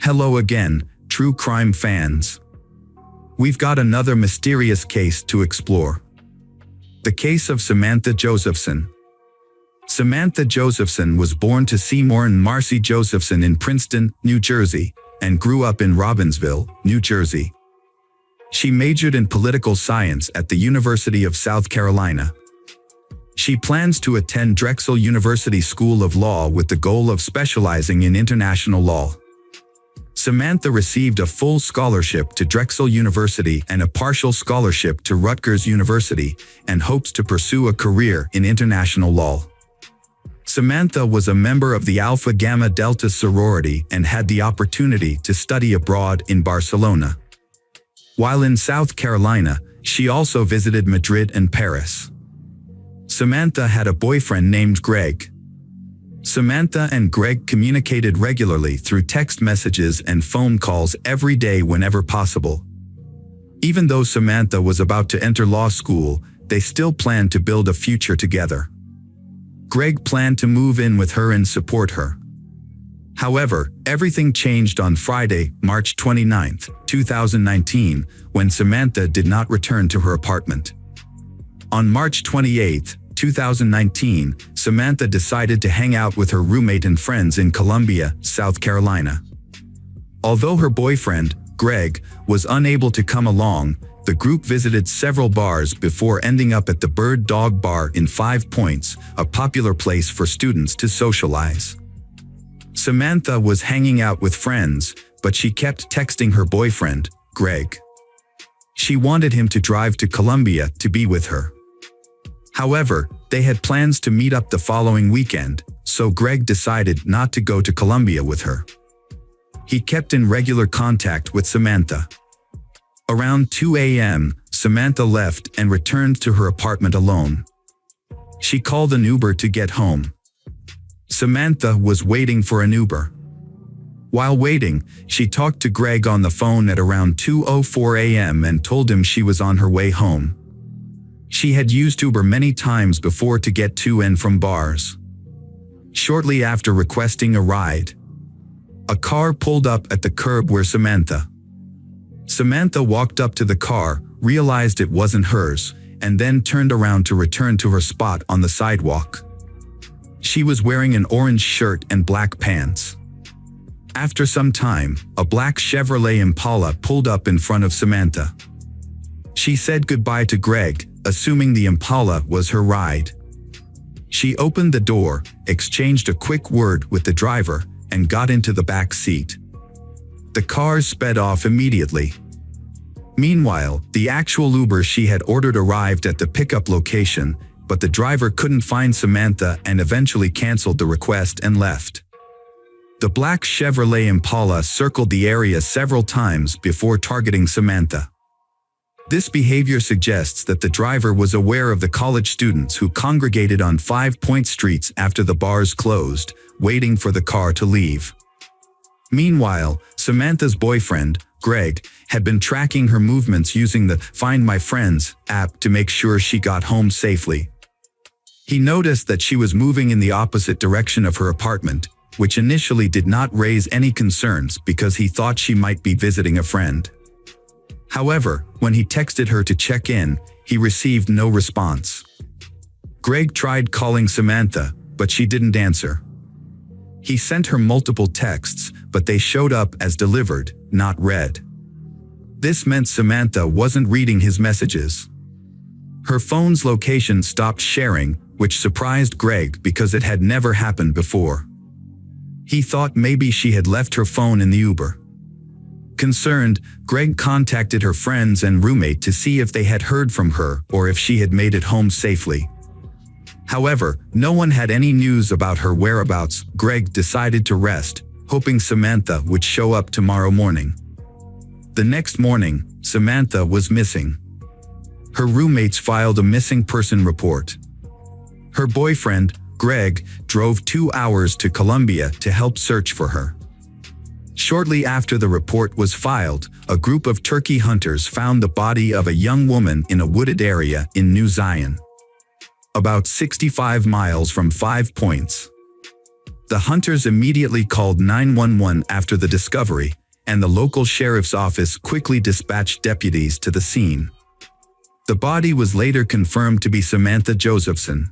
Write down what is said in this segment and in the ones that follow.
Hello again, true crime fans. We've got another mysterious case to explore. The case of Samantha Josephson. Samantha Josephson was born to Seymour and Marcy Josephson in Princeton, New Jersey, and grew up in Robinsville, New Jersey. She majored in political science at the University of South Carolina. She plans to attend Drexel University School of Law with the goal of specializing in international law. Samantha received a full scholarship to Drexel University and a partial scholarship to Rutgers University, and hopes to pursue a career in international law. Samantha was a member of the Alpha Gamma Delta sorority and had the opportunity to study abroad in Barcelona. While in South Carolina, she also visited Madrid and Paris. Samantha had a boyfriend named Greg. Samantha and Greg communicated regularly through text messages and phone calls every day whenever possible. Even though Samantha was about to enter law school, they still planned to build a future together. Greg planned to move in with her and support her. However, everything changed on Friday, March 29, 2019, when Samantha did not return to her apartment. On March 28, 2019, Samantha decided to hang out with her roommate and friends in Columbia, South Carolina. Although her boyfriend, Greg, was unable to come along, the group visited several bars before ending up at the Bird Dog Bar in 5 Points, a popular place for students to socialize. Samantha was hanging out with friends, but she kept texting her boyfriend, Greg. She wanted him to drive to Columbia to be with her. However, they had plans to meet up the following weekend, so Greg decided not to go to Columbia with her. He kept in regular contact with Samantha. Around 2 a.m., Samantha left and returned to her apartment alone. She called an Uber to get home. Samantha was waiting for an Uber. While waiting, she talked to Greg on the phone at around 2:04 a.m. and told him she was on her way home. She had used Uber many times before to get to and from bars. Shortly after requesting a ride, a car pulled up at the curb where Samantha walked up to the car, realized it wasn't hers, and then turned around to return to her spot on the sidewalk. She was wearing an orange shirt and black pants. After some time, a black Chevrolet Impala pulled up in front of Samantha. She said goodbye to Greg, assuming the Impala was her ride. She opened the door, exchanged a quick word with the driver, and got into the back seat. The car sped off immediately. Meanwhile, the actual Uber she had ordered arrived at the pickup location, but the driver couldn't find Samantha and eventually canceled the request and left. The black Chevrolet Impala circled the area several times before targeting Samantha. This behavior suggests that the driver was aware of the college students who congregated on 5 Point streets after the bars closed, waiting for the car to leave. Meanwhile, Samantha's boyfriend, Greg, had been tracking her movements using the Find My Friends app to make sure she got home safely. He noticed that she was moving in the opposite direction of her apartment, which initially did not raise any concerns because he thought she might be visiting a friend. However, when he texted her to check in, he received no response. Greg tried calling Samantha, but she didn't answer. He sent her multiple texts, but they showed up as delivered, not read. This meant Samantha wasn't reading his messages. Her phone's location stopped sharing, which surprised Greg because it had never happened before. He thought maybe she had left her phone in the Uber. Concerned, Greg contacted her friends and roommate to see if they had heard from her or if she had made it home safely. However, no one had any news about her whereabouts. Greg decided to rest, hoping Samantha would show up tomorrow morning. The next morning, Samantha was missing. Her roommates filed a missing person report. Her boyfriend, Greg, drove 2 hours to Columbia to help search for her. Shortly after the report was filed, a group of turkey hunters found the body of a young woman in a wooded area in New Zion, about 65 miles from 5 Points. The hunters immediately called 911 after the discovery, and the local sheriff's office quickly dispatched deputies to the scene. The body was later confirmed to be Samantha Josephson.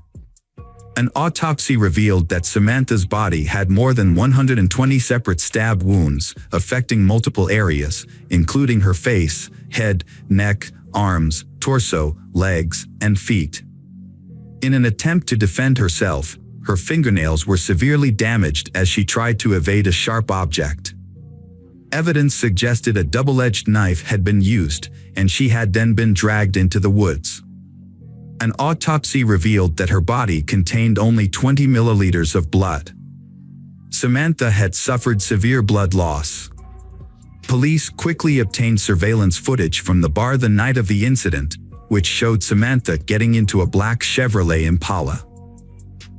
An autopsy revealed that Samantha's body had more than 120 separate stab wounds, affecting multiple areas, including her face, head, neck, arms, torso, legs, and feet. In an attempt to defend herself, her fingernails were severely damaged as she tried to evade a sharp object. Evidence suggested a double-edged knife had been used, and she had then been dragged into the woods. An autopsy revealed that her body contained only 20 milliliters of blood. Samantha had suffered severe blood loss. Police quickly obtained surveillance footage from the bar the night of the incident, which showed Samantha getting into a black Chevrolet Impala.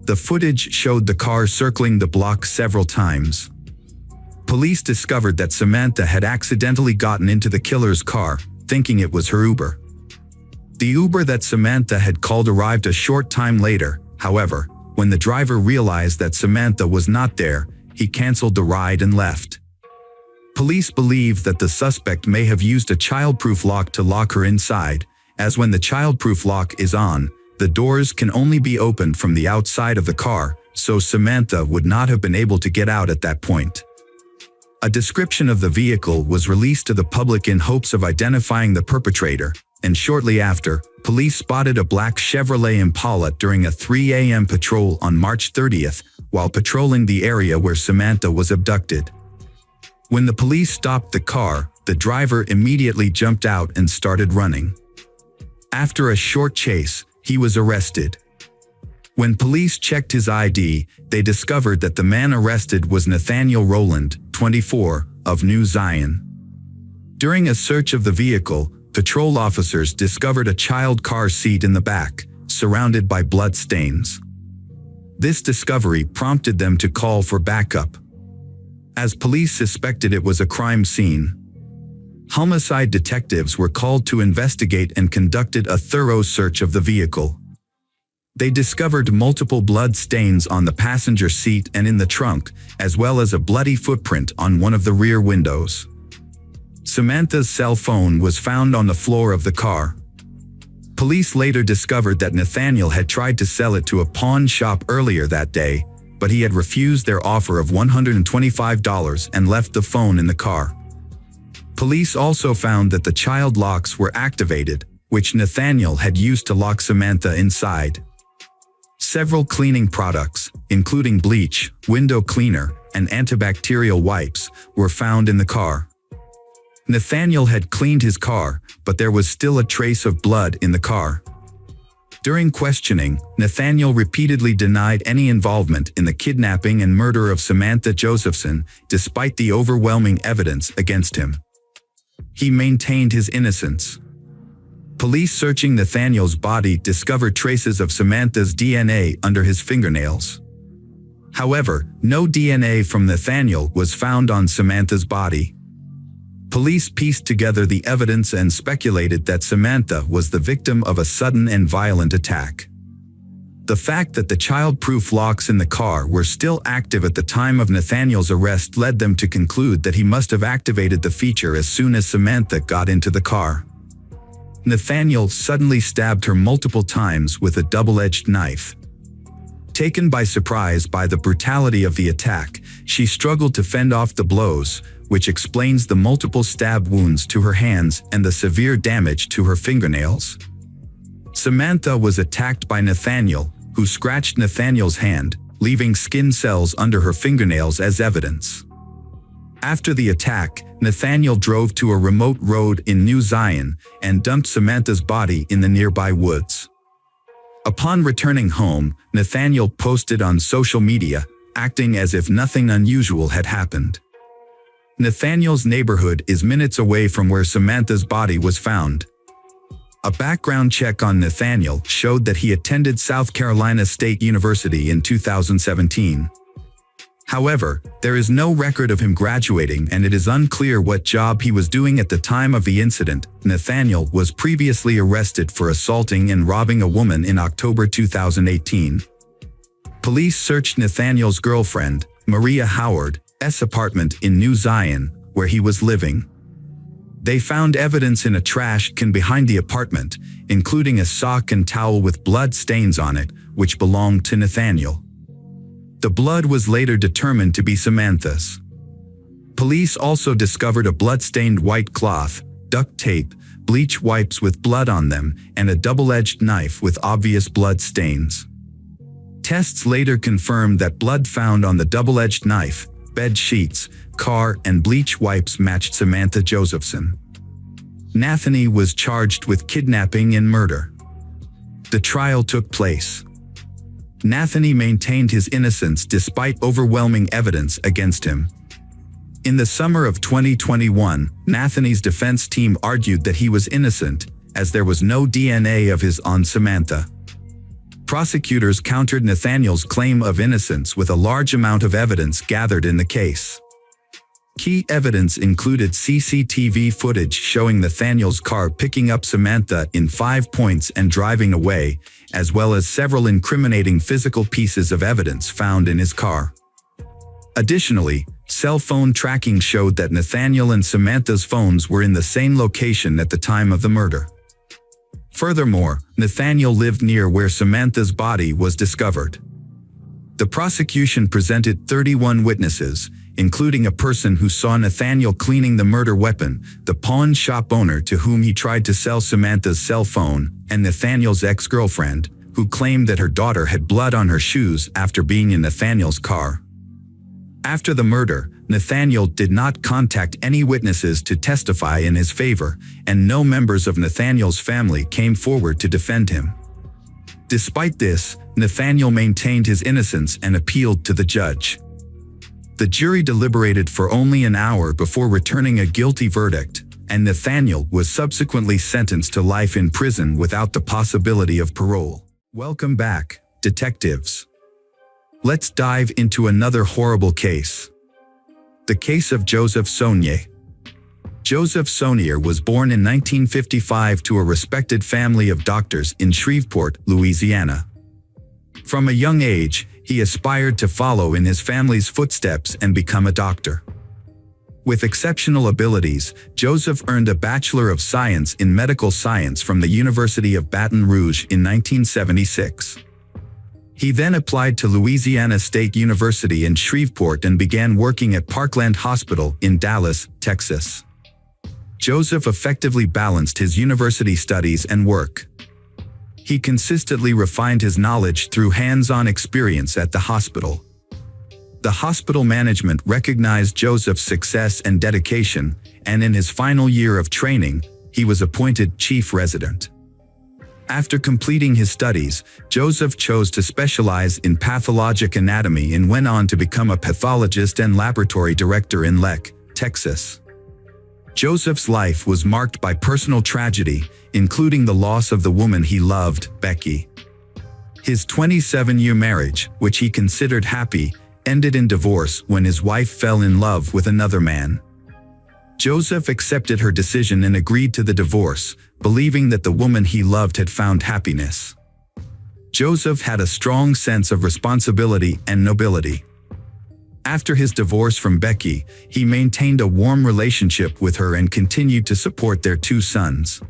The footage showed the car circling the block several times. Police discovered that Samantha had accidentally gotten into the killer's car, thinking it was her Uber. The Uber that Samantha had called arrived a short time later. However, when the driver realized that Samantha was not there, he canceled the ride and left. Police believe that the suspect may have used a childproof lock to lock her inside, as when the childproof lock is on, the doors can only be opened from the outside of the car, so Samantha would not have been able to get out at that point. A description of the vehicle was released to the public in hopes of identifying the perpetrator, and shortly after, police spotted a black Chevrolet Impala during a 3 a.m. patrol on March 30th, while patrolling the area where Samantha was abducted. When the police stopped the car, the driver immediately jumped out and started running. After a short chase, he was arrested. When police checked his ID, they discovered that the man arrested was Nathaniel Rowland, 24, of New Zion. During a search of the vehicle, patrol officers discovered a child car seat in the back, surrounded by blood stains. This discovery prompted them to call for backup. As police suspected it was a crime scene, homicide detectives were called to investigate and conducted a thorough search of the vehicle. They discovered multiple blood stains on the passenger seat and in the trunk, as well as a bloody footprint on one of the rear windows. Samantha's cell phone was found on the floor of the car. Police later discovered that Nathaniel had tried to sell it to a pawn shop earlier that day, but he had refused their offer of $125 and left the phone in the car. Police also found that the child locks were activated, which Nathaniel had used to lock Samantha inside. Several cleaning products, including bleach, window cleaner, and antibacterial wipes, were found in the car. Nathaniel had cleaned his car, but there was still a trace of blood in the car. During questioning, Nathaniel repeatedly denied any involvement in the kidnapping and murder of Samantha Josephson, despite the overwhelming evidence against him. He maintained his innocence. Police searching Nathaniel's body discovered traces of Samantha's DNA under his fingernails. However, no DNA from Nathaniel was found on Samantha's body. Police pieced together the evidence and speculated that Samantha was the victim of a sudden and violent attack. The fact that the child-proof locks in the car were still active at the time of Nathaniel's arrest led them to conclude that he must have activated the feature as soon as Samantha got into the car. Nathaniel suddenly stabbed her multiple times with a double-edged knife. Taken by surprise by the brutality of the attack, she struggled to fend off the blows, which explains the multiple stab wounds to her hands and the severe damage to her fingernails. Samantha was attacked by Nathaniel, who scratched Nathaniel's hand, leaving skin cells under her fingernails as evidence. After the attack, Nathaniel drove to a remote road in New Zion and dumped Samantha's body in the nearby woods. Upon returning home, Nathaniel posted on social media, acting as if nothing unusual had happened. Nathaniel's neighborhood is minutes away from where Samantha's body was found. A background check on Nathaniel showed that he attended South Carolina State University in 2017. However, there is no record of him graduating and it is unclear what job he was doing at the time of the incident. Nathaniel was previously arrested for assaulting and robbing a woman in October 2018. Police searched Nathaniel's girlfriend, Maria Howard's apartment in New Zion, where he was living. They found evidence in a trash can behind the apartment, including a sock and towel with blood stains on it, which belonged to Nathaniel. The blood was later determined to be Samantha's. Police also discovered a blood-stained white cloth, duct tape, bleach wipes with blood on them, and a double-edged knife with obvious blood stains. Tests later confirmed that blood found on the double-edged knife, bed sheets, car, and bleach wipes matched Samantha Josephson. Nathaniel was charged with kidnapping and murder. The trial took place. Nathaniel maintained his innocence despite overwhelming evidence against him. In the summer of 2021, Nathaniel's defense team argued that he was innocent, as there was no DNA of his on Samantha. Prosecutors countered Nathaniel's claim of innocence with a large amount of evidence gathered in the case. Key evidence included CCTV footage showing Nathaniel's car picking up Samantha in 5 points and driving away, as well as several incriminating physical pieces of evidence found in his car. Additionally, cell phone tracking showed that Nathaniel and Samantha's phones were in the same location at the time of the murder. Furthermore, Nathaniel lived near where Samantha's body was discovered. The prosecution presented 31 witnesses, including a person who saw Nathaniel cleaning the murder weapon, the pawn shop owner to whom he tried to sell Samantha's cell phone, and Nathaniel's ex-girlfriend, who claimed that her daughter had blood on her shoes after being in Nathaniel's car. After the murder, Nathaniel did not contact any witnesses to testify in his favor, and no members of Nathaniel's family came forward to defend him. Despite this, Nathaniel maintained his innocence and appealed to the judge. The jury deliberated for only an hour before returning a guilty verdict, and Nathaniel was subsequently sentenced to life in prison without the possibility of parole. Welcome back, detectives. Let's dive into another horrible case. The case of Joseph Saunier. Joseph Saunier was born in 1955 to a respected family of doctors in Shreveport, Louisiana. From a young age, he aspired to follow in his family's footsteps and become a doctor. With exceptional abilities, Joseph earned a Bachelor of Science in Medical Science from the University of Baton Rouge in 1976. He then applied to Louisiana State University in Shreveport and began working at Parkland Hospital in Dallas, Texas. Joseph effectively balanced his university studies and work. He consistently refined his knowledge through hands-on experience at the hospital. The hospital management recognized Joseph's success and dedication, and in his final year of training, he was appointed chief resident. After completing his studies, Joseph chose to specialize in pathologic anatomy and went on to become a pathologist and laboratory director in Leck, Texas. Joseph's life was marked by personal tragedy, including the loss of the woman he loved, Becky. His 27-year marriage, which he considered happy, ended in divorce when his wife fell in love with another man. Joseph accepted her decision and agreed to the divorce, believing that the woman he loved had found happiness. Joseph had a strong sense of responsibility and nobility. After his divorce from Becky, he maintained a warm relationship with her and continued to support their 2 sons.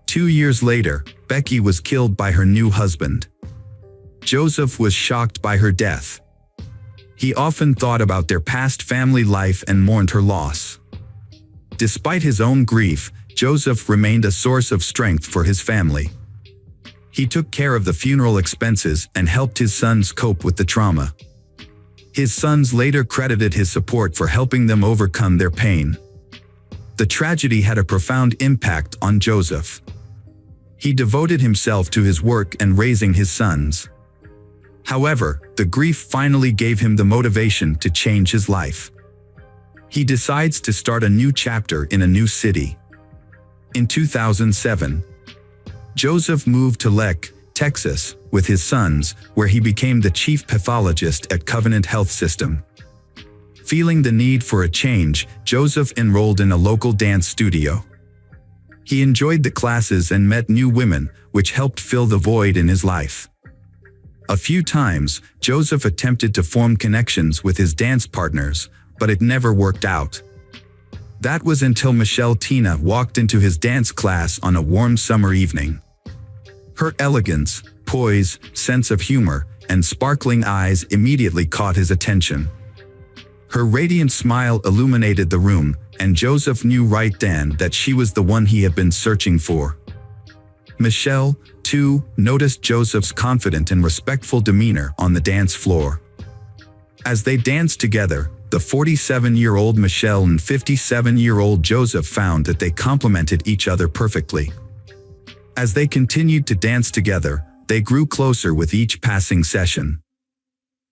2 years later, Becky was killed by her new husband. Joseph was shocked by her death. He often thought about their past family life and mourned her loss. Despite his own grief, Joseph remained a source of strength for his family. He took care of the funeral expenses and helped his sons cope with the trauma. His sons later credited his support for helping them overcome their pain. The tragedy had a profound impact on Joseph. He devoted himself to his work and raising his sons. However, the grief finally gave him the motivation to change his life. He decides to start a new chapter in a new city. In 2007, Joseph moved to Leck, Texas, with his sons, where he became the chief pathologist at Covenant Health System. Feeling the need for a change, Joseph enrolled in a local dance studio. He enjoyed the classes and met new women, which helped fill the void in his life. A few times, Joseph attempted to form connections with his dance partners, but it never worked out. That was until Michelle Tina walked into his dance class on a warm summer evening. Her elegance, poise, sense of humor, and sparkling eyes immediately caught his attention. Her radiant smile illuminated the room, and Joseph knew right then that she was the one he had been searching for. Michelle, too, noticed Joseph's confident and respectful demeanor on the dance floor. As they danced together, the 47-year-old Michelle and 57-year-old Joseph found that they complemented each other perfectly. As they continued to dance together, they grew closer with each passing session.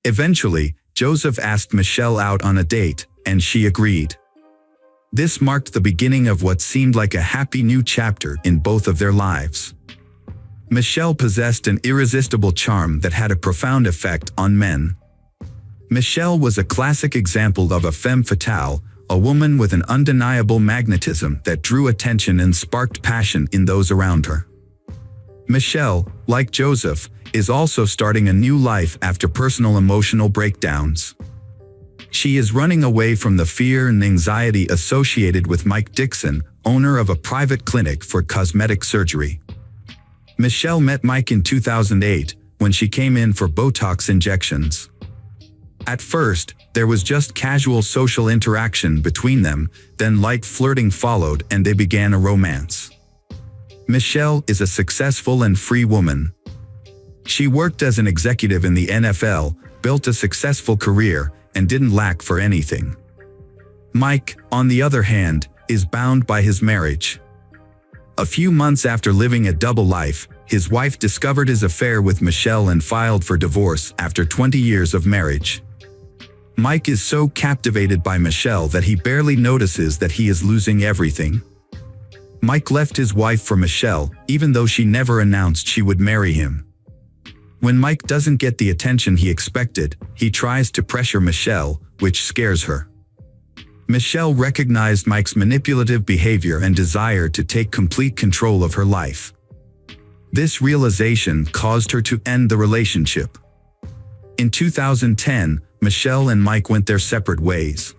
Eventually, Joseph asked Michelle out on a date, and she agreed. This marked the beginning of what seemed like a happy new chapter in both of their lives. Michelle possessed an irresistible charm that had a profound effect on men. Michelle was a classic example of a femme fatale, a woman with an undeniable magnetism that drew attention and sparked passion in those around her. Michelle, like Joseph, is also starting a new life after personal emotional breakdowns. She is running away from the fear and anxiety associated with Mike Dixon, owner of a private clinic for cosmetic surgery. Michelle met Mike in 2008 when she came in for Botox injections. At first, there was just casual social interaction between them, then light flirting followed and they began a romance. Michelle is a successful and free woman. She worked as an executive in the NFL, built a successful career, and didn't lack for anything. Mike, on the other hand, is bound by his marriage. A few months after living a double life, his wife discovered his affair with Michelle and filed for divorce after 20 years of marriage. Mike is so captivated by Michelle that he barely notices that he is losing everything. Mike left his wife for Michelle, even though she never announced she would marry him. When Mike doesn't get the attention he expected, he tries to pressure Michelle, which scares her. Michelle recognized Mike's manipulative behavior and desire to take complete control of her life. This realization caused her to end the relationship. In 2010, Michelle and Mike went their separate ways.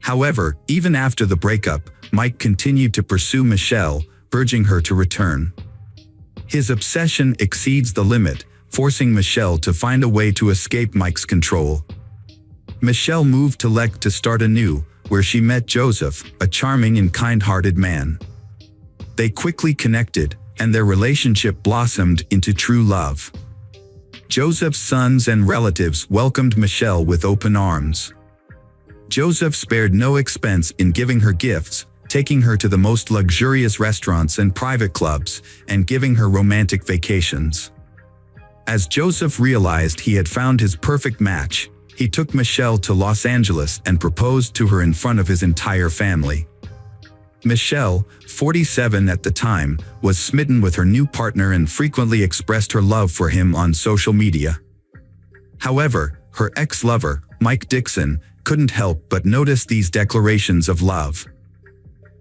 However, even after the breakup, Mike continued to pursue Michelle, urging her to return. His obsession exceeds the limit, forcing Michelle to find a way to escape Mike's control. Michelle moved to Lech to start anew, where she met Joseph, a charming and kind-hearted man. They quickly connected, and their relationship blossomed into true love. Joseph's sons and relatives welcomed Michelle with open arms. Joseph spared no expense in giving her gifts, taking her to the most luxurious restaurants and private clubs, and giving her romantic vacations. As Joseph realized he had found his perfect match, he took Michelle to Los Angeles and proposed to her in front of his entire family. Michelle, 47 at the time, was smitten with her new partner and frequently expressed her love for him on social media. However, her ex-lover, Mike Dixon, couldn't help but notice these declarations of love.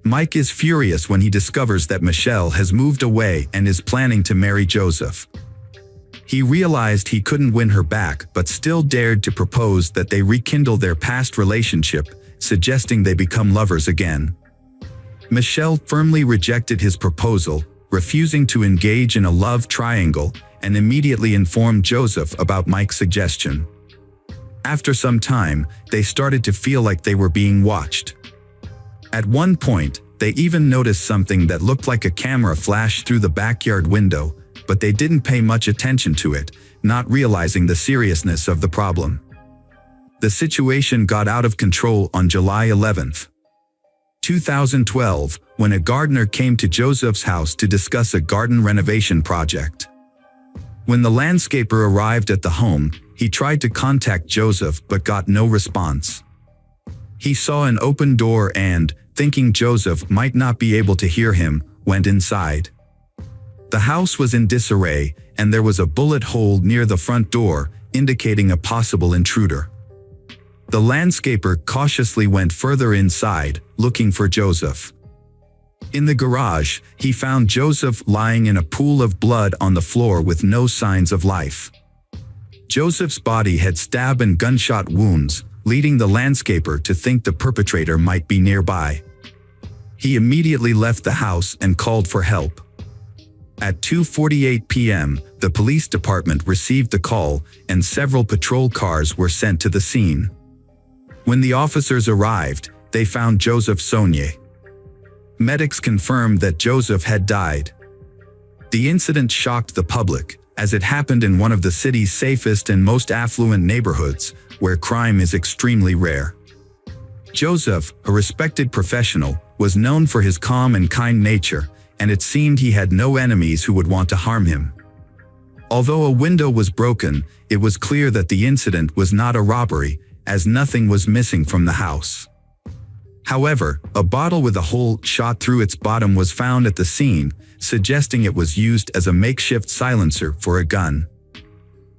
Mike is furious when he discovers that Michelle has moved away and is planning to marry Joseph. He realized he couldn't win her back but still dared to propose that they rekindle their past relationship, suggesting they become lovers again. Michelle firmly rejected his proposal, refusing to engage in a love triangle, and immediately informed Joseph about Mike's suggestion. After some time, they started to feel like they were being watched. At one point, they even noticed something that looked like a camera flash through the backyard window, but they didn't pay much attention to it, not realizing the seriousness of the problem. The situation got out of control on July 11, 2012, when a gardener came to Joseph's house to discuss a garden renovation project. When the landscaper arrived at the home, he tried to contact Joseph but got no response. He saw an open door and, thinking Joseph might not be able to hear him, went inside. The house was in disarray, and there was a bullet hole near the front door, indicating a possible intruder. The landscaper cautiously went further inside, looking for Joseph. In the garage, he found Joseph lying in a pool of blood on the floor with no signs of life. Joseph's body had stab and gunshot wounds, leading the landscaper to think the perpetrator might be nearby. He immediately left the house and called for help. At 2:48 p.m., the police department received the call and several patrol cars were sent to the scene. When the officers arrived, they found Joseph Sonnier. Medics confirmed that Joseph had died. The incident shocked the public, as it happened in one of the city's safest and most affluent neighborhoods, where crime is extremely rare. Joseph, a respected professional, was known for his calm and kind nature, and it seemed he had no enemies who would want to harm him. Although a window was broken, it was clear that the incident was not a robbery, as nothing was missing from the house. However, a bottle with a hole shot through its bottom was found at the scene, suggesting it was used as a makeshift silencer for a gun.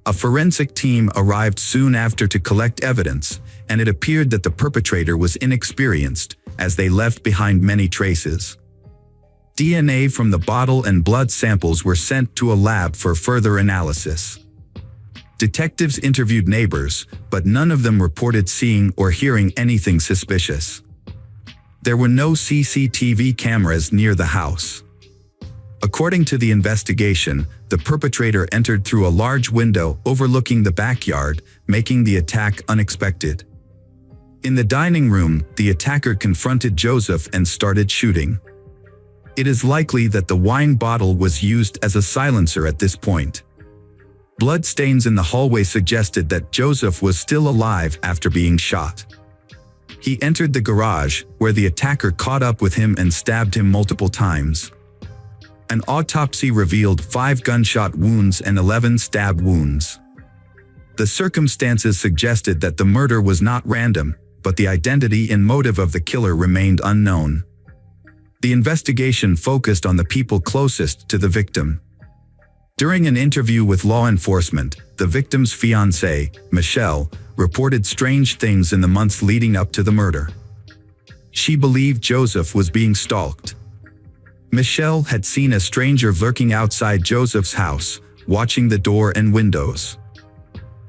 A forensic team arrived soon after to collect evidence, and it appeared that the perpetrator was inexperienced, as they left behind many traces. DNA from the bottle and blood samples were sent to a lab for further analysis. Detectives interviewed neighbors, but none of them reported seeing or hearing anything suspicious. There were no CCTV cameras near the house. According to the investigation, the perpetrator entered through a large window overlooking the backyard, making the attack unexpected. In the dining room, the attacker confronted Joseph and started shooting. It is likely that the wine bottle was used as a silencer at this point. Blood stains in the hallway suggested that Joseph was still alive after being shot. He entered the garage, where the attacker caught up with him and stabbed him multiple times. An autopsy revealed 5 gunshot wounds and 11 stab wounds. The circumstances suggested that the murder was not random, but the identity and motive of the killer remained unknown. The investigation focused on the people closest to the victim. During an interview with law enforcement, the victim's fiancée, Michelle, reported strange things in the months leading up to the murder. She believed Joseph was being stalked. Michelle had seen a stranger lurking outside Joseph's house, watching the door and windows.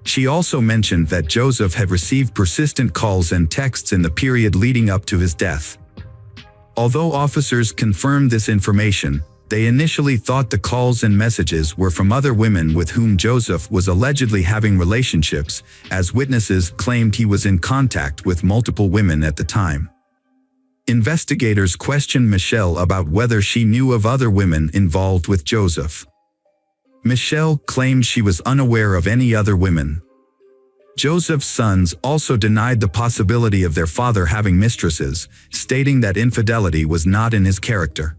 She also mentioned that Joseph had received persistent calls and texts in the period leading up to his death. Although officers confirmed this information, they initially thought the calls and messages were from other women with whom Joseph was allegedly having relationships, as witnesses claimed he was in contact with multiple women at the time. Investigators questioned Michelle about whether she knew of other women involved with Joseph. Michelle claimed she was unaware of any other women. Joseph's sons also denied the possibility of their father having mistresses, stating that infidelity was not in his character.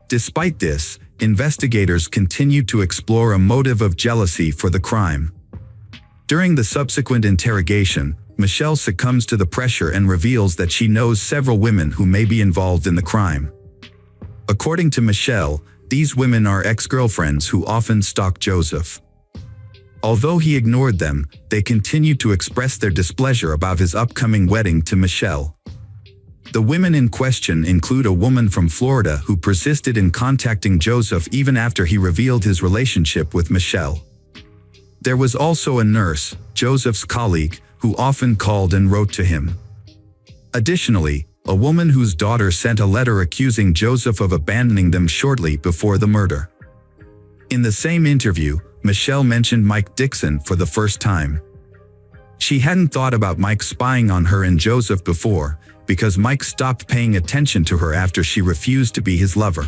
Despite this, investigators continued to explore a motive of jealousy for the crime. During the subsequent interrogation, Michelle succumbs to the pressure and reveals that she knows several women who may be involved in the crime. According to Michelle, these women are ex-girlfriends who often stalk Joseph. Although he ignored them, they continued to express their displeasure about his upcoming wedding to Michelle. The women in question include a woman from Florida who persisted in contacting Joseph even after he revealed his relationship with Michelle. There was also a nurse, Joseph's colleague, who often called and wrote to him. Additionally, a woman whose daughter sent a letter accusing Joseph of abandoning them shortly before the murder. In the same interview, Michelle mentioned Mike Dixon for the first time. She hadn't thought about Mike spying on her and Joseph before, because Mike stopped paying attention to her after she refused to be his lover.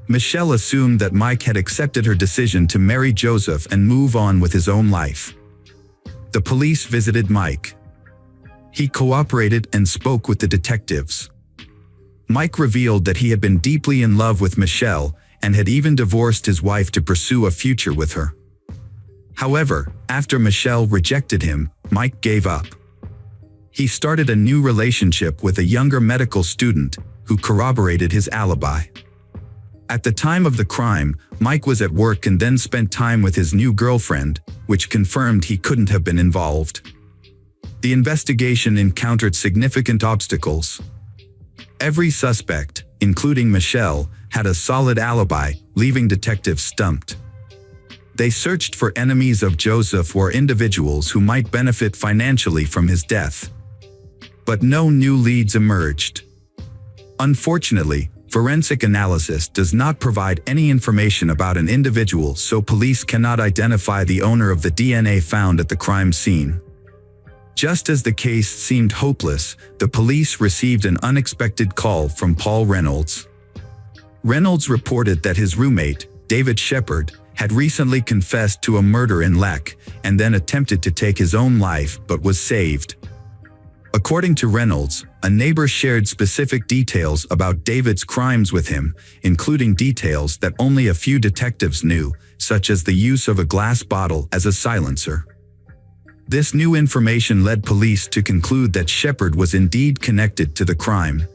Michelle assumed that Mike had accepted her decision to marry Joseph and move on with his own life. The police visited Mike. He cooperated and spoke with the detectives. Mike revealed that he had been deeply in love with Michelle and had even divorced his wife to pursue a future with her. However, after Michelle rejected him, Mike gave up. He started a new relationship with a younger medical student who corroborated his alibi. At the time of the crime, Mike was at work and then spent time with his new girlfriend, which confirmed he couldn't have been involved. The investigation encountered significant obstacles. Every suspect, including Michelle, had a solid alibi, leaving detectives stumped. They searched for enemies of Joseph or individuals who might benefit financially from his death. But no new leads emerged. Unfortunately, forensic analysis does not provide any information about an individual, so police cannot identify the owner of the DNA found at the crime scene. Just as the case seemed hopeless, the police received an unexpected call from Paul Reynolds. Reynolds reported that his roommate, David Shepard, had recently confessed to a murder in Leck and then attempted to take his own life but was saved. According to Reynolds, a neighbor shared specific details about David's crimes with him, including details that only a few detectives knew, such as the use of a glass bottle as a silencer. This new information led police to conclude that Shepard was indeed connected to the crime.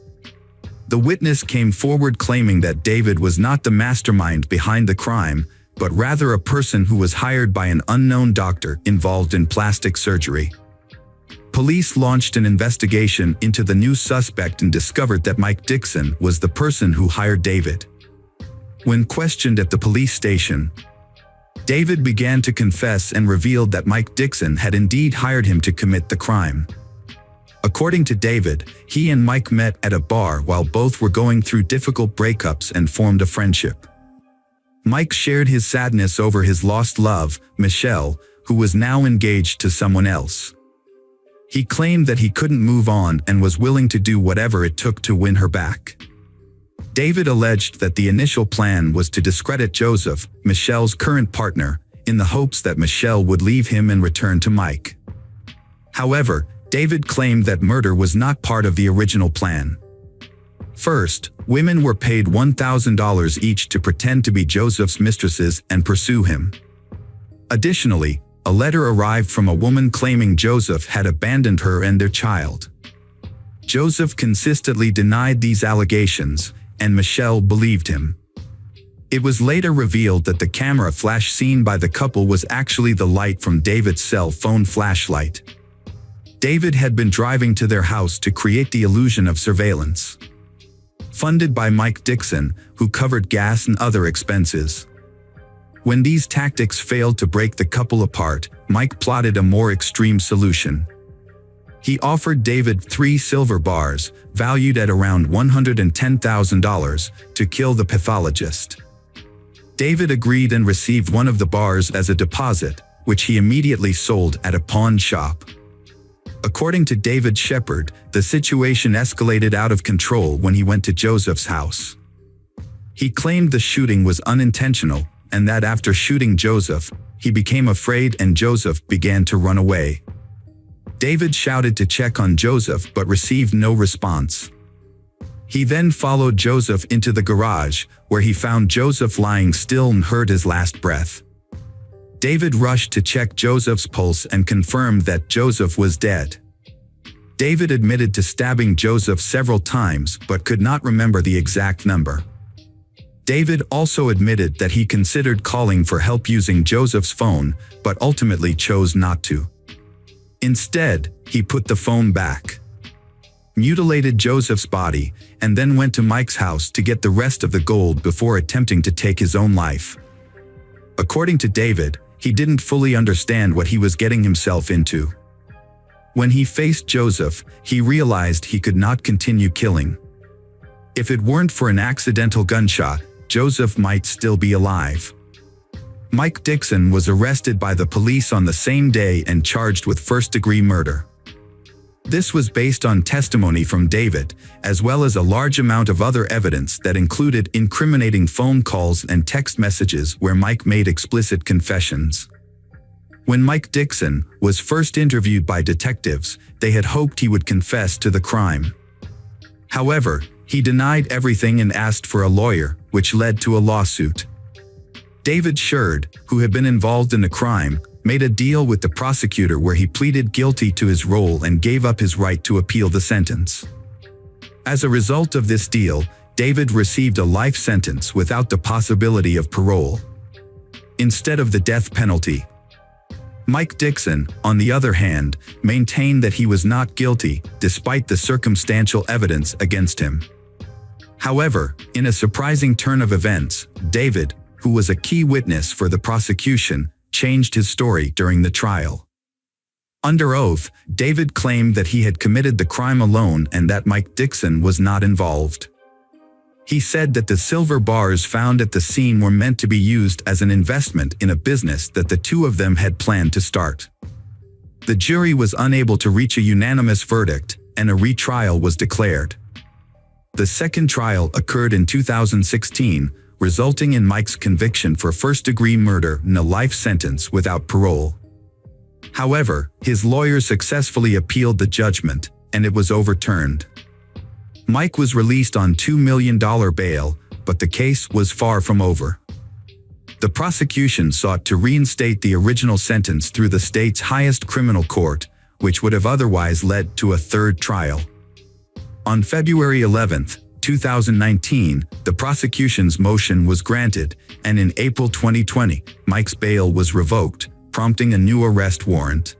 The witness came forward claiming that David was not the mastermind behind the crime, but rather a person who was hired by an unknown doctor involved in plastic surgery. Police launched an investigation into the new suspect and discovered that Mike Dixon was the person who hired David. When questioned at the police station, David began to confess and revealed that Mike Dixon had indeed hired him to commit the crime. According to David, he and Mike met at a bar while both were going through difficult breakups and formed a friendship. Mike shared his sadness over his lost love, Michelle, who was now engaged to someone else. He claimed that he couldn't move on and was willing to do whatever it took to win her back. David alleged that the initial plan was to discredit Joseph, Michelle's current partner, in the hopes that Michelle would leave him and return to Mike. However, David claimed that murder was not part of the original plan. First, women were paid $1,000 each to pretend to be Joseph's mistresses and pursue him. Additionally, a letter arrived from a woman claiming Joseph had abandoned her and their child. Joseph consistently denied these allegations, and Michelle believed him. It was later revealed that the camera flash seen by the couple was actually the light from David's cell phone flashlight. David had been driving to their house to create the illusion of surveillance. Funded by Mike Dixon, who covered gas and other expenses. When these tactics failed to break the couple apart, Mike plotted a more extreme solution. He offered David 3 silver bars, valued at around $110,000, to kill the pathologist. David agreed and received one of the bars as a deposit, which he immediately sold at a pawn shop. According to David Shepard, the situation escalated out of control when he went to Joseph's house. He claimed the shooting was unintentional, and that after shooting Joseph, he became afraid and Joseph began to run away. David shouted to check on Joseph but received no response. He then followed Joseph into the garage, where he found Joseph lying still and heard his last breath. David rushed to check Joseph's pulse and confirmed that Joseph was dead. David admitted to stabbing Joseph several times but could not remember the exact number. David also admitted that he considered calling for help using Joseph's phone, but ultimately chose not to. Instead, he put the phone back, mutilated Joseph's body, and then went to Mike's house to get the rest of the gold before attempting to take his own life. According to David, he didn't fully understand what he was getting himself into. When he faced Joseph, he realized he could not continue killing. If it weren't for an accidental gunshot, Joseph might still be alive. Mike Dixon was arrested by the police on the same day and charged with first-degree murder. This was based on testimony from David, as well as a large amount of other evidence that included incriminating phone calls and text messages where Mike made explicit confessions. When Mike Dixon was first interviewed by detectives, they had hoped he would confess to the crime. However, he denied everything and asked for a lawyer, which led to a lawsuit. David Sherd, who had been involved in the crime, made a deal with the prosecutor where he pleaded guilty to his role and gave up his right to appeal the sentence. As a result of this deal, David received a life sentence without the possibility of parole, instead of the death penalty. Mike Dixon, on the other hand, maintained that he was not guilty, despite the circumstantial evidence against him. However, in a surprising turn of events, David, who was a key witness for the prosecution, changed his story during the trial. Under oath, David claimed that he had committed the crime alone and that Mike Dixon was not involved. He said that the silver bars found at the scene were meant to be used as an investment in a business that the two of them had planned to start. The jury was unable to reach a unanimous verdict, and a retrial was declared. The second trial occurred in 2016, resulting in Mike's conviction for first-degree murder and a life sentence without parole. However, his lawyer successfully appealed the judgment, and it was overturned. Mike was released on $2 million bail, but the case was far from over. The prosecution sought to reinstate the original sentence through the state's highest criminal court, which would have otherwise led to a third trial. On February 11, 2019, the prosecution's motion was granted, and in April 2020, Mike's bail was revoked, prompting a new arrest warrant.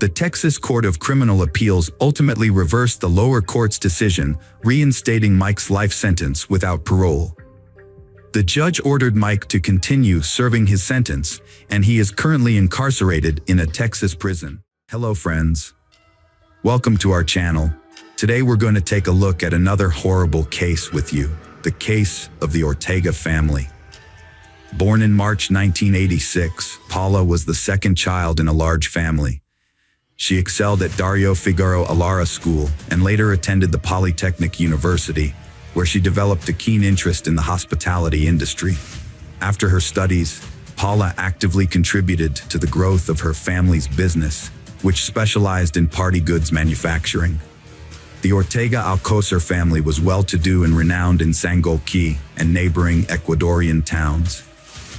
The Texas Court of Criminal Appeals ultimately reversed the lower court's decision, reinstating Mike's life sentence without parole. The judge ordered Mike to continue serving his sentence, and he is currently incarcerated in a Texas prison. Hello friends. Welcome to our channel. Today we're going to take a look at another horrible case with you, the case of the Ortega family. Born in March 1986, Paula was the second child in a large family. She excelled at Dario Figaro Alara School and later attended the Polytechnic University, where she developed a keen interest in the hospitality industry. After her studies, Paula actively contributed to the growth of her family's business, which specialized in party goods manufacturing. The Ortega Alcocer family was well-to-do and renowned in Sangolquí and neighboring Ecuadorian towns.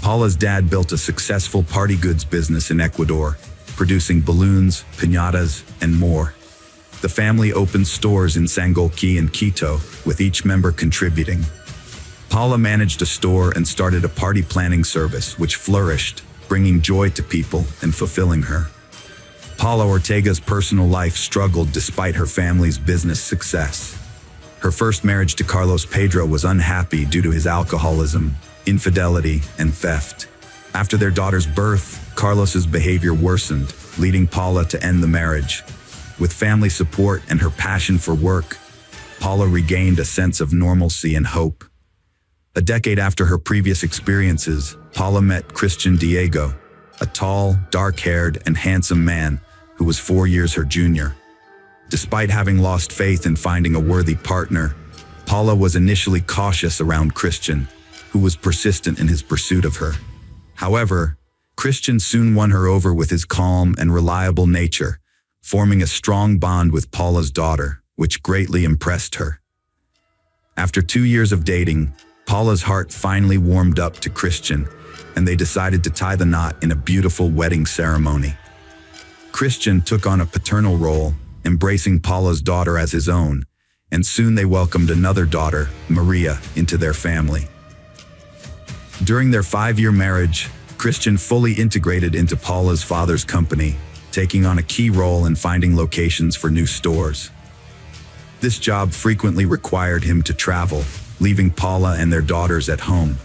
Paula's dad built a successful party goods business in Ecuador, producing balloons, piñatas, and more. The family opened stores in Sangolquí and Quito, with each member contributing. Paula managed a store and started a party planning service which flourished, bringing joy to people and fulfilling her. Paula Ortega's personal life struggled despite her family's business success. Her first marriage to Carlos Pedro was unhappy due to his alcoholism, infidelity, and theft. After their daughter's birth, Carlos's behavior worsened, leading Paula to end the marriage. With family support and her passion for work, Paula regained a sense of normalcy and hope. A decade after her previous experiences, Paula met Christian Diego, a tall, dark-haired, and handsome man who was 4 years her junior. Despite having lost faith in finding a worthy partner, Paula was initially cautious around Christian, who was persistent in his pursuit of her. However, Christian soon won her over with his calm and reliable nature, forming a strong bond with Paula's daughter, which greatly impressed her. After 2 years of dating, Paula's heart finally warmed up to Christian, and they decided to tie the knot in a beautiful wedding ceremony. Christian took on a paternal role, embracing Paula's daughter as his own, and soon they welcomed another daughter, Maria, into their family. During their 5-year marriage, Christian fully integrated into Paula's father's company, taking on a key role in finding locations for new stores. This job frequently required him to travel, leaving Paula and their daughters at home.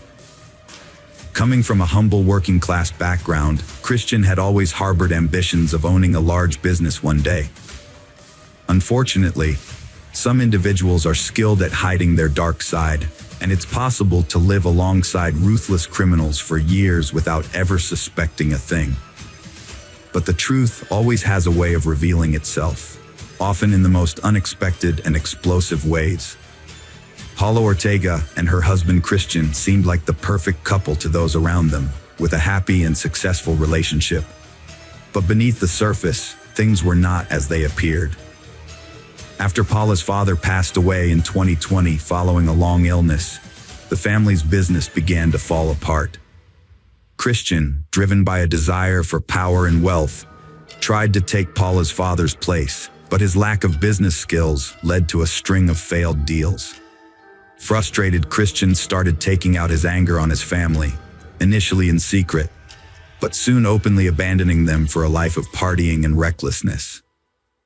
Coming from a humble working-class background, Christian had always harbored ambitions of owning a large business one day. Unfortunately, some individuals are skilled at hiding their dark side, and it's possible to live alongside ruthless criminals for years without ever suspecting a thing. But the truth always has a way of revealing itself, often in the most unexpected and explosive ways. Paula Ortega and her husband Christian seemed like the perfect couple to those around them, with a happy and successful relationship. But beneath the surface, things were not as they appeared. After Paula's father passed away in 2020 following a long illness, the family's business began to fall apart. Christian, driven by a desire for power and wealth, tried to take Paula's father's place, but his lack of business skills led to a string of failed deals. Frustrated, Christian started taking out his anger on his family, initially in secret, but soon openly abandoning them for a life of partying and recklessness.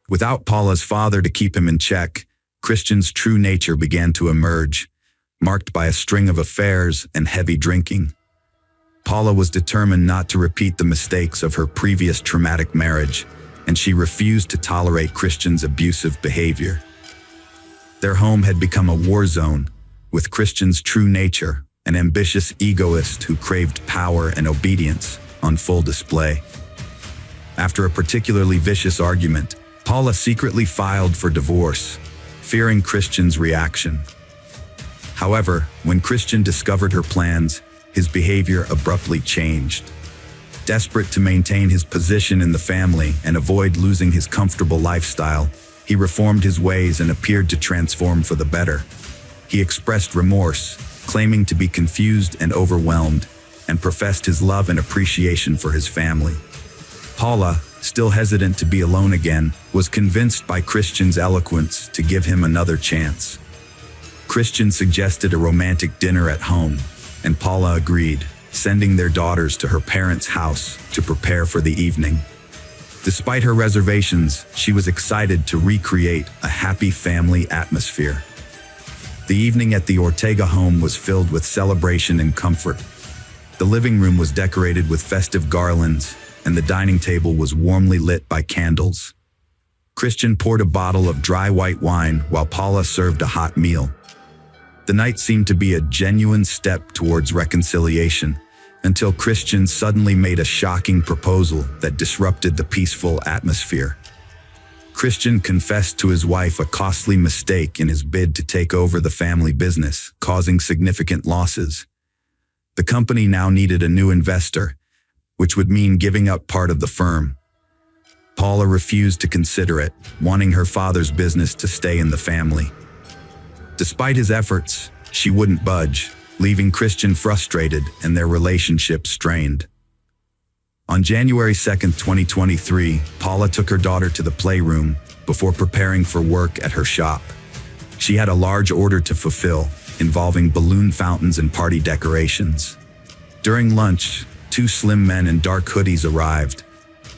Without Paula's father to keep him in check, Christian's true nature began to emerge, marked by a string of affairs and heavy drinking. Paula was determined not to repeat the mistakes of her previous traumatic marriage, and she refused to tolerate Christian's abusive behavior. Their home had become a war zone, with Christian's true nature, an ambitious egoist who craved power and obedience, on full display. After a particularly vicious argument, Paula secretly filed for divorce, fearing Christian's reaction. However, when Christian discovered her plans, his behavior abruptly changed. Desperate to maintain his position in the family and avoid losing his comfortable lifestyle, he reformed his ways and appeared to transform for the better. He expressed remorse, claiming to be confused and overwhelmed, and professed his love and appreciation for his family. Paula, still hesitant to be alone again, was convinced by Christian's eloquence to give him another chance. Christian suggested a romantic dinner at home, and Paula agreed, sending their daughters to her parents' house to prepare for the evening. Despite her reservations, she was excited to recreate a happy family atmosphere. The evening at the Ortega home was filled with celebration and comfort. The living room was decorated with festive garlands, and the dining table was warmly lit by candles. Christian poured a bottle of dry white wine while Paula served a hot meal. The night seemed to be a genuine step towards reconciliation, until Christian suddenly made a shocking proposal that disrupted the peaceful atmosphere. Christian confessed to his wife a costly mistake in his bid to take over the family business, causing significant losses. The company now needed a new investor, which would mean giving up part of the firm. Paula refused to consider it, wanting her father's business to stay in the family. Despite his efforts, she wouldn't budge, leaving Christian frustrated and their relationship strained. On January 2, 2023, Paula took her daughter to the playroom before preparing for work at her shop. She had a large order to fulfill, involving balloon fountains and party decorations. During lunch, two slim men in dark hoodies arrived.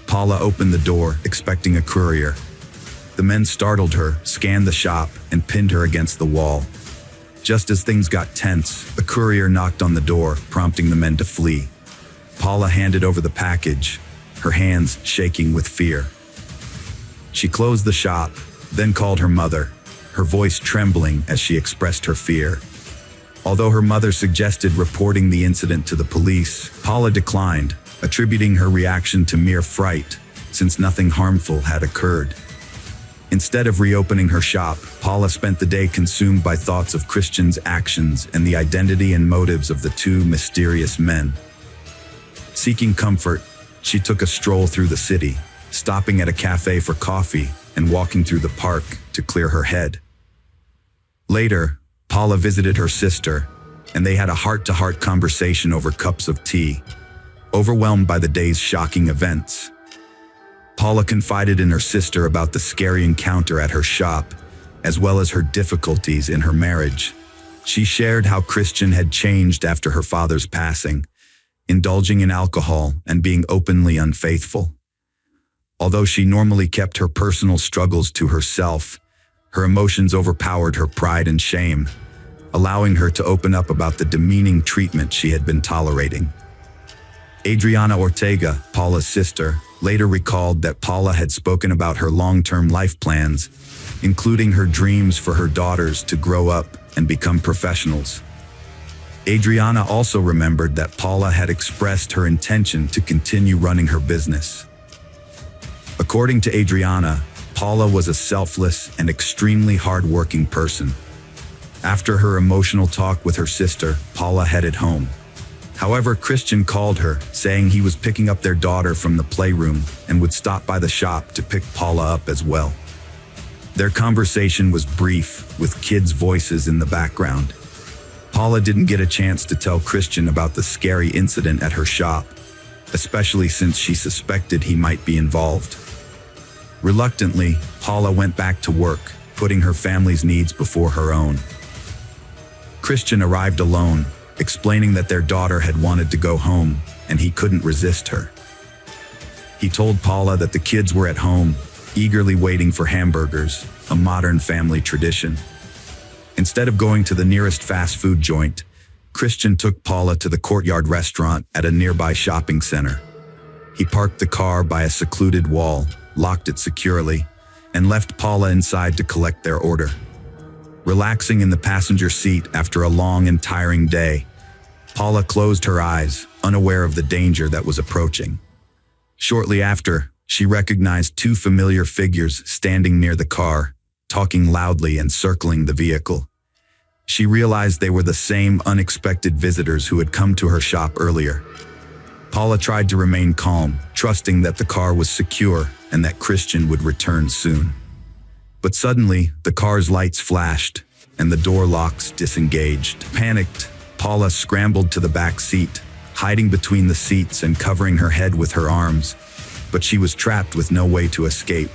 Paula opened the door, expecting a courier. The men startled her, scanned the shop, and pinned her against the wall. Just as things got tense, a courier knocked on the door, prompting the men to flee. Paula handed over the package, her hands shaking with fear. She closed the shop, then called her mother, her voice trembling as she expressed her fear. Although her mother suggested reporting the incident to the police, Paula declined, attributing her reaction to mere fright, since nothing harmful had occurred. Instead of reopening her shop, Paula spent the day consumed by thoughts of Christian's actions and the identity and motives of the two mysterious men. Seeking comfort, she took a stroll through the city, stopping at a cafe for coffee and walking through the park to clear her head. Later, Paula visited her sister, and they had a heart-to-heart conversation over cups of tea, overwhelmed by the day's shocking events. Paula confided in her sister about the scary encounter at her shop, as well as her difficulties in her marriage. She shared how Christian had changed after her father's passing, indulging in alcohol and being openly unfaithful. Although she normally kept her personal struggles to herself, her emotions overpowered her pride and shame, allowing her to open up about the demeaning treatment she had been tolerating. Adriana Ortega, Paula's sister, later recalled that Paula had spoken about her long-term life plans, including her dreams for her daughters to grow up and become professionals. Adriana also remembered that Paula had expressed her intention to continue running her business. According to Adriana, Paula was a selfless and extremely hard-working person. After her emotional talk with her sister, Paula headed home. However, Christian called her, saying he was picking up their daughter from the playroom and would stop by the shop to pick Paula up as well. Their conversation was brief, with kids' voices in the background. Paula didn't get a chance to tell Christian about the scary incident at her shop, especially since she suspected he might be involved. Reluctantly, Paula went back to work, putting her family's needs before her own. Christian arrived alone, explaining that their daughter had wanted to go home and he couldn't resist her. He told Paula that the kids were at home, eagerly waiting for hamburgers, a modern family tradition. Instead of going to the nearest fast food joint, Christian took Paula to the Courtyard restaurant at a nearby shopping center. He parked the car by a secluded wall, locked it securely, and left Paula inside to collect their order. Relaxing in the passenger seat after a long and tiring day, Paula closed her eyes, unaware of the danger that was approaching. Shortly after, she recognized two familiar figures standing near the car, talking loudly and circling the vehicle. She realized they were the same unexpected visitors who had come to her shop earlier. Paula tried to remain calm, trusting that the car was secure and that Christian would return soon. But suddenly, the car's lights flashed and the door locks disengaged. Panicked, Paula scrambled to the back seat, hiding between the seats and covering her head with her arms, but she was trapped with no way to escape.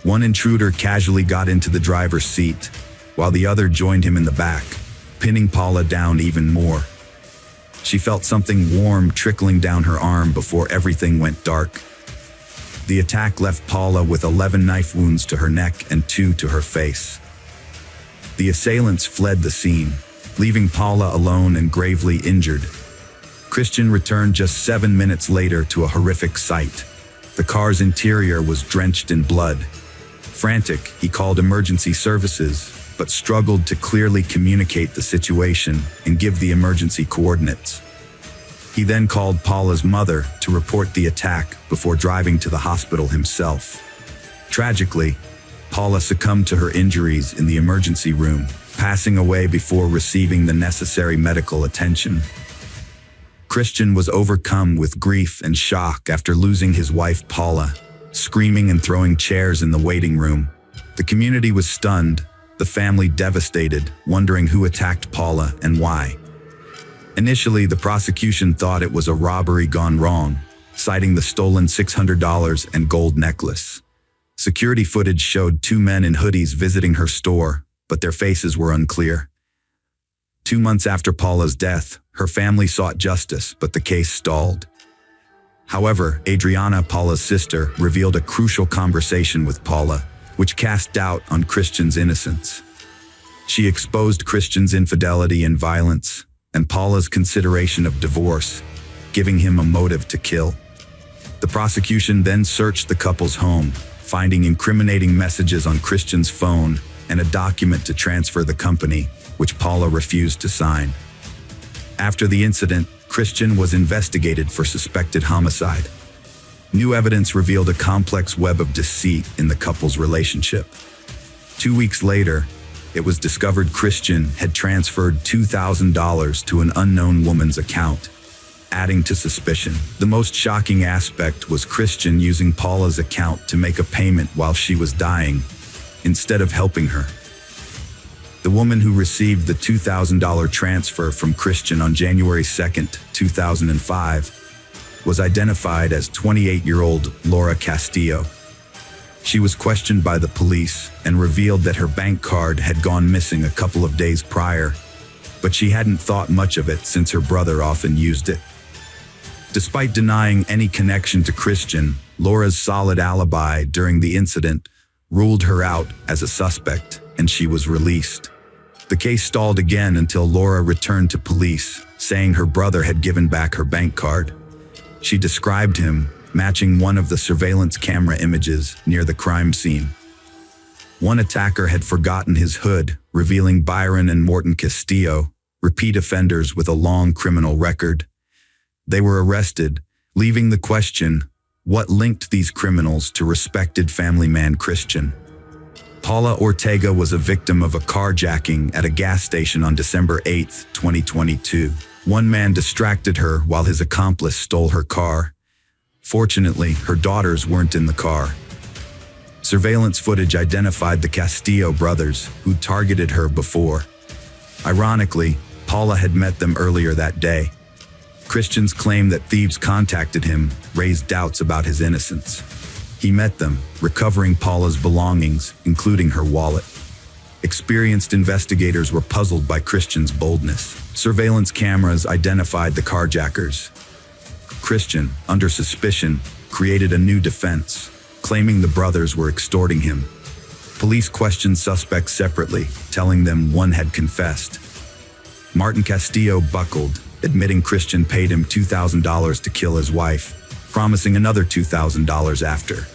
One intruder casually got into the driver's seat, while the other joined him in the back, pinning Paula down even more. She felt something warm trickling down her arm before everything went dark. The attack left Paula with 11 knife wounds to her neck and 2 to her face. The assailants fled the scene, leaving Paula alone and gravely injured. Christian returned just 7 minutes later to a horrific sight. The car's interior was drenched in blood. Frantic, he called emergency services, but struggled to clearly communicate the situation and give the emergency coordinates. He then called Paula's mother to report the attack before driving to the hospital himself. Tragically, Paula succumbed to her injuries in the emergency room, passing away before receiving the necessary medical attention. Christian was overcome with grief and shock after losing his wife Paula, screaming and throwing chairs in the waiting room. The community was stunned, the family devastated, wondering who attacked Paula and why. Initially, the prosecution thought it was a robbery gone wrong, citing the stolen $600 and gold necklace. Security footage showed 2 men in hoodies visiting her store, but their faces were unclear. 2 months after Paula's death, her family sought justice, but the case stalled. However, Adriana, Paula's sister, revealed a crucial conversation with Paula, which cast doubt on Christian's innocence. She exposed Christian's infidelity and violence, and Paula's consideration of divorce, giving him a motive to kill. The prosecution then searched the couple's home, finding incriminating messages on Christian's phone and a document to transfer the company, which Paula refused to sign. After the incident, Christian was investigated for suspected homicide. New evidence revealed a complex web of deceit in the couple's relationship. 2 weeks later, it was discovered Christian had transferred $2,000 to an unknown woman's account, adding to suspicion. The most shocking aspect was Christian using Paula's account to make a payment while she was dying, instead of helping her. The woman who received the $2,000 transfer from Christian on January 2, 2005, was identified as 28-year-old Laura Castillo. She was questioned by the police and revealed that her bank card had gone missing a couple of days prior, but she hadn't thought much of it since her brother often used it. Despite denying any connection to Christian, Laura's solid alibi during the incident ruled her out as a suspect, and she was released. The case stalled again until Laura returned to police, saying her brother had given back her bank card. She described him, matching one of the surveillance camera images near the crime scene. One attacker had forgotten his hood, revealing Byron and Morton Castillo, repeat offenders with a long criminal record. They were arrested, leaving the question, what linked these criminals to respected family man Christian? Paula Ortega was a victim of a carjacking at a gas station on December 8, 2022. One man distracted her while his accomplice stole her car. Fortunately, her daughters weren't in the car. Surveillance footage identified the Castillo brothers, who'd targeted her before. Ironically, Paula had met them earlier that day. Christian's claim that thieves contacted him raised doubts about his innocence. He met them, recovering Paula's belongings, including her wallet. Experienced investigators were puzzled by Christian's boldness. Surveillance cameras identified the carjackers. Christian, under suspicion, created a new defense, claiming the brothers were extorting him. Police questioned suspects separately, telling them one had confessed. Martin Castillo buckled, admitting Christian paid him $2,000 to kill his wife, promising another $2,000 after.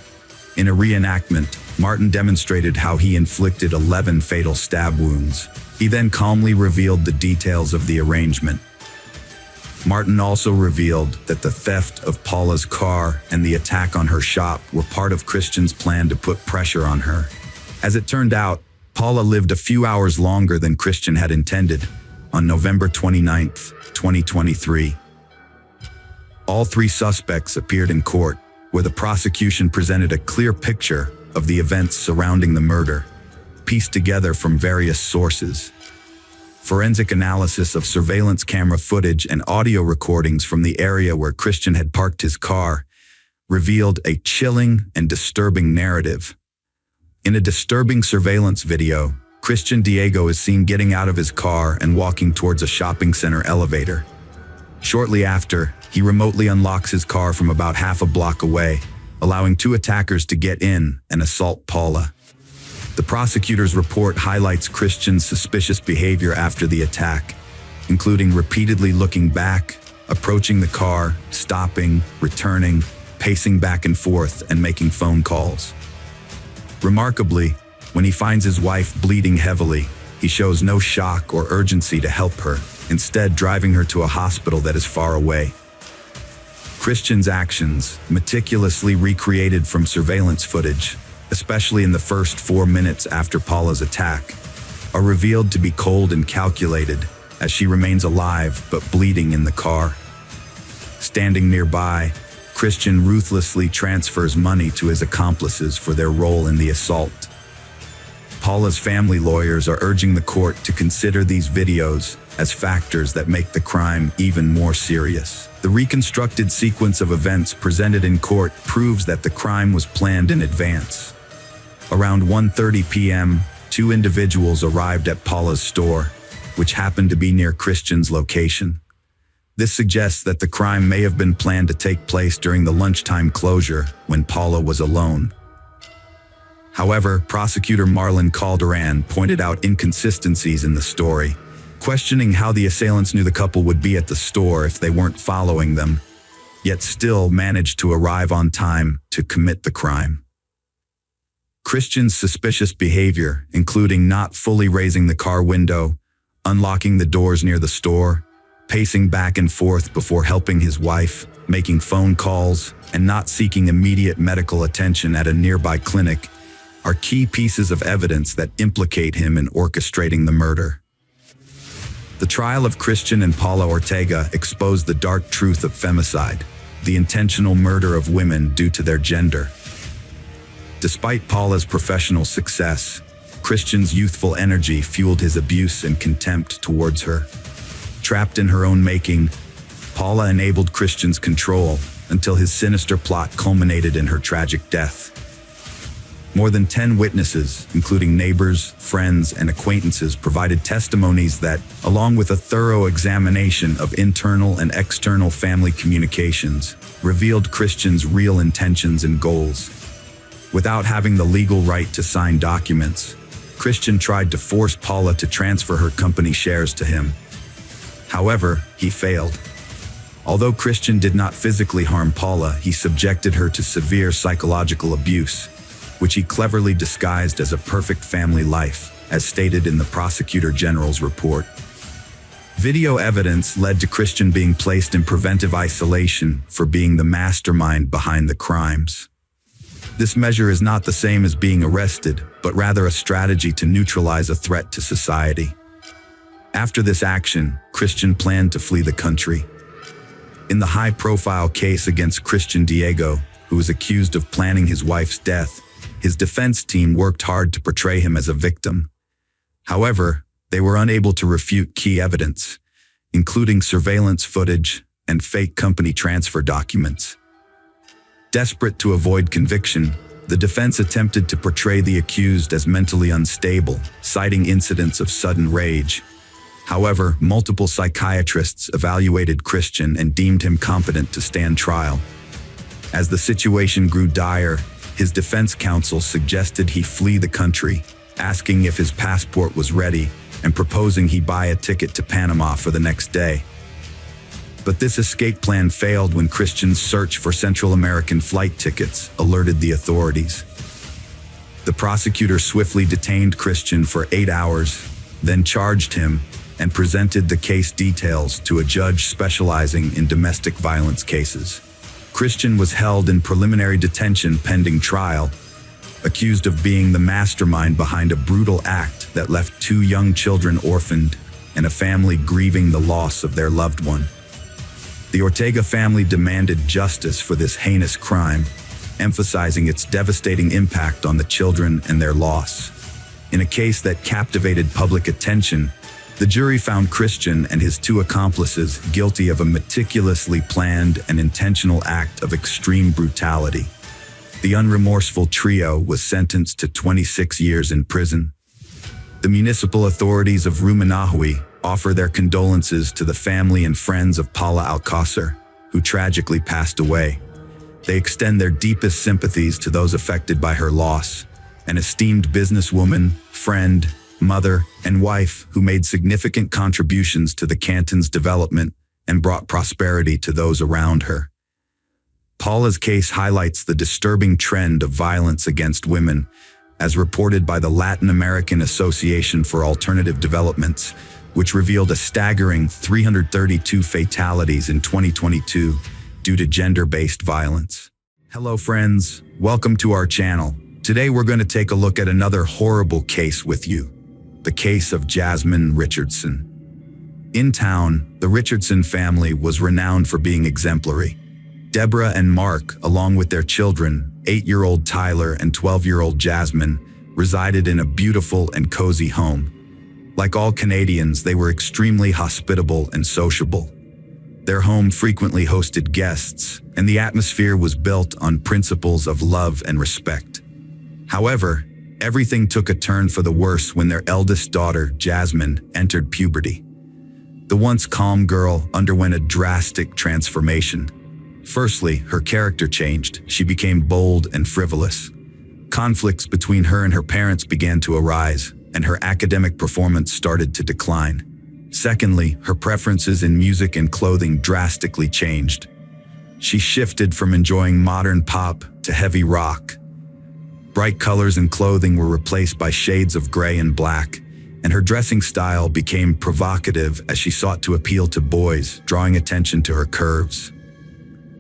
In a reenactment, Martin demonstrated how he inflicted 11 fatal stab wounds. He then calmly revealed the details of the arrangement. Martin also revealed that the theft of Paula's car and the attack on her shop were part of Christian's plan to put pressure on her. As it turned out, Paula lived a few hours longer than Christian had intended, on November 29, 2023. All three suspects appeared in court, where the prosecution presented a clear picture of the events surrounding the murder, pieced together from various sources. Forensic analysis of surveillance camera footage and audio recordings from the area where Christian had parked his car revealed a chilling and disturbing narrative. In a disturbing surveillance video, Christian Diego is seen getting out of his car and walking towards a shopping center elevator. Shortly after, he remotely unlocks his car from about half a block away, allowing two attackers to get in and assault Paula. The prosecutor's report highlights Christian's suspicious behavior after the attack, including repeatedly looking back, approaching the car, stopping, returning, pacing back and forth, and making phone calls. Remarkably, when he finds his wife bleeding heavily, he shows no shock or urgency to help her, instead driving her to a hospital that is far away. Christian's actions, meticulously recreated from surveillance footage, especially in the first 4 minutes after Paula's attack, are revealed to be cold and calculated as she remains alive but bleeding in the car. Standing nearby, Christian ruthlessly transfers money to his accomplices for their role in the assault. Paula's family lawyers are urging the court to consider these videos as factors that make the crime even more serious. The reconstructed sequence of events presented in court proves that the crime was planned in advance. Around 1:30 p.m., two individuals arrived at Paula's store, which happened to be near Christian's location. This suggests that the crime may have been planned to take place during the lunchtime closure when Paula was alone. However, prosecutor Marlon Calderon pointed out inconsistencies in the story, questioning how the assailants knew the couple would be at the store if they weren't following them, yet still managed to arrive on time to commit the crime. Christian's suspicious behavior, including not fully raising the car window, unlocking the doors near the store, pacing back and forth before helping his wife, making phone calls, and not seeking immediate medical attention at a nearby clinic, are key pieces of evidence that implicate him in orchestrating the murder. The trial of Christian and Paula Ortega exposed the dark truth of femicide, the intentional murder of women due to their gender. Despite Paula's professional success, Christian's youthful energy fueled his abuse and contempt towards her. Trapped in her own making, Paula enabled Christian's control until his sinister plot culminated in her tragic death. More than 10 witnesses, including neighbors, friends, and acquaintances, provided testimonies that, along with a thorough examination of internal and external family communications, revealed Christian's real intentions and goals. Without having the legal right to sign documents, Christian tried to force Paula to transfer her company shares to him. However, he failed. Although Christian did not physically harm Paula, he subjected her to severe psychological abuse, which he cleverly disguised as a perfect family life, as stated in the Prosecutor General's report. Video evidence led to Christian being placed in preventive isolation for being the mastermind behind the crimes. This measure is not the same as being arrested, but rather a strategy to neutralize a threat to society. After this action, Christian planned to flee the country. In the high-profile case against Christian Diego, who was accused of planning his wife's death, his defense team worked hard to portray him as a victim. However, they were unable to refute key evidence, including surveillance footage and fake company transfer documents. Desperate to avoid conviction, the defense attempted to portray the accused as mentally unstable, citing incidents of sudden rage. However, multiple psychiatrists evaluated Christian and deemed him competent to stand trial. As the situation grew dire, his defense counsel suggested he flee the country, asking if his passport was ready and proposing he buy a ticket to Panama for the next day. But this escape plan failed when Christian's search for Central American flight tickets alerted the authorities. The prosecutor swiftly detained Christian for 8 hours, then charged him and presented the case details to a judge specializing in domestic violence cases. Christian was held in preliminary detention pending trial, accused of being the mastermind behind a brutal act that left 2 young children orphaned and a family grieving the loss of their loved one. The Ortega family demanded justice for this heinous crime, emphasizing its devastating impact on the children and their loss. In a case that captivated public attention, the jury found Christian and his 2 accomplices guilty of a meticulously planned and intentional act of extreme brutality. The unremorseful trio was sentenced to 26 years in prison. The municipal authorities of Rumiñahui offer their condolences to the family and friends of Paula Alcácer, who tragically passed away. They extend their deepest sympathies to those affected by her loss, an esteemed businesswoman, friend, mother, and wife who made significant contributions to the canton's development and brought prosperity to those around her. Paula's case highlights the disturbing trend of violence against women, as reported by the Latin American Association for Alternative Developments, which revealed a staggering 332 fatalities in 2022 due to gender-based violence. Hello friends, welcome to our channel. Today we're going to take a look at another horrible case with you, the case of Jasmine Richardson. In town, the Richardson family was renowned for being exemplary. Deborah and Mark, along with their children, 8-year-old Tyler and 12-year-old Jasmine, resided in a beautiful and cozy home. Like all Canadians, they were extremely hospitable and sociable. Their home frequently hosted guests, and the atmosphere was built on principles of love and respect. However, everything took a turn for the worse when their eldest daughter, Jasmine, entered puberty. The once calm girl underwent a drastic transformation. Firstly, her character changed. She became bold and frivolous. Conflicts between her and her parents began to arise, and her academic performance started to decline. Secondly, her preferences in music and clothing drastically changed. She shifted from enjoying modern pop to heavy rock. Bright colors and clothing were replaced by shades of gray and black, and her dressing style became provocative as she sought to appeal to boys, drawing attention to her curves.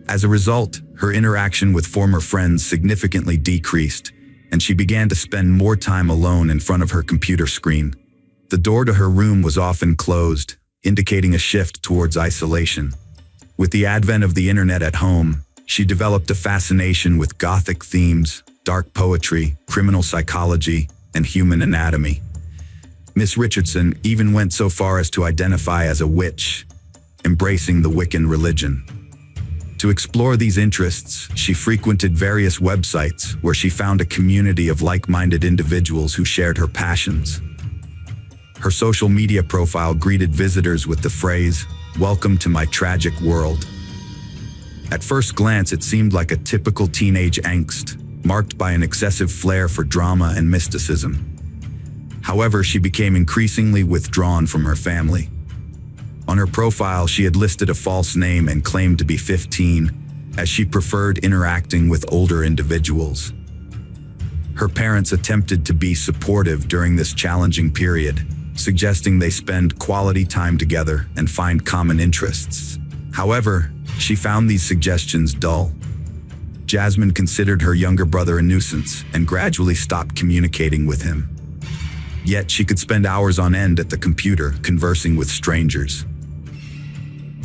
As a result, her interaction with former friends significantly decreased, and she began to spend more time alone in front of her computer screen. The door to her room was often closed, indicating a shift towards isolation. With the advent of the internet at home, she developed a fascination with Gothic themes, dark poetry, criminal psychology, and human anatomy. Miss Richardson even went so far as to identify as a witch, embracing the Wiccan religion. To explore these interests, she frequented various websites where she found a community of like-minded individuals who shared her passions. Her social media profile greeted visitors with the phrase, "Welcome to my tragic world." At first glance, it seemed like a typical teenage angst, marked by an excessive flair for drama and mysticism. However, she became increasingly withdrawn from her family. On her profile, she had listed a false name and claimed to be 15, as she preferred interacting with older individuals. Her parents attempted to be supportive during this challenging period, suggesting they spend quality time together and find common interests. However, she found these suggestions dull. Jasmine considered her younger brother a nuisance and gradually stopped communicating with him. Yet she could spend hours on end at the computer conversing with strangers.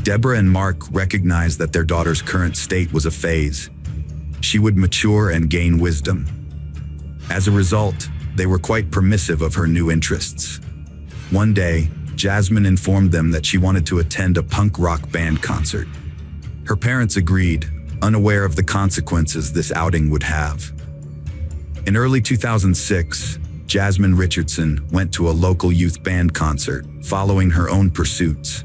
Deborah and Mark recognized that their daughter's current state was a phase. She would mature and gain wisdom. As a result, they were quite permissive of her new interests. One day, Jasmine informed them that she wanted to attend a punk rock band concert. Her parents agreed, unaware of the consequences this outing would have. In early 2006, Jasmine Richardson went to a local youth band concert, following her own pursuits.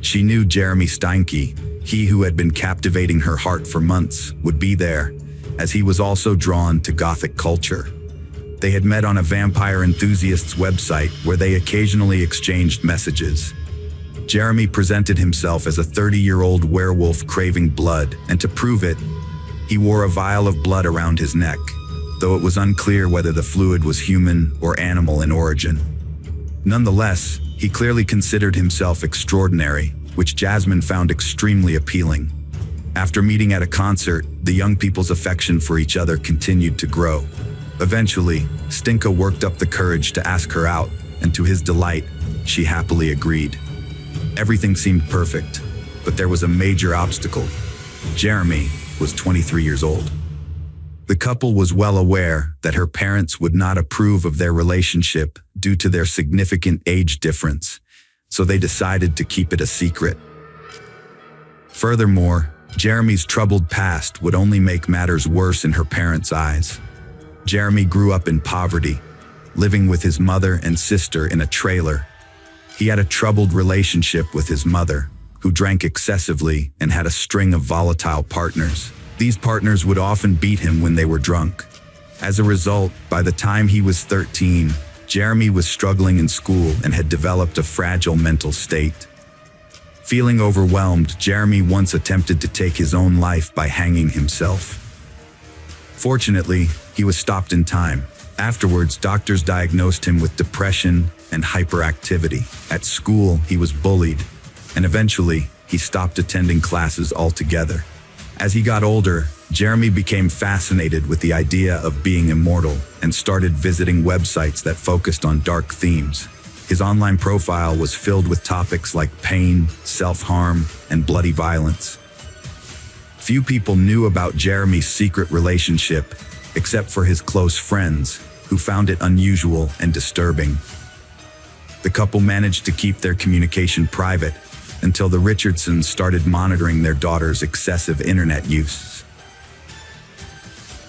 She knew Jeremy Steinke, he who had been captivating her heart for months, would be there, as he was also drawn to Gothic culture. They had met on a vampire enthusiast's website where they occasionally exchanged messages. Jeremy presented himself as a 30-year-old werewolf craving blood, and to prove it, he wore a vial of blood around his neck, though it was unclear whether the fluid was human or animal in origin. Nonetheless, he clearly considered himself extraordinary, which Jasmine found extremely appealing. After meeting at a concert, the young people's affection for each other continued to grow. Eventually, Stinka worked up the courage to ask her out, and to his delight, she happily agreed. Everything seemed perfect, but there was a major obstacle. Jeremy was 23 years old. The couple was well aware that her parents would not approve of their relationship due to their significant age difference, so they decided to keep it a secret. Furthermore, Jeremy's troubled past would only make matters worse in her parents' eyes. Jeremy grew up in poverty, living with his mother and sister in a trailer. He had a troubled relationship with his mother, who drank excessively and had a string of volatile partners. These partners would often beat him when they were drunk. As a result, by the time he was 13, Jeremy was struggling in school and had developed a fragile mental state. Feeling overwhelmed, Jeremy once attempted to take his own life by hanging himself. Fortunately, he was stopped in time. Afterwards, doctors diagnosed him with depression and hyperactivity. At school, he was bullied, and eventually, he stopped attending classes altogether. As he got older, Jeremy became fascinated with the idea of being immortal and started visiting websites that focused on dark themes. His online profile was filled with topics like pain, self-harm, and bloody violence. Few people knew about Jeremy's secret relationship, except for his close friends, who found it unusual and disturbing. The couple managed to keep their communication private until the Richardsons started monitoring their daughter's excessive internet use.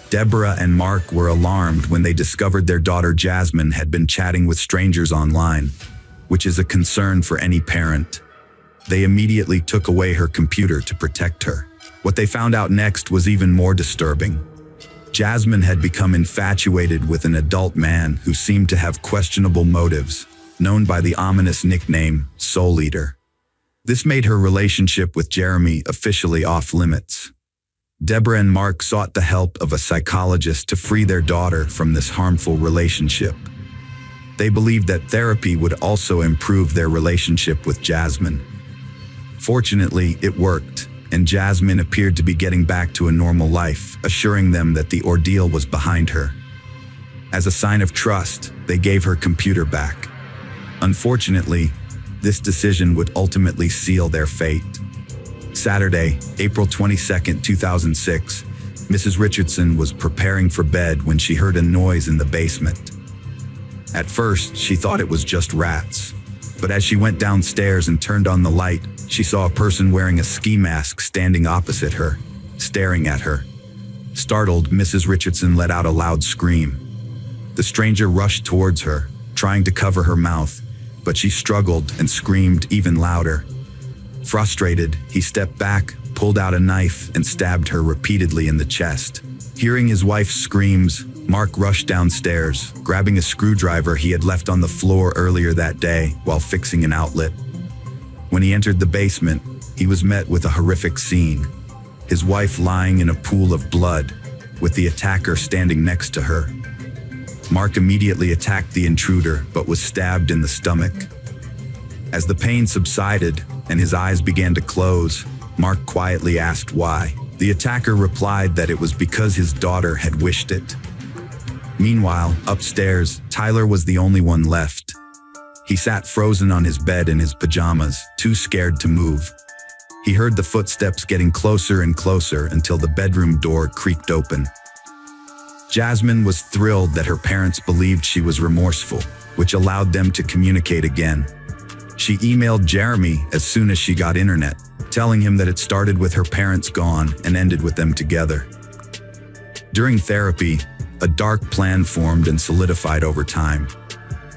Deborah and Mark were alarmed when they discovered their daughter Jasmine had been chatting with strangers online, which is a concern for any parent. They immediately took away her computer to protect her. What they found out next was even more disturbing. Jasmine had become infatuated with an adult man who seemed to have questionable motives, known by the ominous nickname Soul Eater. This made her relationship with Jeremy officially off limits. Deborah and Mark sought the help of a psychologist to free their daughter from this harmful relationship. They believed that therapy would also improve their relationship with Jasmine. Fortunately, it worked, and Jasmine appeared to be getting back to a normal life, assuring them that the ordeal was behind her. As a sign of trust, they gave her computer back. Unfortunately, this decision would ultimately seal their fate. Saturday, April 22, 2006, Mrs. Richardson was preparing for bed when she heard a noise in the basement. At first, she thought it was just rats, but as she went downstairs and turned on the light, she saw a person wearing a ski mask standing opposite her, staring at her. Startled, Mrs. Richardson let out a loud scream. The stranger rushed towards her, trying to cover her mouth, but she struggled and screamed even louder. Frustrated, he stepped back, pulled out a knife, and stabbed her repeatedly in the chest. Hearing his wife's screams, Mark rushed downstairs, grabbing a screwdriver he had left on the floor earlier that day while fixing an outlet. When he entered the basement, he was met with a horrific scene. His wife lying in a pool of blood, with the attacker standing next to her. Mark immediately attacked the intruder, but was stabbed in the stomach. As the pain subsided and his eyes began to close, Mark quietly asked why. The attacker replied that it was because his daughter had wished it. Meanwhile, upstairs, Tyler was the only one left. He sat frozen on his bed in his pajamas, too scared to move. He heard the footsteps getting closer and closer until the bedroom door creaked open. Jasmine was thrilled that her parents believed she was remorseful, which allowed them to communicate again. She emailed Jeremy as soon as she got internet, telling him that it started with her parents gone and ended with them together. During therapy, a dark plan formed and solidified over time.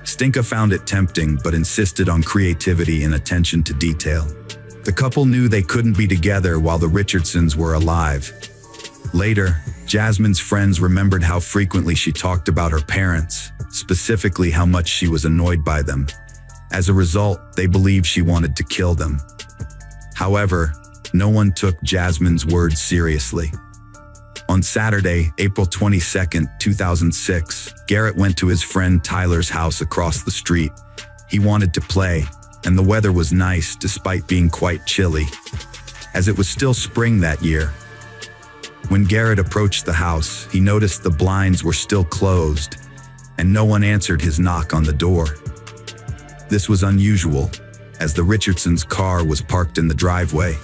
Stinka found it tempting but insisted on creativity and attention to detail. The couple knew they couldn't be together while the Richardsons were alive. Later, Jasmine's friends remembered how frequently she talked about her parents, specifically how much she was annoyed by them. As a result, they believed she wanted to kill them. However, no one took Jasmine's words seriously. On Saturday, April 22, 2006, Garrett went to his friend Tyler's house across the street. He wanted to play, and the weather was nice despite being quite chilly, as it was still spring that year. When Garrett approached the house, he noticed the blinds were still closed, and no one answered his knock on the door. This was unusual, as the Richardsons' car was parked in the driveway.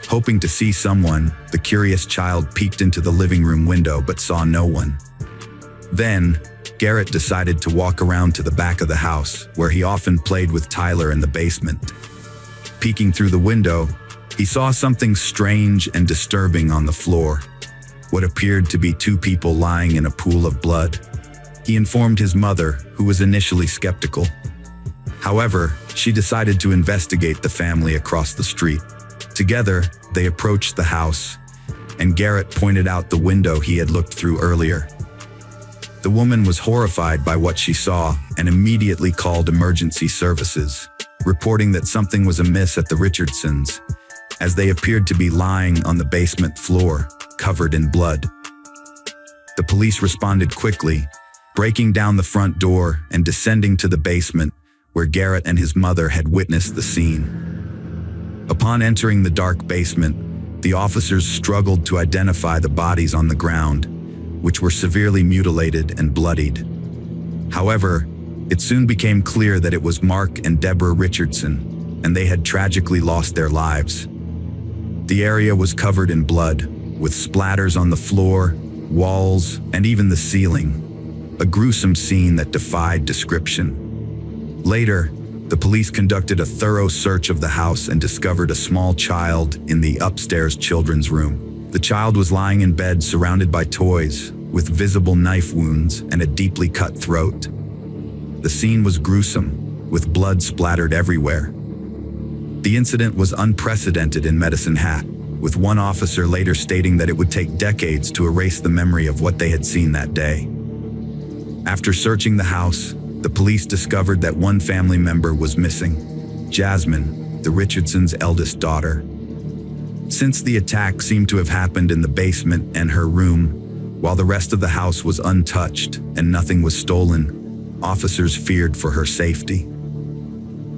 Hoping to see someone, the curious child peeked into the living room window but saw no one. Then, Garrett decided to walk around to the back of the house, where he often played with Tyler in the basement. Peeking through the window, he saw something strange and disturbing on the floor, what appeared to be two people lying in a pool of blood. He informed his mother, who was initially skeptical. However, she decided to investigate the family across the street. Together, they approached the house, and Garrett pointed out the window he had looked through earlier. The woman was horrified by what she saw and immediately called emergency services, reporting that something was amiss at the Richardsons, as they appeared to be lying on the basement floor, covered in blood. The police responded quickly, breaking down the front door and descending to the basement, where Garrett and his mother had witnessed the scene. Upon entering the dark basement, the officers struggled to identify the bodies on the ground, which were severely mutilated and bloodied. However, it soon became clear that it was Mark and Deborah Richardson, and they had tragically lost their lives. The area was covered in blood, with splatters on the floor, walls, and even the ceiling, a gruesome scene that defied description. Later, the police conducted a thorough search of the house and discovered a small child in the upstairs children's room. The child was lying in bed surrounded by toys, with visible knife wounds and a deeply cut throat. The scene was gruesome, with blood splattered everywhere. The incident was unprecedented in Medicine Hat, with one officer later stating that it would take decades to erase the memory of what they had seen that day. After searching the house, the police discovered that one family member was missing, Jasmine, the Richardsons' eldest daughter. Since the attack seemed to have happened in the basement and her room, while the rest of the house was untouched and nothing was stolen, officers feared for her safety.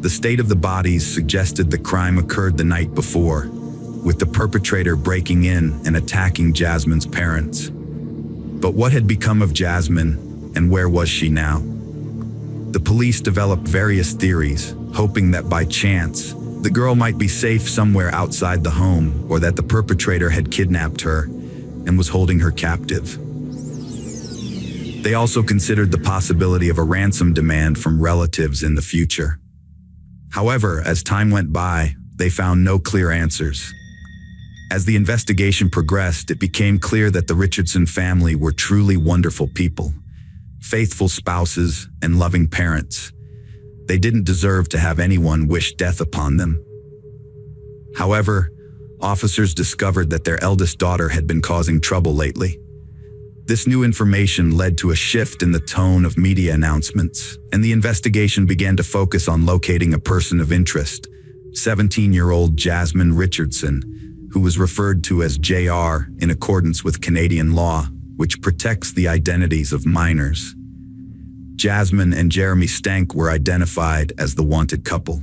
The state of the bodies suggested the crime occurred the night before, with the perpetrator breaking in and attacking Jasmine's parents. But what had become of Jasmine, and where was she now? The police developed various theories, hoping that by chance, the girl might be safe somewhere outside the home, or that the perpetrator had kidnapped her and was holding her captive. They also considered the possibility of a ransom demand from relatives in the future. However, as time went by, they found no clear answers. As the investigation progressed, it became clear that the Richardson family were truly wonderful people, faithful spouses, and loving parents. They didn't deserve to have anyone wish death upon them. However, officers discovered that their eldest daughter had been causing trouble lately. This new information led to a shift in the tone of media announcements, and the investigation began to focus on locating a person of interest, 17-year-old Jasmine Richardson, who was referred to as JR in accordance with Canadian law, which protects the identities of minors. Jasmine and Jeremy Stank were identified as the wanted couple.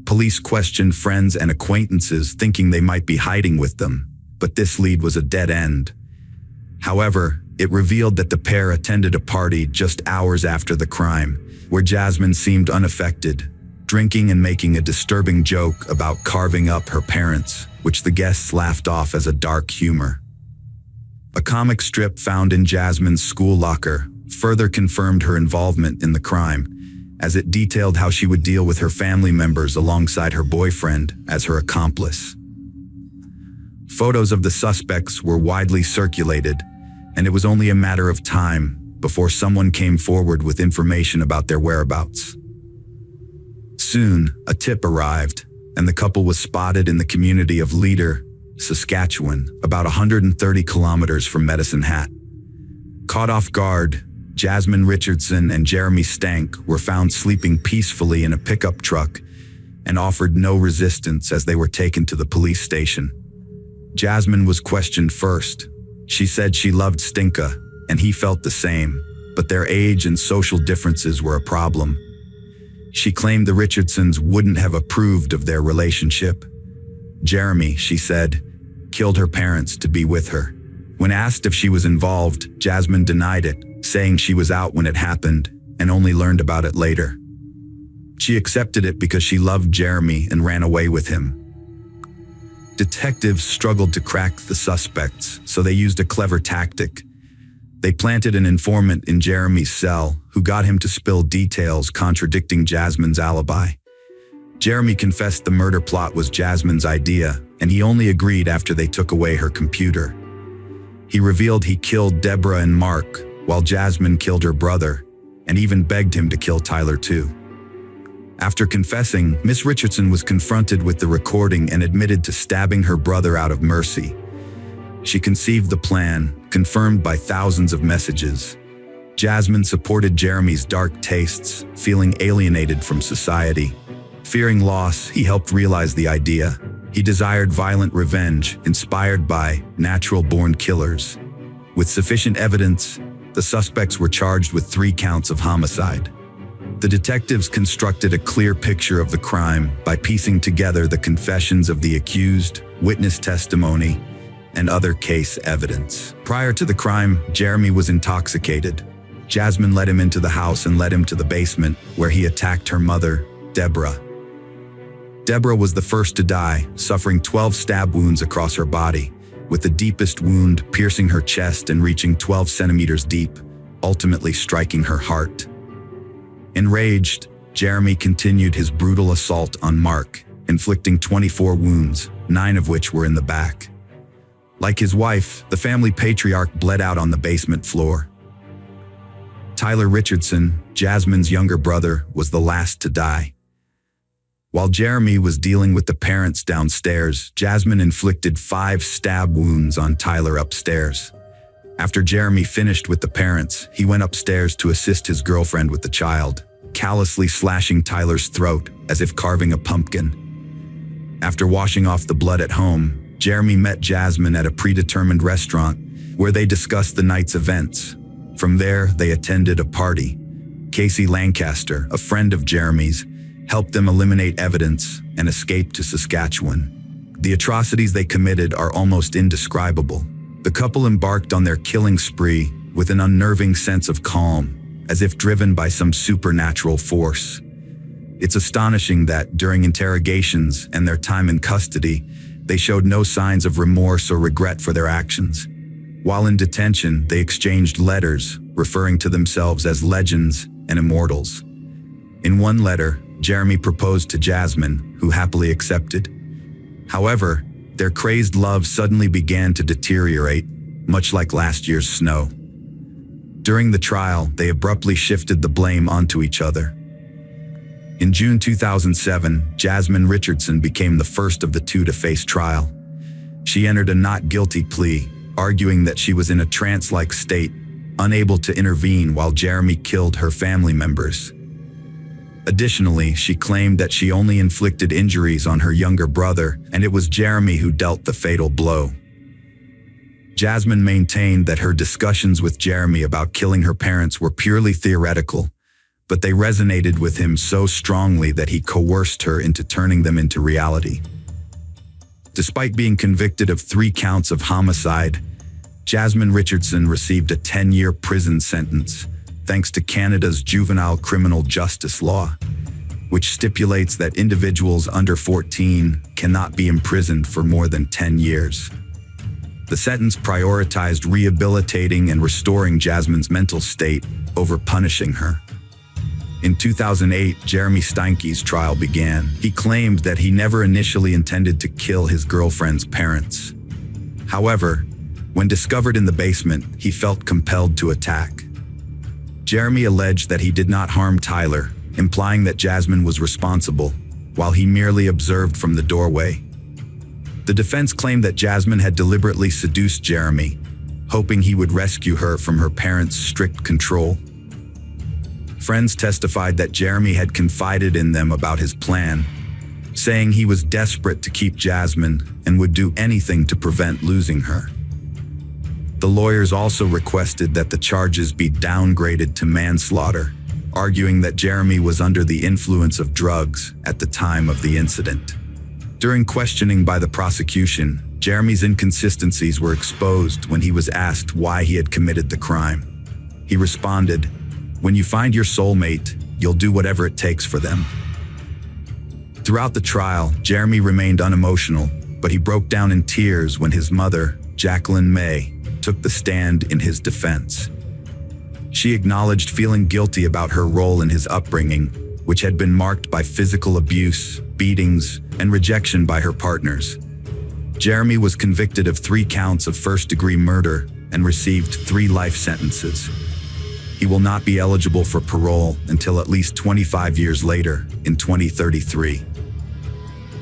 Police questioned friends and acquaintances thinking they might be hiding with them, but this lead was a dead end. However, it revealed that the pair attended a party just hours after the crime, where Jasmine seemed unaffected, drinking and making a disturbing joke about carving up her parents, which the guests laughed off as a dark humor. A comic strip found in Jasmine's school locker further confirmed her involvement in the crime, as it detailed how she would deal with her family members alongside her boyfriend as her accomplice. Photos of the suspects were widely circulated, and it was only a matter of time before someone came forward with information about their whereabouts. Soon, a tip arrived, and the couple was spotted in the community of Leader, Saskatchewan, about 130 kilometers from Medicine Hat. Caught off guard, Jasmine Richardson and Jeremy Stank were found sleeping peacefully in a pickup truck and offered no resistance as they were taken to the police station. Jasmine was questioned first. She said she loved Stinka, and he felt the same, but their age and social differences were a problem. She claimed the Richardsons wouldn't have approved of their relationship. Jeremy, she said, killed her parents to be with her. When asked if she was involved, Jasmine denied it, saying she was out when it happened and only learned about it later. She accepted it because she loved Jeremy and ran away with him. Detectives struggled to crack the suspects, so they used a clever tactic. They planted an informant in Jeremy's cell who got him to spill details contradicting Jasmine's alibi. Jeremy confessed the murder plot was Jasmine's idea, and he only agreed after they took away her computer. He revealed he killed Deborah and Mark, while Jasmine killed her brother, and even begged him to kill Tyler too. After confessing, Miss Richardson was confronted with the recording and admitted to stabbing her brother out of mercy. She conceived the plan, confirmed by thousands of messages. Jasmine supported Jeremy's dark tastes, feeling alienated from society. Fearing loss, he helped realize the idea. He desired violent revenge, inspired by natural-born killers. With sufficient evidence, the suspects were charged with 3 counts of homicide. The detectives constructed a clear picture of the crime by piecing together the confessions of the accused, witness testimony, and other case evidence. Prior to the crime, Jeremy was intoxicated. Jasmine led him into the house and led him to the basement, where he attacked her mother, Deborah. Deborah was the first to die, suffering 12 stab wounds across her body, with the deepest wound piercing her chest and reaching 12 centimeters deep, ultimately striking her heart. Enraged, Jeremy continued his brutal assault on Mark, inflicting 24 wounds, 9 of which were in the back. Like his wife, the family patriarch bled out on the basement floor. Tyler Richardson, Jasmine's younger brother, was the last to die. While Jeremy was dealing with the parents downstairs, Jasmine inflicted 5 stab wounds on Tyler upstairs. After Jeremy finished with the parents, he went upstairs to assist his girlfriend with the child, callously slashing Tyler's throat as if carving a pumpkin. After washing off the blood at home, Jeremy met Jasmine at a predetermined restaurant where they discussed the night's events. From there, they attended a party. Casey Lancaster, a friend of Jeremy's, helped them eliminate evidence and escape to Saskatchewan. The atrocities they committed are almost indescribable. The couple embarked on their killing spree with an unnerving sense of calm, as if driven by some supernatural force. It's astonishing that during interrogations and their time in custody, they showed no signs of remorse or regret for their actions. While in detention, they exchanged letters, referring to themselves as legends and immortals. In one letter, Jeremy proposed to Jasmine, who happily accepted. However, their crazed love suddenly began to deteriorate, much like last year's snow. During the trial, they abruptly shifted the blame onto each other. In June 2007, Jasmine Richardson became the first of the 2 to face trial. She entered a not guilty plea, arguing that she was in a trance-like state, unable to intervene while Jeremy killed her family members. Additionally, she claimed that she only inflicted injuries on her younger brother, and it was Jeremy who dealt the fatal blow. Jasmine maintained that her discussions with Jeremy about killing her parents were purely theoretical, but they resonated with him so strongly that he coerced her into turning them into reality. Despite being convicted of 3 counts of homicide, Jasmine Richardson received a 10-year prison sentence, thanks to Canada's juvenile criminal justice law, which stipulates that individuals under 14 cannot be imprisoned for more than 10 years. The sentence prioritized rehabilitating and restoring Jasmine's mental state over punishing her. In 2008, Jeremy Steinke's trial began. He claimed that he never initially intended to kill his girlfriend's parents. However, when discovered in the basement, he felt compelled to attack. Jeremy alleged that he did not harm Tyler, implying that Jasmine was responsible, while he merely observed from the doorway. The defense claimed that Jasmine had deliberately seduced Jeremy, hoping he would rescue her from her parents' strict control. Friends testified that Jeremy had confided in them about his plan, saying he was desperate to keep Jasmine and would do anything to prevent losing her. The lawyers also requested that the charges be downgraded to manslaughter, arguing that Jeremy was under the influence of drugs at the time of the incident. During questioning by the prosecution, Jeremy's inconsistencies were exposed when he was asked why he had committed the crime. He responded, "When you find your soulmate, you'll do whatever it takes for them." Throughout the trial, Jeremy remained unemotional, but he broke down in tears when his mother, Jacqueline May, took the stand in his defense. She acknowledged feeling guilty about her role in his upbringing, which had been marked by physical abuse, beatings, and rejection by her partners. Jeremy was convicted of 3 counts of first-degree murder and received 3 life sentences. He will not be eligible for parole until at least 25 years later, in 2033.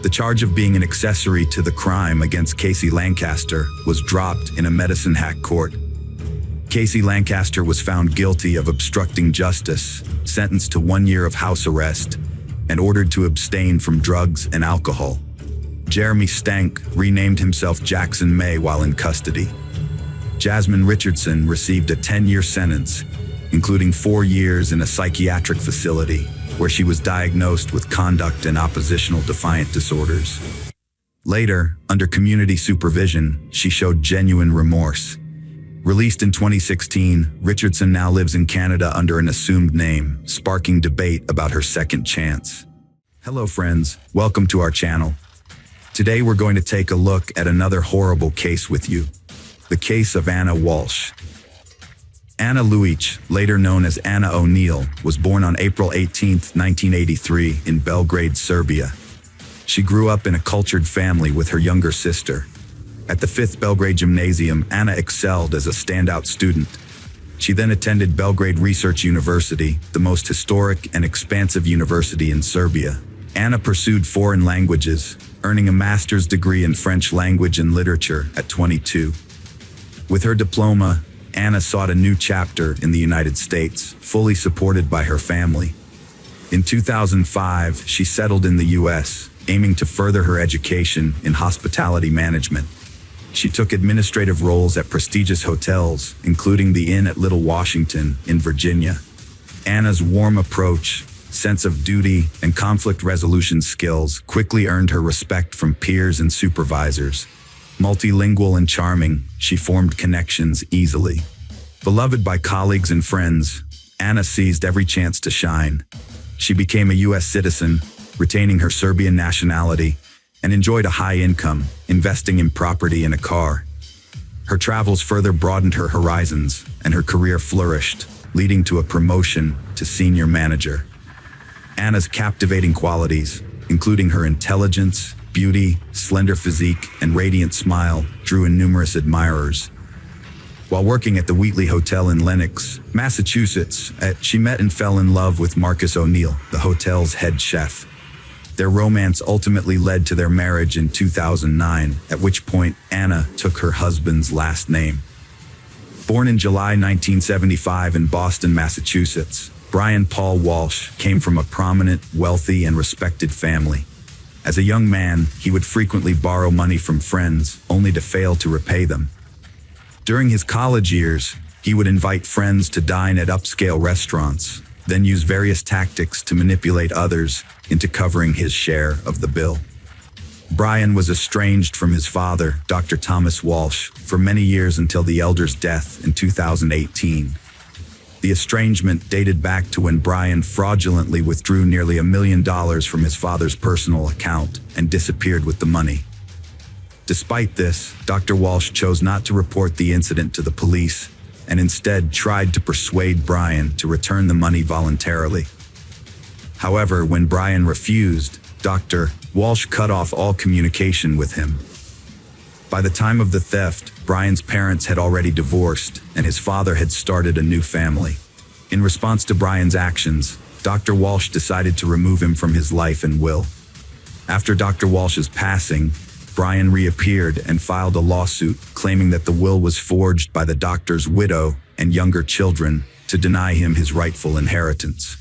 The charge of being an accessory to the crime against Casey Lancaster was dropped in a Medicine Hat court. Casey Lancaster was found guilty of obstructing justice, sentenced to 1 year of house arrest, and ordered to abstain from drugs and alcohol. Jeremy Stank renamed himself Jackson May while in custody. Jasmine Richardson received a 10-year sentence, including 4 years in a psychiatric facility, where she was diagnosed with conduct and oppositional defiant disorders. Later, under community supervision, she showed genuine remorse. Released in 2016, Richardson now lives in Canada under an assumed name, sparking debate about her second chance. Hello friends, welcome to our channel. Today we're going to take a look at another horrible case with you. The case of Anna Walsh. Anna Luic, later known as Anna O'Neill, was born on April 18, 1983 in Belgrade, Serbia. She grew up in a cultured family with her younger sister. At the 5th Belgrade Gymnasium, Anna excelled as a standout student. She then attended Belgrade Research University, the most historic and expansive university in Serbia. Anna pursued foreign languages, earning a master's degree in French language and literature at 22. With her diploma, Anna sought a new chapter in the United States, fully supported by her family. In 2005, she settled in the U.S., aiming to further her education in hospitality management. She took administrative roles at prestigious hotels, including the Inn at Little Washington in Virginia. Anna's warm approach, sense of duty, and conflict resolution skills quickly earned her respect from peers and supervisors. Multilingual and charming, she formed connections easily. Beloved by colleagues and friends, Anna seized every chance to shine. She became a U.S. citizen, retaining her Serbian nationality, and enjoyed a high income, investing in property and a car. Her travels further broadened her horizons, and her career flourished, leading to a promotion to senior manager. Anna's captivating qualities, including her intelligence, beauty, slender physique, and radiant smile, drew in numerous admirers. While working at the Wheatley Hotel in Lenox, Massachusetts, she met and fell in love with Marcus O'Neill, the hotel's head chef. Their romance ultimately led to their marriage in 2009, at which point Anna took her husband's last name. Born in July 1975 in Boston, Massachusetts, Brian Paul Walsh came from a prominent, wealthy, and respected family. As a young man, he would frequently borrow money from friends, only to fail to repay them. During his college years, he would invite friends to dine at upscale restaurants, then use various tactics to manipulate others into covering his share of the bill. Brian was estranged from his father, Dr. Thomas Walsh, for many years until the elder's death in 2018. The estrangement dated back to when Brian fraudulently withdrew nearly $1 million from his father's personal account and disappeared with the money. Despite this, Dr. Walsh chose not to report the incident to the police and instead tried to persuade Brian to return the money voluntarily. However, when Brian refused, Dr. Walsh cut off all communication with him. By the time of the theft, Brian's parents had already divorced, and his father had started a new family. In response to Brian's actions, Dr. Walsh decided to remove him from his life and will. After Dr. Walsh's passing, Brian reappeared and filed a lawsuit claiming that the will was forged by the doctor's widow and younger children to deny him his rightful inheritance.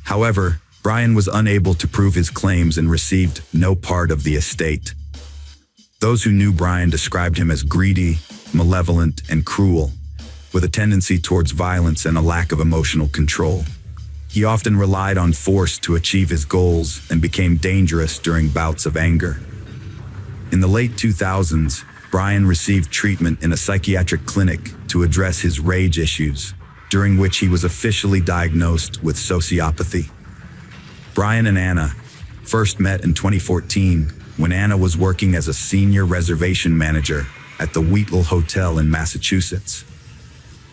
However, Brian was unable to prove his claims and received no part of the estate. Those who knew Brian described him as greedy, malevolent, and cruel, with a tendency towards violence and a lack of emotional control. He often relied on force to achieve his goals and became dangerous during bouts of anger. In the late 2000s, Brian received treatment in a psychiatric clinic to address his rage issues, during which he was officially diagnosed with sociopathy. Brian and Anna first met in 2014 when Anna was working as a senior reservation manager at the Wheatle Hotel in Massachusetts.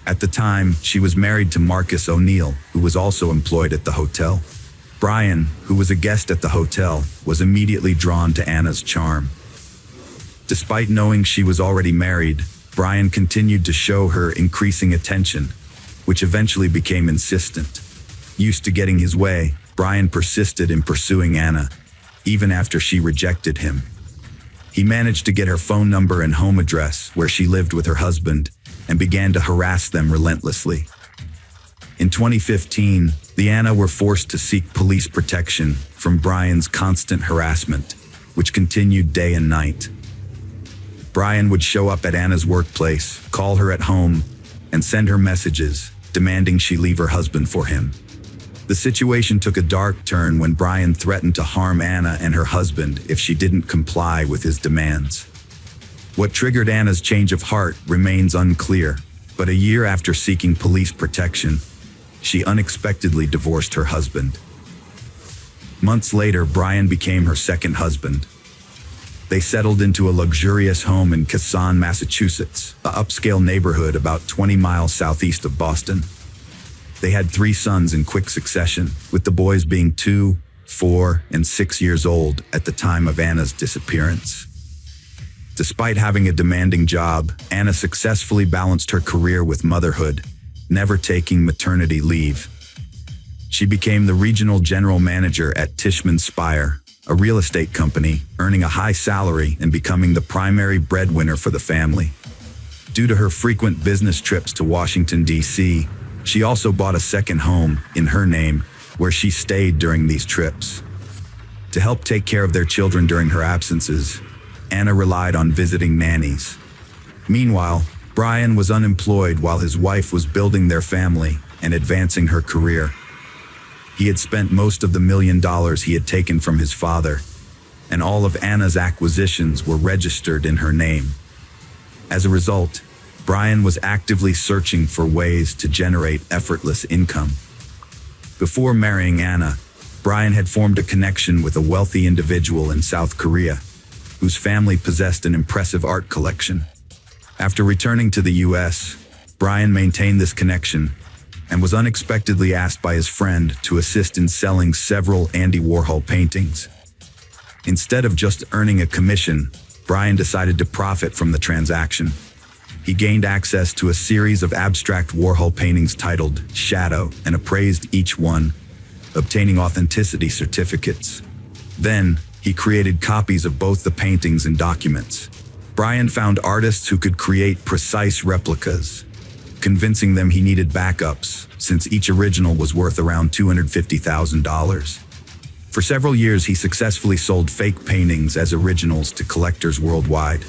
At the time, she was married to Marcus O'Neill, who was also employed at the hotel. Brian, who was a guest at the hotel, was immediately drawn to Anna's charm. Despite knowing she was already married, Brian continued to show her increasing attention, which eventually became insistent. Used to getting his way, Brian persisted in pursuing Anna, even after she rejected him. He managed to get her phone number and home address where she lived with her husband and began to harass them relentlessly. In 2015, the Anna were forced to seek police protection from Brian's constant harassment, which continued day and night. Brian would show up at Anna's workplace, call her at home, and send her messages, demanding she leave her husband for him. The situation took a dark turn when Brian threatened to harm Anna and her husband if she didn't comply with his demands. What triggered Anna's change of heart remains unclear, but a year after seeking police protection, she unexpectedly divorced her husband. Months later, Brian became her second husband. They settled into a luxurious home in Quezon, Massachusetts, an upscale neighborhood about 20 miles southeast of Boston. They had 3 sons in quick succession, with the boys being 2, 4, and 6 years old at the time of Anna's disappearance. Despite having a demanding job, Anna successfully balanced her career with motherhood, never taking maternity leave. She became the regional general manager at Tishman Speyer, a real estate company, earning a high salary and becoming the primary breadwinner for the family. Due to her frequent business trips to Washington, D.C., she also bought a second home in her name, where she stayed during these trips. To help take care of their children during her absences, Anna relied on visiting nannies. Meanwhile, Brian was unemployed while his wife was building their family and advancing her career. He had spent most of the $1 million he had taken from his father, and all of Anna's acquisitions were registered in her name. As a result, Brian was actively searching for ways to generate effortless income. Before marrying Anna, Brian had formed a connection with a wealthy individual in South Korea, whose family possessed an impressive art collection. After returning to the U.S., Brian maintained this connection and was unexpectedly asked by his friend to assist in selling several Andy Warhol paintings. Instead of just earning a commission, Brian decided to profit from the transaction. He gained access to a series of abstract Warhol paintings titled Shadow and appraised each one, obtaining authenticity certificates. Then, he created copies of both the paintings and documents. Brian found artists who could create precise replicas, convincing them he needed backups, since each original was worth around $250,000. For several years, he successfully sold fake paintings as originals to collectors worldwide.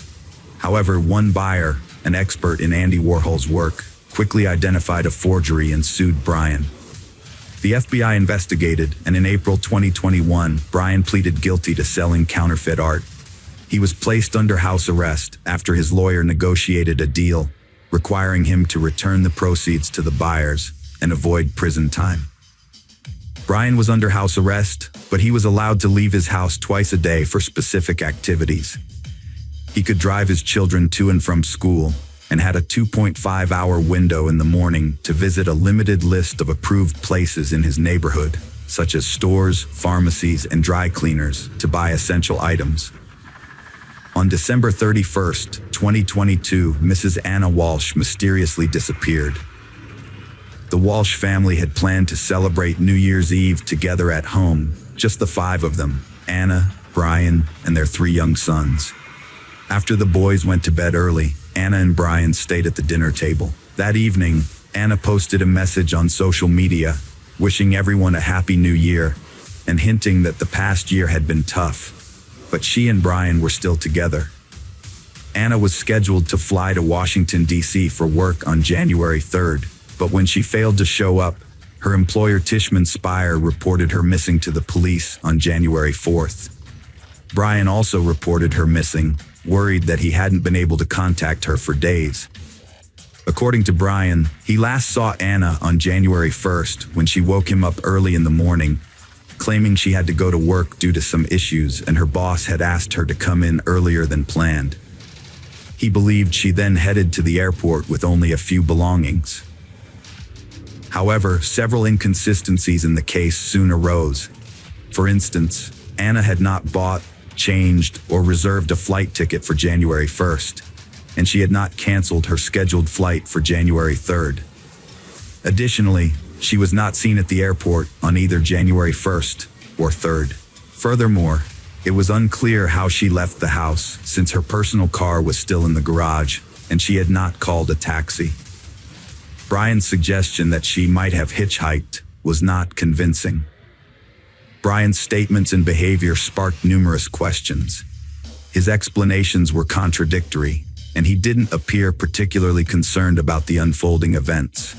However, one buyer, an expert in Andy Warhol's work, quickly identified a forgery and sued Brian. The FBI investigated, and in April 2021, Brian pleaded guilty to selling counterfeit art. He was placed under house arrest after his lawyer negotiated a deal, requiring him to return the proceeds to the buyers and avoid prison time. Brian was under house arrest, but he was allowed to leave his house twice a day for specific activities. He could drive his children to and from school and had a 2.5-hour window in the morning to visit a limited list of approved places in his neighborhood, such as stores, pharmacies, and dry cleaners, to buy essential items. On December 31st, 2022, Mrs. Anna Walsh mysteriously disappeared. The Walsh family had planned to celebrate New Year's Eve together at home, just the 5 of them, Anna, Brian, and their 3 young sons. After the boys went to bed early, Anna and Brian stayed at the dinner table. That evening, Anna posted a message on social media, wishing everyone a happy new year and hinting that the past year had been tough, but she and Brian were still together. Anna was scheduled to fly to Washington, D.C. for work on January 3rd, but when she failed to show up, her employer Tishman Speyer reported her missing to the police on January 4th. Brian also reported her missing, worried that he hadn't been able to contact her for days. According to Brian, he last saw Anna on January 1st when she woke him up early in the morning, claiming she had to go to work due to some issues and her boss had asked her to come in earlier than planned. He believed she then headed to the airport with only a few belongings. However, several inconsistencies in the case soon arose. For instance, Anna had not bought, changed, or reserved a flight ticket for January 1st, and she had not canceled her scheduled flight for January 3rd. Additionally, she was not seen at the airport on either January 1st or 3rd. Furthermore, it was unclear how she left the house since her personal car was still in the garage and she had not called a taxi. Brian's suggestion that she might have hitchhiked was not convincing. Brian's statements and behavior sparked numerous questions. His explanations were contradictory, and he didn't appear particularly concerned about the unfolding events.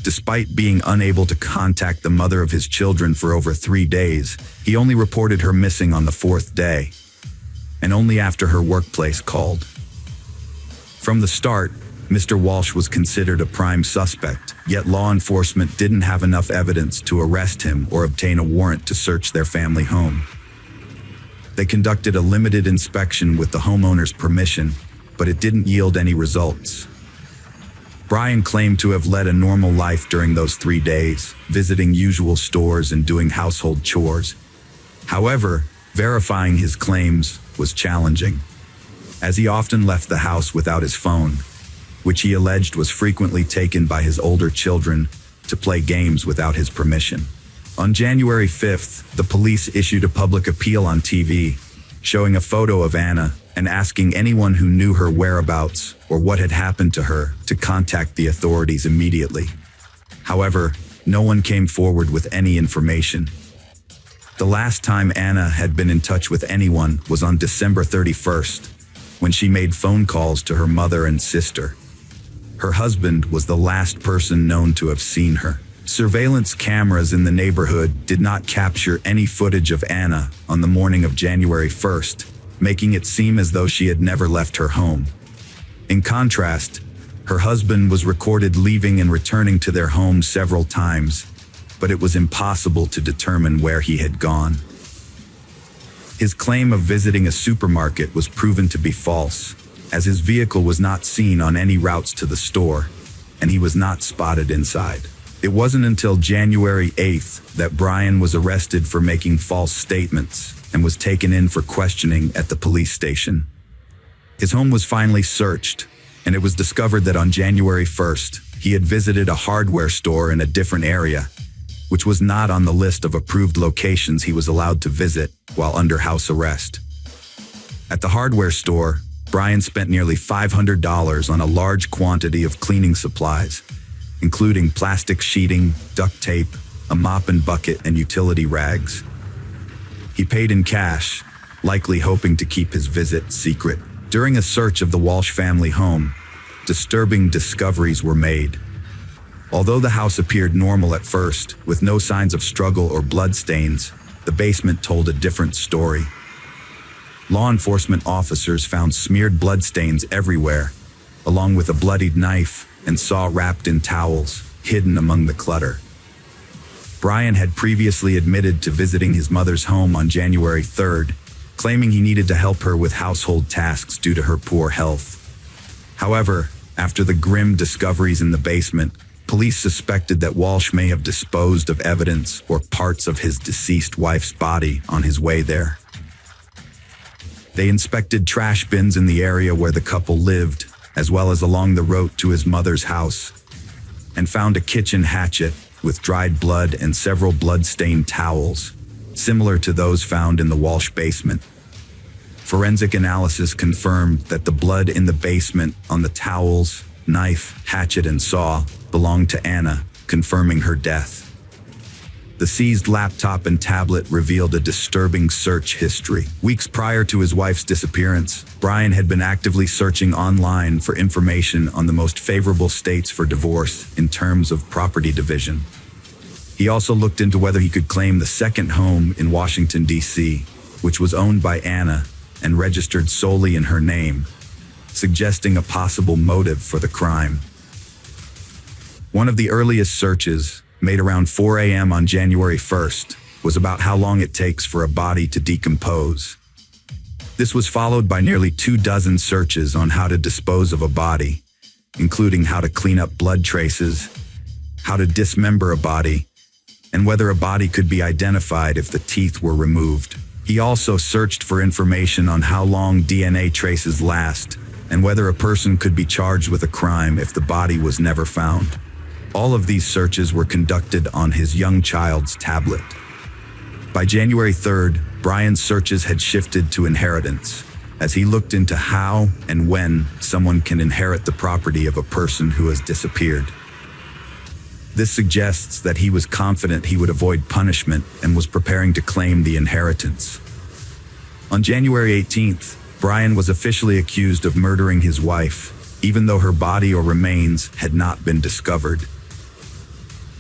Despite being unable to contact the mother of his children for over 3 days, he only reported her missing on the 4th day, and only after her workplace called. From the start, Mr. Walsh was considered a prime suspect, yet law enforcement didn't have enough evidence to arrest him or obtain a warrant to search their family home. They conducted a limited inspection with the homeowner's permission, but it didn't yield any results. Brian claimed to have led a normal life during those 3 days, visiting usual stores and doing household chores. However, verifying his claims was challenging, as he often left the house without his phone, which he alleged was frequently taken by his older children to play games without his permission. On January 5th, the police issued a public appeal on TV, showing a photo of Anna and asking anyone who knew her whereabouts or what had happened to her to contact the authorities immediately. However, no one came forward with any information. The last time Anna had been in touch with anyone was on December 31st, when she made phone calls to her mother and sister. Her husband was the last person known to have seen her. Surveillance cameras in the neighborhood did not capture any footage of Anna on the morning of January 1st, making it seem as though she had never left her home. In contrast, her husband was recorded leaving and returning to their home several times, but it was impossible to determine where he had gone. His claim of visiting a supermarket was proven to be false, as his vehicle was not seen on any routes to the store, and he was not spotted inside. It wasn't until January 8th that Brian was arrested for making false statements and was taken in for questioning at the police station. His home was finally searched, and it was discovered that on January 1st, he had visited a hardware store in a different area, which was not on the list of approved locations he was allowed to visit while under house arrest. At the hardware store, Brian spent nearly $500 on a large quantity of cleaning supplies, including plastic sheeting, duct tape, a mop and bucket, and utility rags. He paid in cash, likely hoping to keep his visit secret. During a search of the Walsh family home, disturbing discoveries were made. Although the house appeared normal at first, with no signs of struggle or bloodstains, the basement told a different story. Law enforcement officers found smeared bloodstains everywhere, along with a bloodied knife and saw wrapped in towels, hidden among the clutter. Brian had previously admitted to visiting his mother's home on January 3rd, claiming he needed to help her with household tasks due to her poor health. However, after the grim discoveries in the basement, police suspected that Walsh may have disposed of evidence or parts of his deceased wife's body on his way there. They inspected trash bins in the area where the couple lived, as well as along the road to his mother's house, and found a kitchen hatchet with dried blood and several blood-stained towels, similar to those found in the Walsh basement. Forensic analysis confirmed that the blood in the basement on the towels, knife, hatchet, and saw belonged to Anna, confirming her death. The seized laptop and tablet revealed a disturbing search history. Weeks prior to his wife's disappearance, Brian had been actively searching online for information on the most favorable states for divorce in terms of property division. He also looked into whether he could claim the second home in Washington, D.C., which was owned by Anna and registered solely in her name, suggesting a possible motive for the crime. One of the earliest searches, made around 4 a.m. on January 1st, was about how long it takes for a body to decompose. This was followed by nearly 24 searches on how to dispose of a body, including how to clean up blood traces, how to dismember a body, and whether a body could be identified if the teeth were removed. He also searched for information on how long DNA traces last and whether a person could be charged with a crime if the body was never found. All of these searches were conducted on his young child's tablet. By January 3rd, Brian's searches had shifted to inheritance, as he looked into how and when someone can inherit the property of a person who has disappeared. This suggests that he was confident he would avoid punishment and was preparing to claim the inheritance. On January 18th, Brian was officially accused of murdering his wife, even though her body or remains had not been discovered.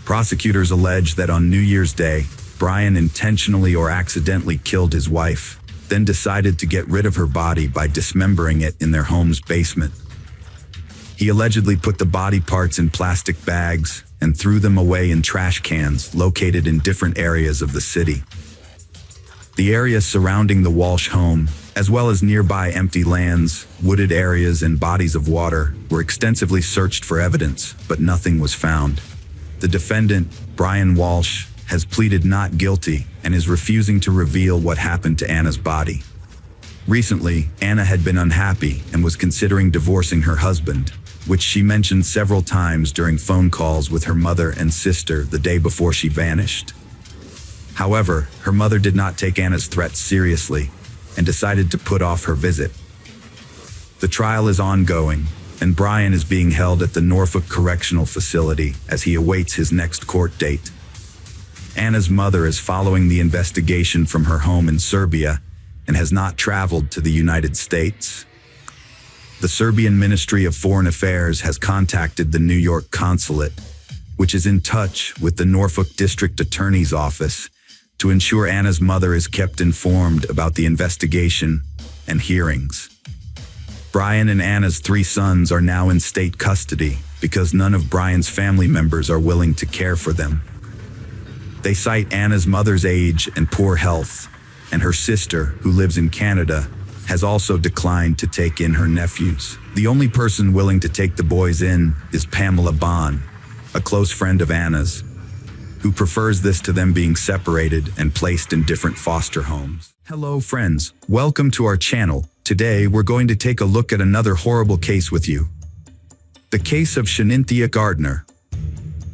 Prosecutors allege that on New Year's Day, Brian intentionally or accidentally killed his wife, then decided to get rid of her body by dismembering it in their home's basement. He allegedly put the body parts in plastic bags and threw them away in trash cans located in different areas of the city. The area surrounding the Walsh home, as well as nearby empty lands, wooded areas, and bodies of water, were extensively searched for evidence, but nothing was found. The defendant, Brian Walsh, has pleaded not guilty and is refusing to reveal what happened to Anna's body. Recently, Anna had been unhappy and was considering divorcing her husband, which she mentioned several times during phone calls with her mother and sister the day before she vanished. However, her mother did not take Anna's threats seriously and decided to put off her visit. The trial is ongoing, and Brian is being held at the Norfolk Correctional Facility as he awaits his next court date. Anna's mother is following the investigation from her home in Serbia and has not traveled to the United States. The Serbian Ministry of Foreign Affairs has contacted the New York Consulate, which is in touch with the Norfolk District Attorney's Office to ensure Anna's mother is kept informed about the investigation and hearings. Brian and Anna's 3 sons are now in state custody because none of Brian's family members are willing to care for them. They cite Anna's mother's age and poor health, and her sister, who lives in Canada, has also declined to take in her nephews. The only person willing to take the boys in is Pamela Bond, a close friend of Anna's, who prefers this to them being separated and placed in different foster homes. Hello friends, welcome to our channel. Today we're going to take a look at another horrible case with you. The case of Shanynthia Gardner.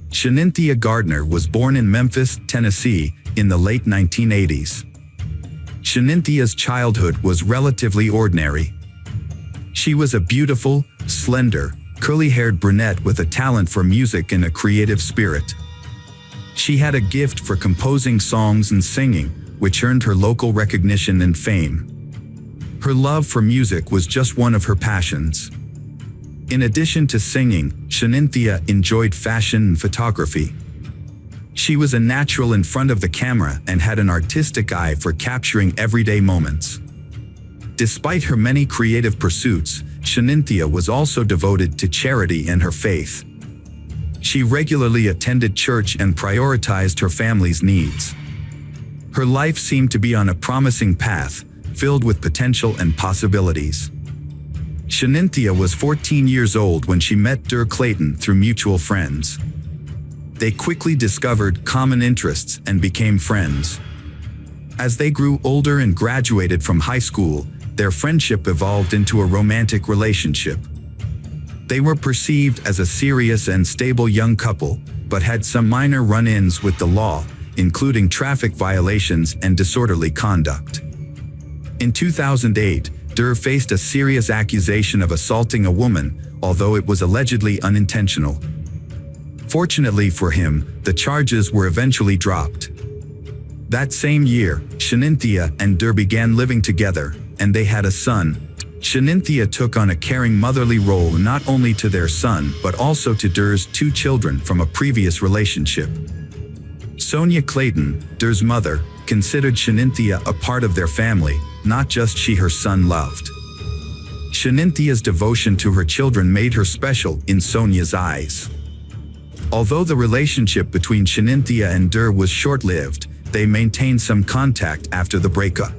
Shanynthia Gardner was born in Memphis, Tennessee in the late 1980s. Shaninthia's childhood was relatively ordinary. She was a beautiful, slender, curly-haired brunette with a talent for music and a creative spirit. She had a gift for composing songs and singing, which earned her local recognition and fame. Her love for music was just one of her passions. In addition to singing, Shanynthia enjoyed fashion and photography. She was a natural in front of the camera and had an artistic eye for capturing everyday moments. Despite her many creative pursuits, Shanynthia was also devoted to charity and her faith. She regularly attended church and prioritized her family's needs. Her life seemed to be on a promising path, filled with potential and possibilities. Shanynthia was 14 years old when she met Dur Clayton through mutual friends. They quickly discovered common interests and became friends. As they grew older and graduated from high school, their friendship evolved into a romantic relationship. They were perceived as a serious and stable young couple, but had some minor run-ins with the law, including traffic violations and disorderly conduct. In 2008, Durr faced a serious accusation of assaulting a woman, although it was allegedly unintentional. Fortunately for him, the charges were eventually dropped. That same year, Shanynthia and Durr began living together, and they had a son. Shanynthia took on a caring motherly role not only to their son but also to Durr's 2 children from a previous relationship. Sonia Clayton, Durr's mother, considered Shanynthia a part of their family, not just she her son loved. Shaninthia's devotion to her children made her special in Sonia's eyes. Although the relationship between Shanynthia and Durr was short-lived, they maintained some contact after the breakup.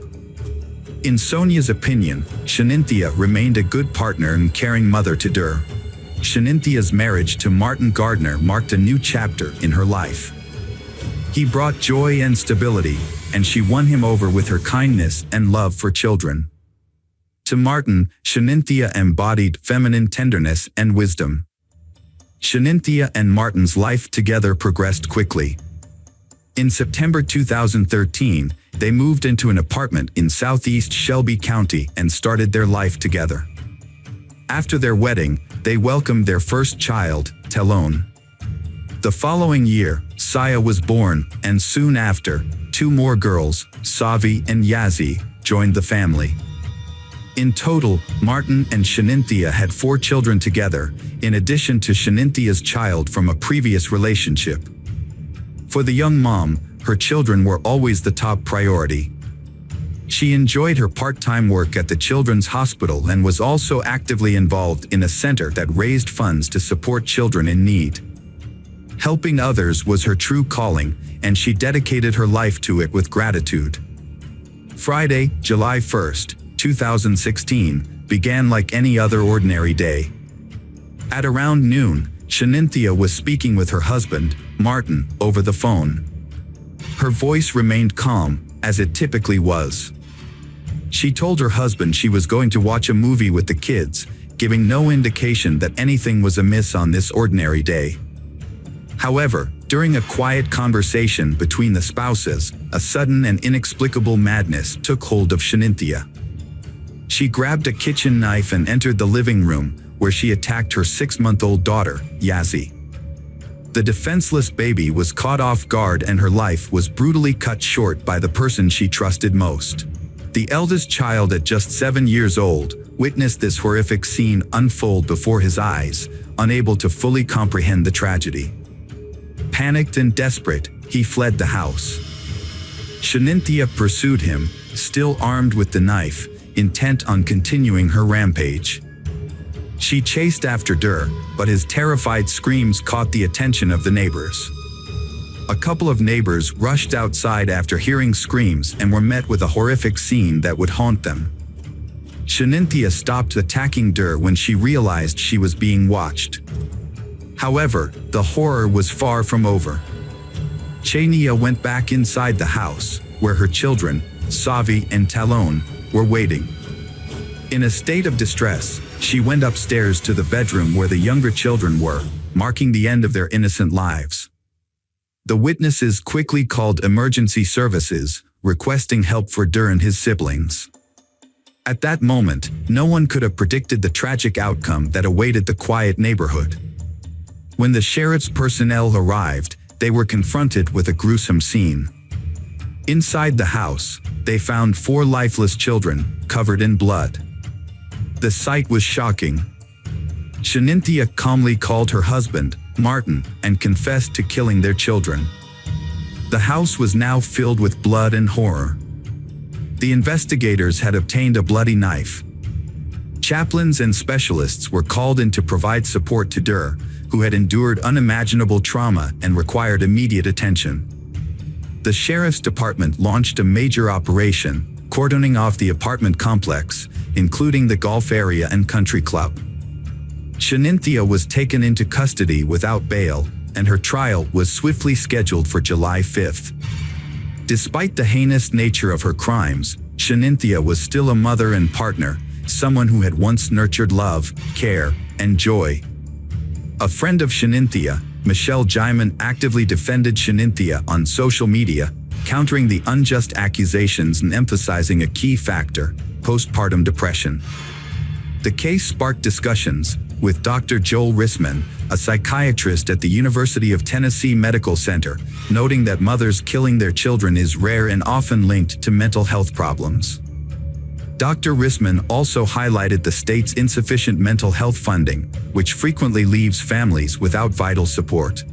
In Sonia's opinion, Shanynthia remained a good partner and caring mother to Durr. Shaninthia's marriage to Martin Gardner marked a new chapter in her life. He brought joy and stability, and she won him over with her kindness and love for children. To Martin, Shanynthia embodied feminine tenderness and wisdom. Shanynthia and Martin's life together progressed quickly. In September 2013, they moved into an apartment in southeast Shelby County and started their life together. After their wedding, they welcomed their first child, Talon. The following year, Saya was born, and soon after, 2 more girls, Savi and Yazzie, joined the family. In total, Martin and Shanynthia had 4 children together, in addition to Shaninthia's child from a previous relationship. For the young mom, her children were always the top priority. She enjoyed her part-time work at the Children's Hospital and was also actively involved in a center that raised funds to support children in need. Helping others was her true calling, and she dedicated her life to it with gratitude. Friday, July 1st, 2016, began like any other ordinary day. At around noon, Shanynthia was speaking with her husband, Martin, over the phone. Her voice remained calm, as it typically was. She told her husband she was going to watch a movie with the kids, giving no indication that anything was amiss on this ordinary day. However, during a quiet conversation between the spouses, a sudden and inexplicable madness took hold of Shanynthia. She grabbed a kitchen knife and entered the living room, where she attacked her 6-month-old daughter, Yazzie. The defenseless baby was caught off guard and her life was brutally cut short by the person she trusted most. The eldest child, at just 7 years old, witnessed this horrific scene unfold before his eyes, unable to fully comprehend the tragedy. Panicked and desperate, he fled the house. Shanynthia pursued him, still armed with the knife, intent on continuing her rampage. She chased after Durr, but his terrified screams caught the attention of the neighbors. A couple of neighbors rushed outside after hearing screams and were met with a horrific scene that would haunt them. Shanynthia stopped attacking Durr when she realized she was being watched. However, the horror was far from over. Chania went back inside the house, where her children, Savi and Talon, were waiting. In a state of distress, she went upstairs to the bedroom where the younger children were, marking the end of their innocent lives. The witnesses quickly called emergency services, requesting help for Durr and his siblings. At that moment, no one could have predicted the tragic outcome that awaited the quiet neighborhood. When the sheriff's personnel arrived, they were confronted with a gruesome scene. Inside the house, they found 4 lifeless children, covered in blood. The sight was shocking. Shanynthia calmly called her husband, Martin, and confessed to killing their children. The house was now filled with blood and horror. The investigators had obtained a bloody knife. Chaplains and specialists were called in to provide support to Durr, who had endured unimaginable trauma and required immediate attention. The sheriff's department launched a major operation, cordoning off the apartment complex, including the golf area and country club. Shanynthia was taken into custody without bail, and her trial was swiftly scheduled for July 5th. Despite the heinous nature of her crimes, Shanynthia was still a mother and partner, someone who had once nurtured love, care, and joy. A friend of Shanynthia, Michelle Jaiman, actively defended Shanynthia on social media, countering the unjust accusations and emphasizing a key factor: postpartum depression. The case sparked discussions, with Dr. Joel Rissman, a psychiatrist at the University of Tennessee Medical Center, noting that mothers killing their children is rare and often linked to mental health problems. Dr. Rissman also highlighted the state's insufficient mental health funding, which frequently leaves families without vital support.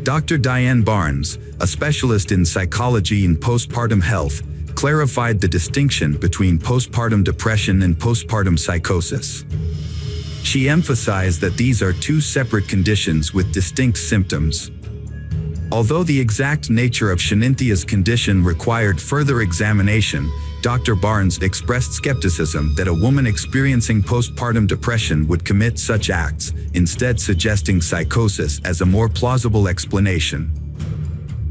Dr. Diane Barnes, a specialist in psychology and postpartum health, clarified the distinction between postpartum depression and postpartum psychosis. She emphasized that these are two separate conditions with distinct symptoms. Although the exact nature of Shaninthia's condition required further examination, Dr. Barnes expressed skepticism that a woman experiencing postpartum depression would commit such acts, instead suggesting psychosis as a more plausible explanation.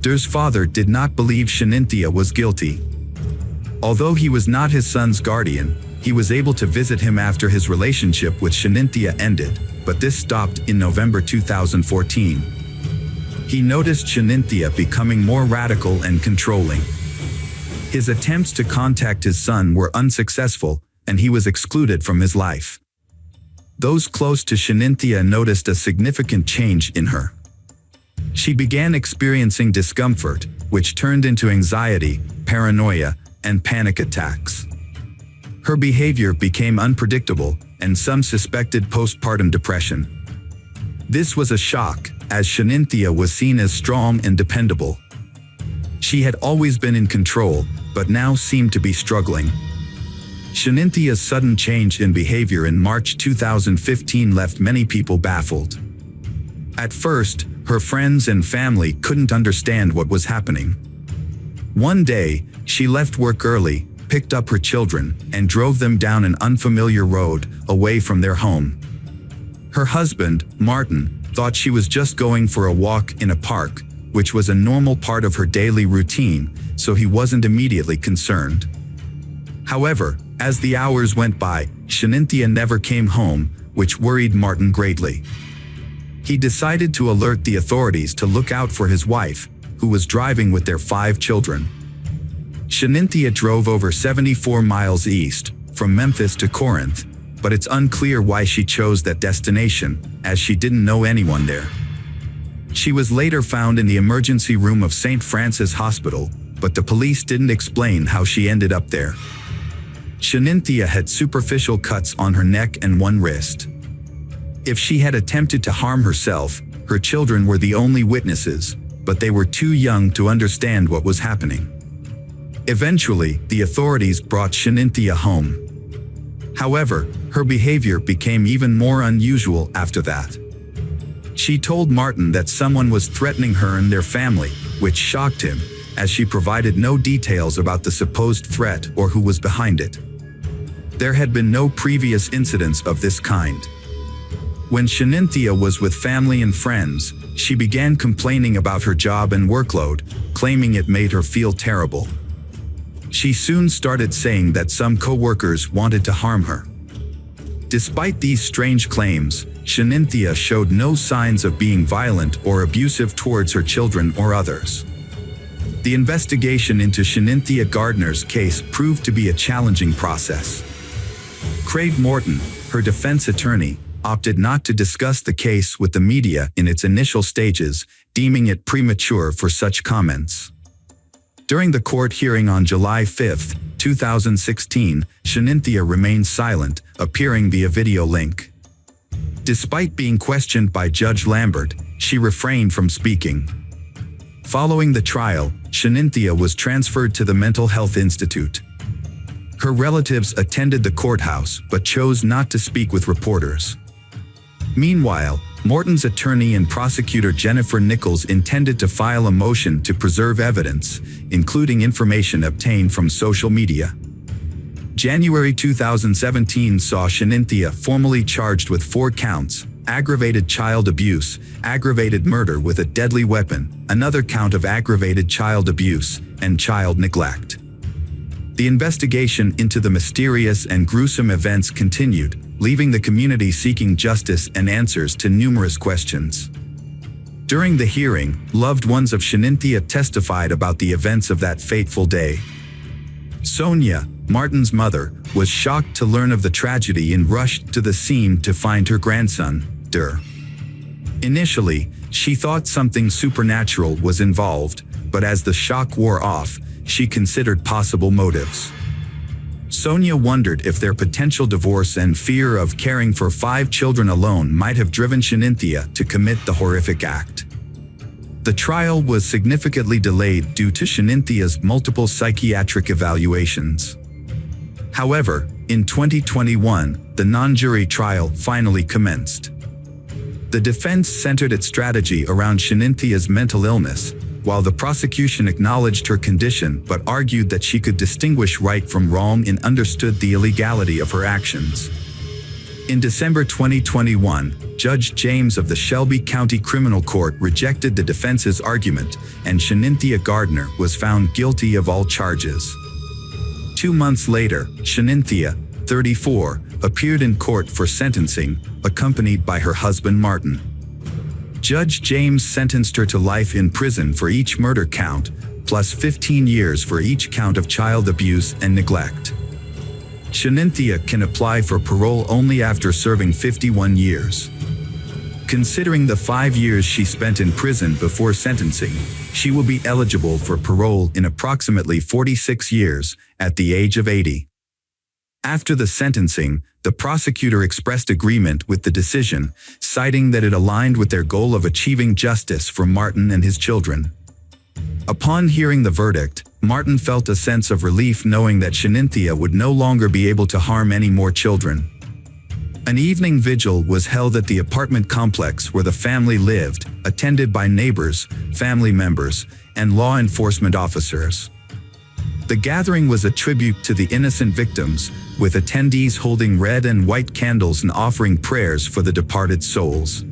Dur's father did not believe Shaninthia was guilty. Although he was not his son's guardian, he was able to visit him after his relationship with Shaninthia ended, but this stopped in November 2014. He noticed Shaninthia becoming more radical and controlling. His attempts to contact his son were unsuccessful, and he was excluded from his life. Those close to Shaninthia noticed a significant change in her. She began experiencing discomfort, which turned into anxiety, paranoia, and panic attacks. Her behavior became unpredictable, and some suspected postpartum depression. This was a shock, as Shaninthia was seen as strong and dependable. She had always been in control, but now seemed to be struggling. Shaninthia's sudden change in behavior in March 2015 left many people baffled. At first, her friends and family couldn't understand what was happening. One day, she left work early, picked up her children, and drove them down an unfamiliar road, away from their home. Her husband, Martin, thought she was just going for a walk in a park, which was a normal part of her daily routine, so he wasn't immediately concerned. However, as the hours went by, Shaninthia never came home, which worried Martin greatly. He decided to alert the authorities to look out for his wife, who was driving with their 5 children. Shaninthia drove over 74 miles east, from Memphis to Corinth, but it's unclear why she chose that destination, as she didn't know anyone there. She was later found in the emergency room of St. Francis Hospital, but the police didn't explain how she ended up there. Shaninthia had superficial cuts on her neck and one wrist. If she had attempted to harm herself, her children were the only witnesses, but they were too young to understand what was happening. Eventually, the authorities brought Shaninthia home. However, her behavior became even more unusual after that. She told Martin that someone was threatening her and their family, which shocked him, as she provided no details about the supposed threat or who was behind it. There had been no previous incidents of this kind. When Shaninthia was with family and friends, she began complaining about her job and workload, claiming it made her feel terrible. She soon started saying that some co-workers wanted to harm her. Despite these strange claims, Shaninthia showed no signs of being violent or abusive towards her children or others. The investigation into Shaninthia Gardner's case proved to be a challenging process. Craig Morton, her defense attorney, opted not to discuss the case with the media in its initial stages, deeming it premature for such comments. During the court hearing on July 5, 2016, Shaninthia remained silent, appearing via video link. Despite being questioned by Judge Lambert, she refrained from speaking. Following the trial, Shaninthia was transferred to the Mental Health Institute. Her relatives attended the courthouse but chose not to speak with reporters. Meanwhile, Morton's attorney and prosecutor Jennifer Nichols intended to file a motion to preserve evidence, including information obtained from social media. January 2017 saw Shaninthia formally charged with 4 counts: aggravated child abuse, aggravated murder with a deadly weapon, another count of aggravated child abuse, and child neglect. The investigation into the mysterious and gruesome events continued, leaving the community seeking justice and answers to numerous questions. During the hearing, loved ones of Shanynthia testified about the events of that fateful day. Sonia, Martin's mother, was shocked to learn of the tragedy and rushed to the scene to find her grandson, Der. Initially, she thought something supernatural was involved, but as the shock wore off, she considered possible motives. Sonia wondered if their potential divorce and fear of caring for 5 children alone might have driven Shanynthia to commit the horrific act. The trial was significantly delayed due to Shanintia's multiple psychiatric evaluations. However, in 2021, the non-jury trial finally commenced. The defense centered its strategy around Shanyntia's mental illness, while the prosecution acknowledged her condition but argued that she could distinguish right from wrong and understood the illegality of her actions. In December 2021, Judge James of the Shelby County Criminal Court rejected the defense's argument, and Shanynthia Gardner was found guilty of all charges. 2 months later, Shanynthia, 34, appeared in court for sentencing, accompanied by her husband Martin. Judge James sentenced her to life in prison for each murder count, plus 15 years for each count of child abuse and neglect. Shanynthia can apply for parole only after serving 51 years. Considering the 5 years she spent in prison before sentencing, she will be eligible for parole in approximately 46 years, at the age of 80. After the sentencing, the prosecutor expressed agreement with the decision, citing that it aligned with their goal of achieving justice for Martin and his children. Upon hearing the verdict, Martin felt a sense of relief knowing that Shanynthia would no longer be able to harm any more children. An evening vigil was held at the apartment complex where the family lived, attended by neighbors, family members, and law enforcement officers. The gathering was a tribute to the innocent victims, with attendees holding red and white candles and offering prayers for the departed souls.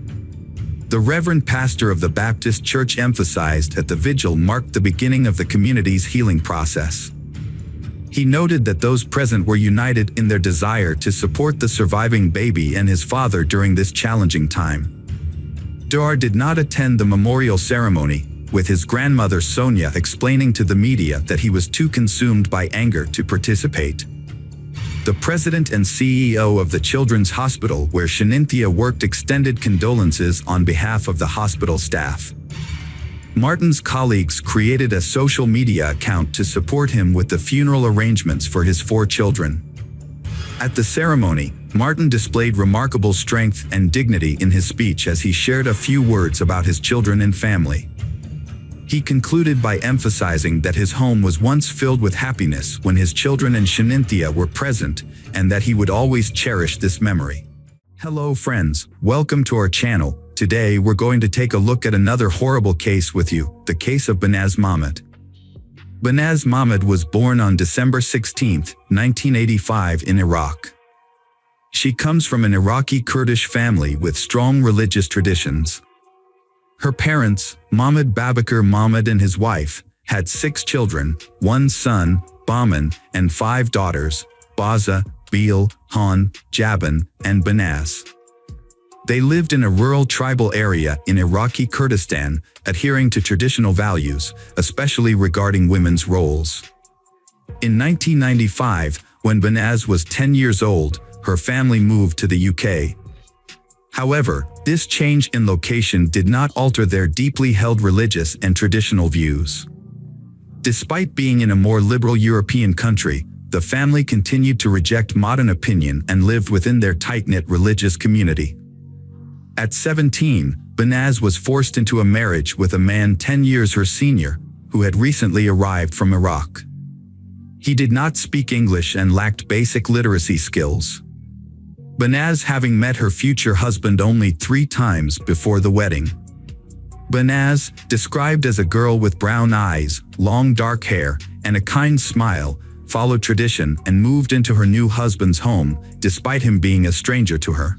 The Reverend Pastor of the Baptist Church emphasized that the vigil marked the beginning of the community's healing process. He noted that those present were united in their desire to support the surviving baby and his father during this challenging time. Der did not attend the memorial ceremony, with his grandmother Sonia explaining to the media that he was too consumed by anger to participate. The president and CEO of the Children's Hospital where Shanynthia worked extended condolences on behalf of the hospital staff. Martin's colleagues created a social media account to support him with the funeral arrangements for his 4 children. At the ceremony, Martin displayed remarkable strength and dignity in his speech as he shared a few words about his children and family. He concluded by emphasizing that his home was once filled with happiness when his children and Shanynthia were present, and that he would always cherish this memory. Hello friends, welcome to our channel. Today we're going to take a look at another horrible case with you, the case of Behnaz Mahmoud. Behnaz Mahmoud was born on December 16, 1985 in Iraq. She comes from an Iraqi Kurdish family with strong religious traditions. Her parents, Mahmoud Babakar Mahmoud and his wife, had 6 children, 1 son, Bahman, and 5 daughters, Baza, Beel, Han, Jaban, and Behnaz. They lived in a rural tribal area in Iraqi Kurdistan, adhering to traditional values, especially regarding women's roles. In 1995, when Behnaz was 10 years old, her family moved to the UK. However, this change in location did not alter their deeply held religious and traditional views. Despite being in a more liberal European country, the family continued to reject modern opinion and lived within their tight-knit religious community. At 17, Behnaz was forced into a marriage with a man 10 years her senior, who had recently arrived from Iraq. He did not speak English and lacked basic literacy skills. Behnaz having met her future husband only 3 times before the wedding. Behnaz, described as a girl with brown eyes, long dark hair, and a kind smile, followed tradition and moved into her new husband's home, despite him being a stranger to her.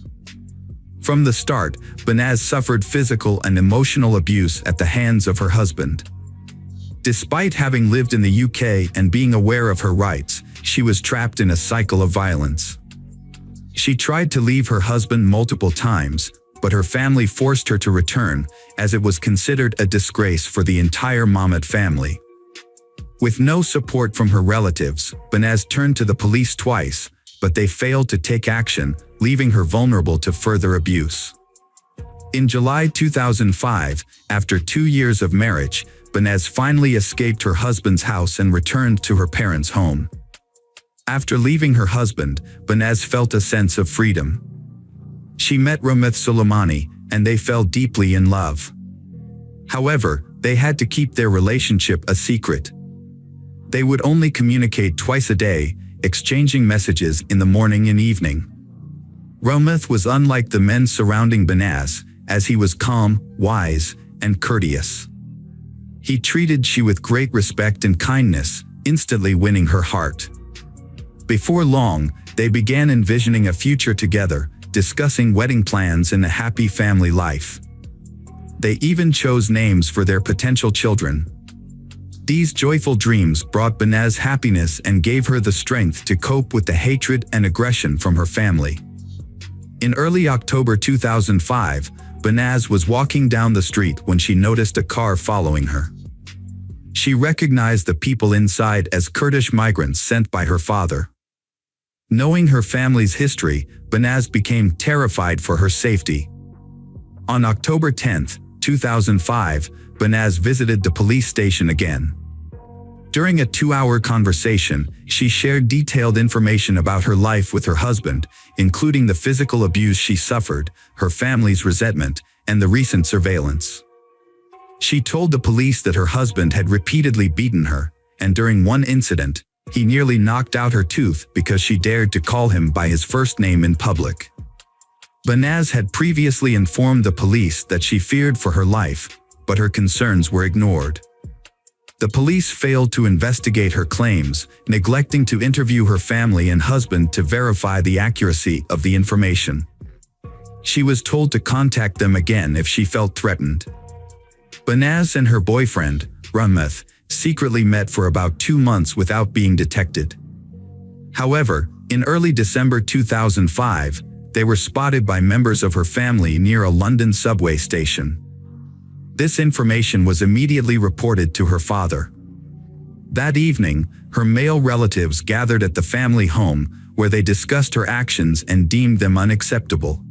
From the start, Behnaz suffered physical and emotional abuse at the hands of her husband. Despite having lived in the UK and being aware of her rights, she was trapped in a cycle of violence. She tried to leave her husband multiple times, but her family forced her to return, as it was considered a disgrace for the entire Mohammed family. With no support from her relatives, Banaz turned to the police twice, but they failed to take action, leaving her vulnerable to further abuse. In July 2005, after 2 years of marriage, Banaz finally escaped her husband's house and returned to her parents' home. After leaving her husband, Banaz felt a sense of freedom. She met Ramith Soleimani, and they fell deeply in love. However, they had to keep their relationship a secret. They would only communicate twice a day, exchanging messages in the morning and evening. Ramith was unlike the men surrounding Banaz, as he was calm, wise, and courteous. He treated she with great respect and kindness, instantly winning her heart. Before long, they began envisioning a future together, discussing wedding plans and a happy family life. They even chose names for their potential children. These joyful dreams brought Banaz happiness and gave her the strength to cope with the hatred and aggression from her family. In early October 2005, Banaz was walking down the street when she noticed a car following her. She recognized the people inside as Kurdish migrants sent by her father. Knowing her family's history, Banaz became terrified for her safety. On October 10, 2005, Banaz visited the police station again. During a 2-hour conversation, she shared detailed information about her life with her husband, including the physical abuse she suffered, her family's resentment, and the recent surveillance. She told the police that her husband had repeatedly beaten her, and during one incident, he nearly knocked out her tooth because she dared to call him by his first name in public. Banaz had previously informed the police that she feared for her life, but her concerns were ignored. The police failed to investigate her claims, neglecting to interview her family and husband to verify the accuracy of the information. She was told to contact them again if she felt threatened. Banaz and her boyfriend, Ramith, secretly met for about 2 months without being detected. However, in early December 2005, they were spotted by members of her family near a London subway station. This information was immediately reported to her father. That evening, her male relatives gathered at the family home, where they discussed her actions and deemed them unacceptable.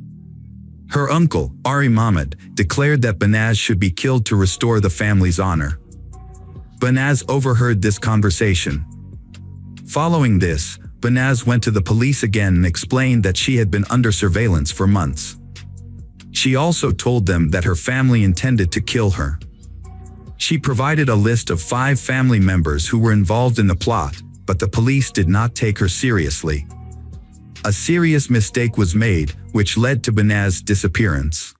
Her uncle, Ari Mohammed, declared that Banaz should be killed to restore the family's honor. Banaz overheard this conversation. Following this, Banaz went to the police again and explained that she had been under surveillance for months. She also told them that her family intended to kill her. She provided a list of 5 family members who were involved in the plot, but the police did not take her seriously. A serious mistake was made, which led to Banaz's disappearance.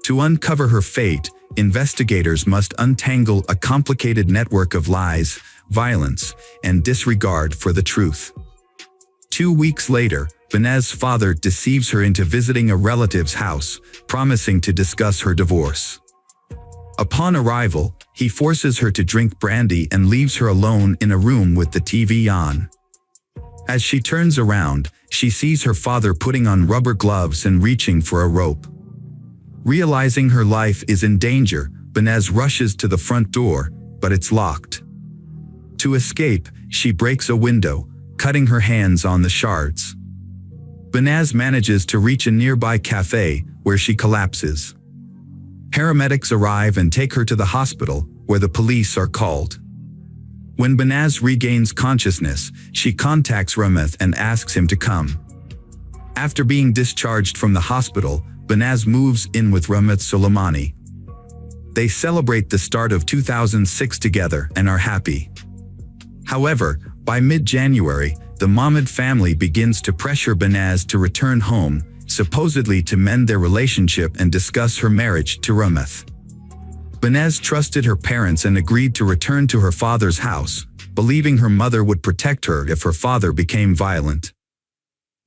To uncover her fate, investigators must untangle a complicated network of lies, violence, and disregard for the truth. 2 weeks later, Banaz's father deceives her into visiting a relative's house, promising to discuss her divorce. Upon arrival, he forces her to drink brandy and leaves her alone in a room with the TV on. As she turns around, she sees her father putting on rubber gloves and reaching for a rope. Realizing her life is in danger, Banaz rushes to the front door, but it's locked. To escape, she breaks a window, cutting her hands on the shards. Banaz manages to reach a nearby cafe, where she collapses. Paramedics arrive and take her to the hospital, where the police are called. When Banaz regains consciousness, she contacts Ramith and asks him to come. After being discharged from the hospital, Banaz moves in with Ramith Soleimani. They celebrate the start of 2006 together and are happy. However, by mid-January, the Mohammed family begins to pressure Banaz to return home, supposedly to mend their relationship and discuss her marriage to Ramith. Banaz trusted her parents and agreed to return to her father's house, believing her mother would protect her if her father became violent.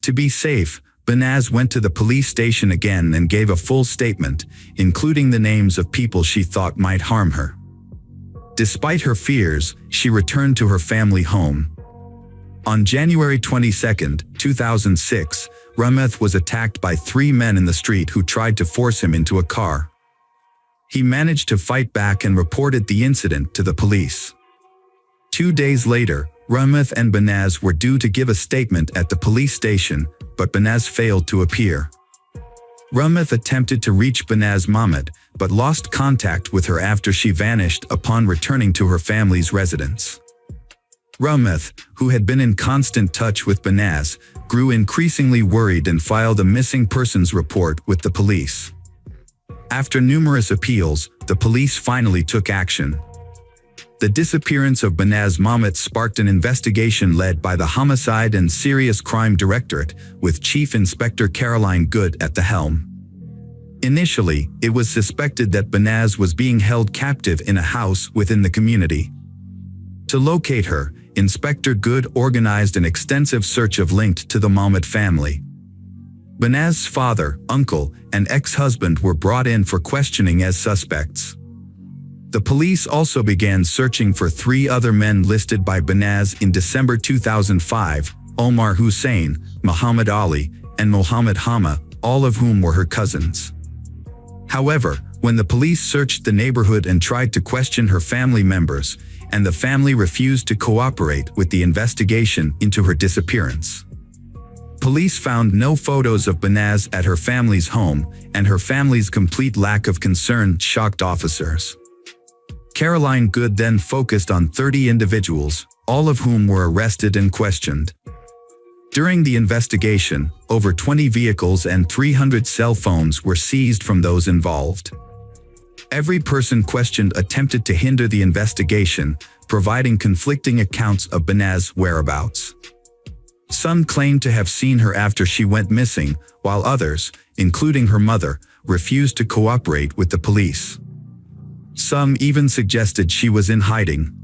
To be safe, Banaz went to the police station again and gave a full statement, including the names of people she thought might harm her. Despite her fears, she returned to her family home. On January 22, 2006, Rumeth was attacked by 3 men in the street who tried to force him into a car. He managed to fight back and reported the incident to the police. 2 days later, Rumeth and Banaz were due to give a statement at the police station, but Banaz failed to appear. Rumeth attempted to reach Banaz Mahmud, but lost contact with her after she vanished upon returning to her family's residence. Rumeth, who had been in constant touch with Banaz, grew increasingly worried and filed a missing persons report with the police. After numerous appeals, the police finally took action. The disappearance of Banaz Mahmud sparked an investigation led by the Homicide and Serious Crime Directorate, with Chief Inspector Caroline Good at the helm. Initially, it was suspected that Banaz was being held captive in a house within the community. To locate her, Inspector Good organized an extensive search of linked to the Mahmud family. Banaz's father, uncle, and ex-husband were brought in for questioning as suspects. The police also began searching for 3 other men listed by Banaz in December 2005, Omar Hussein, Muhammad Ali, and Mohammed Hama, all of whom were her cousins. However, when the police searched the neighborhood and tried to question her family members, and the family refused to cooperate with the investigation into her disappearance. Police found no photos of Banaz at her family's home, and her family's complete lack of concern shocked officers. Caroline Good then focused on 30 individuals, all of whom were arrested and questioned. During the investigation, over 20 vehicles and 300 cell phones were seized from those involved. Every person questioned attempted to hinder the investigation, providing conflicting accounts of Banaz's whereabouts. Some claimed to have seen her after she went missing, while others, including her mother, refused to cooperate with the police. Some even suggested she was in hiding.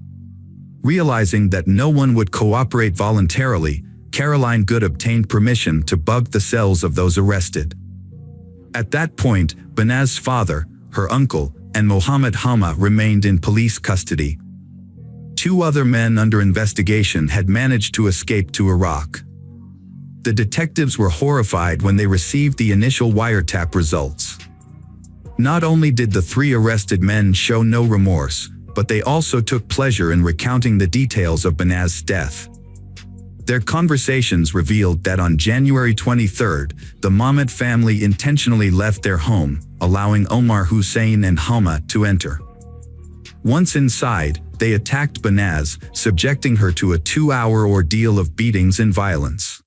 Realizing that no one would cooperate voluntarily, Caroline Good obtained permission to bug the cells of those arrested. At that point, Banaz's father, her uncle, and Mohammed Hama remained in police custody. 2 other men under investigation had managed to escape to Iraq. The detectives were horrified when they received the initial wiretap results. Not only did the 3 arrested men show no remorse, but they also took pleasure in recounting the details of Banaz's death. Their conversations revealed that on January 23, the Mahmud family intentionally left their home, allowing Omar Hussein and Hama to enter. Once inside, they attacked Banaz, subjecting her to a 2-hour ordeal of beatings and violence.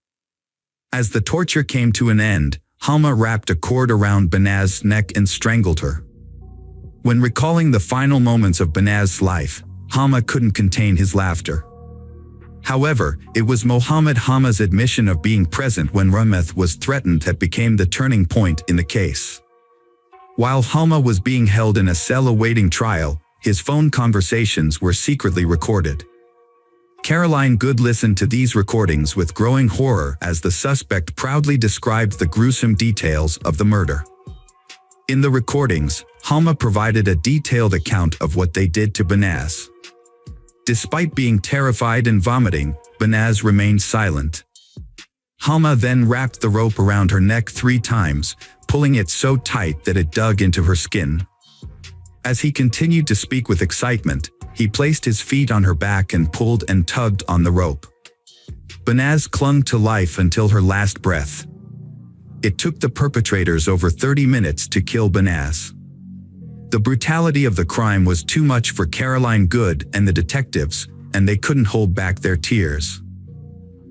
As the torture came to an end, Hama wrapped a cord around Banaz's neck and strangled her. When recalling the final moments of Banaz's life, Hama couldn't contain his laughter. However, it was Mohammed Hama's admission of being present when Rumeth was threatened that became the turning point in the case. While Hama was being held in a cell awaiting trial, his phone conversations were secretly recorded. Caroline Good listened to these recordings with growing horror as the suspect proudly described the gruesome details of the murder. In the recordings, Hama provided a detailed account of what they did to Banaz. Despite being terrified and vomiting, Banaz remained silent. Hama then wrapped the rope around her neck 3 times, pulling it so tight that it dug into her skin. As he continued to speak with excitement, he placed his feet on her back and pulled and tugged on the rope. Banaz clung to life until her last breath. It took the perpetrators over 30 minutes to kill Banaz. The brutality of the crime was too much for Caroline Good and the detectives, and they couldn't hold back their tears.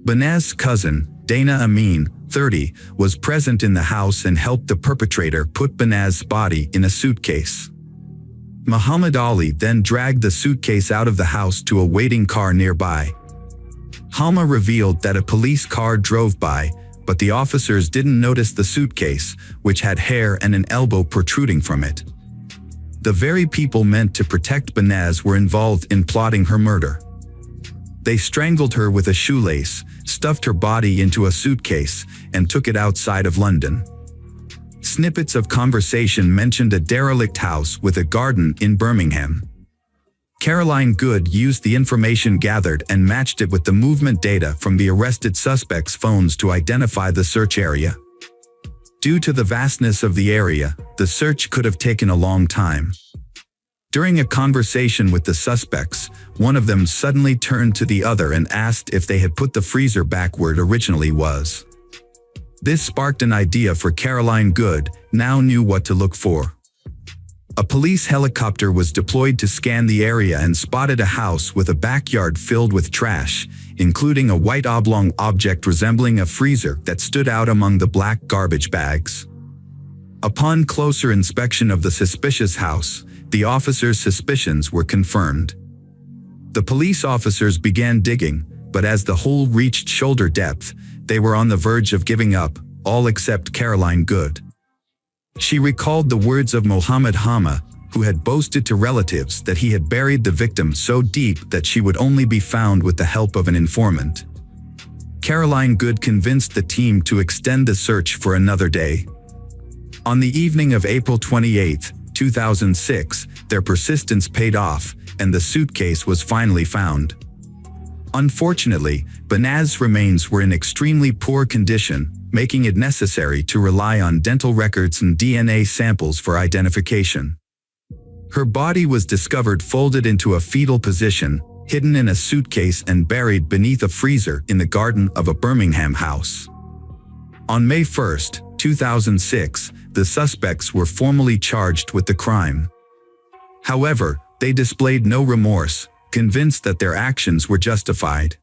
Banaz's cousin, Dana Amin, 30, was present in the house and helped the perpetrator put Banaz's body in a suitcase. Muhammad Ali then dragged the suitcase out of the house to a waiting car nearby. Hama revealed that a police car drove by, but the officers didn't notice the suitcase, which had hair and an elbow protruding from it. The very people meant to protect Banaz were involved in plotting her murder. They strangled her with a shoelace, stuffed her body into a suitcase, and took it outside of London. Snippets of conversation mentioned a derelict house with a garden in Birmingham. Caroline Good used the information gathered and matched it with the movement data from the arrested suspects' phones to identify the search area. Due to the vastness of the area, the search could have taken a long time. During a conversation with the suspects, one of them suddenly turned to the other and asked if they had put the freezer back where it originally was. This sparked an idea for Caroline Good, now knew what to look for. A police helicopter was deployed to scan the area and spotted a house with a backyard filled with trash, including a white oblong object resembling a freezer that stood out among the black garbage bags. Upon closer inspection of the suspicious house, the officers' suspicions were confirmed. The police officers began digging, but as the hole reached shoulder depth, they were on the verge of giving up, all except Caroline Good. She recalled the words of Mohammed Hama, who had boasted to relatives that he had buried the victim so deep that she would only be found with the help of an informant. Caroline Good convinced the team to extend the search for another day. On the evening of April 28, 2006, their persistence paid off, and the suitcase was finally found. Unfortunately, Banaz's remains were in extremely poor condition, making it necessary to rely on dental records and DNA samples for identification. Her body was discovered folded into a fetal position, hidden in a suitcase and buried beneath a freezer in the garden of a Birmingham house. On May 1, 2006, the suspects were formally charged with the crime. However, they displayed no remorse, convinced that their actions were justified.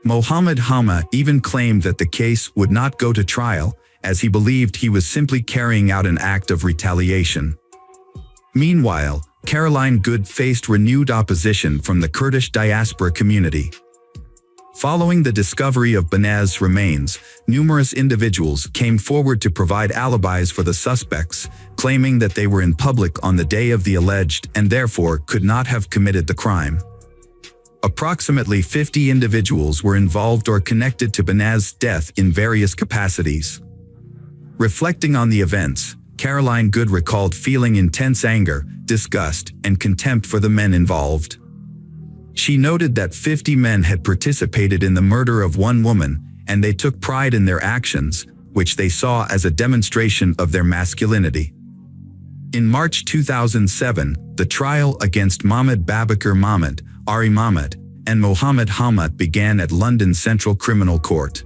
Mohammed Hama even claimed that the case would not go to trial, as he believed he was simply carrying out an act of retaliation. Meanwhile, Caroline Good faced renewed opposition from the Kurdish diaspora community. Following the discovery of Banaz's remains, numerous individuals came forward to provide alibis for the suspects, claiming that they were in public on the day of the alleged and therefore could not have committed the crime. Approximately 50 individuals were involved or connected to Banaz's death in various capacities. Reflecting on the events, Caroline Good recalled feeling intense anger, disgust, and contempt for the men involved. She noted that 50 men had participated in the murder of one woman, and they took pride in their actions, which they saw as a demonstration of their masculinity. In March 2007, the trial against Mahmoud Babakar Mahmoud, Ari Mahmoud, and Mohammed Hama began at London Central Criminal Court.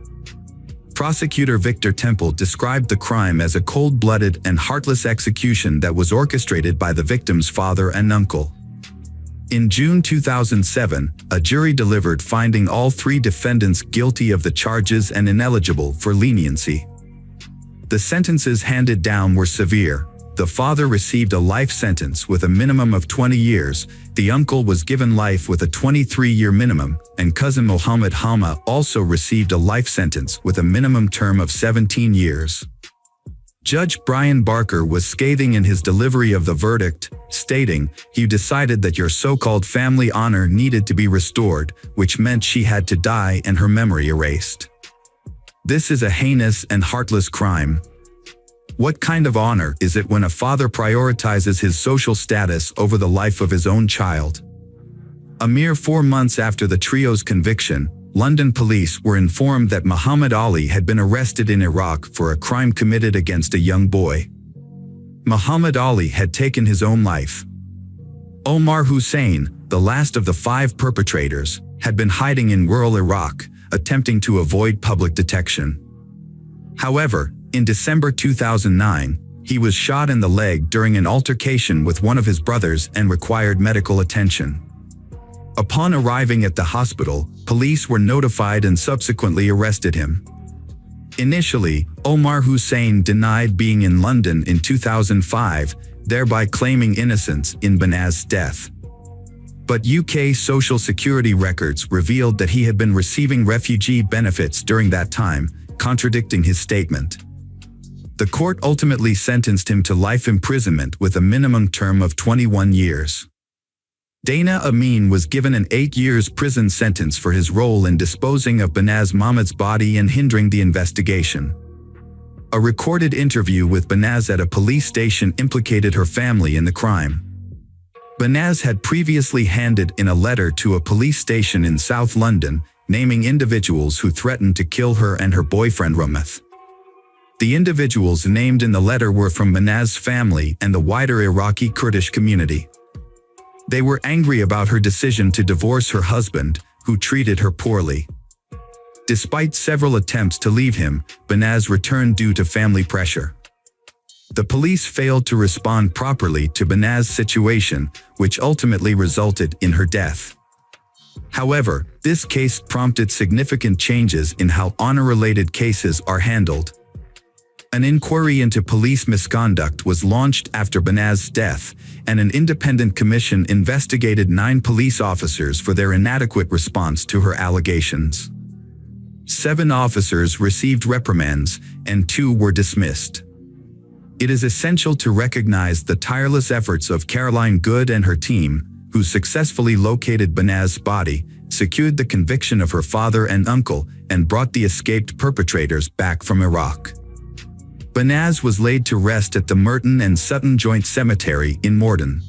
Prosecutor Victor Temple described the crime as a cold-blooded and heartless execution that was orchestrated by the victim's father and uncle. In June 2007, a jury delivered finding all three defendants guilty of the charges and ineligible for leniency. The sentences handed down were severe. The father received a life sentence with a minimum of 20 years, the uncle was given life with a 23-year minimum, and cousin Mohammed Hama also received a life sentence with a minimum term of 17 years. Judge Brian Barker was scathing in his delivery of the verdict, stating, "You decided that your so-called family honor needed to be restored, which meant she had to die and her memory erased. This is a heinous and heartless crime. What kind of honor is it when a father prioritizes his social status over the life of his own child?" A mere 4 months after the trio's conviction, London police were informed that Muhammad Ali had been arrested in Iraq for a crime committed against a young boy. Muhammad Ali had taken his own life. Omar Hussein, the last of the 5 perpetrators, had been hiding in rural Iraq, attempting to avoid public detection. However, in December 2009, he was shot in the leg during an altercation with one of his brothers and required medical attention. Upon arriving at the hospital, police were notified and subsequently arrested him. Initially, Omar Hussein denied being in London in 2005, thereby claiming innocence in Banaz's death. But UK Social Security records revealed that he had been receiving refugee benefits during that time, contradicting his statement. The court ultimately sentenced him to life imprisonment with a minimum term of 21 years. Dana Amin was given an 8 years prison sentence for his role in disposing of Banaz Mahmoud's body and hindering the investigation. A recorded interview with Banaz at a police station implicated her family in the crime. Banaz had previously handed in a letter to a police station in South London, naming individuals who threatened to kill her and her boyfriend Rometh. The individuals named in the letter were from Banaz's family and the wider Iraqi Kurdish community. They were angry about her decision to divorce her husband, who treated her poorly. Despite several attempts to leave him, Banaz returned due to family pressure. The police failed to respond properly to Banaz's situation, which ultimately resulted in her death. However, this case prompted significant changes in how honor-related cases are handled. An inquiry into police misconduct was launched after Banaz's death, and an independent commission investigated 9 police officers for their inadequate response to her allegations. 7 officers received reprimands, and 2 were dismissed. It is essential to recognize the tireless efforts of Caroline Good and her team, who successfully located Banaz's body, secured the conviction of her father and uncle, and brought the escaped perpetrators back from Iraq. Banaz was laid to rest at the Merton and Sutton Joint Cemetery in Morden.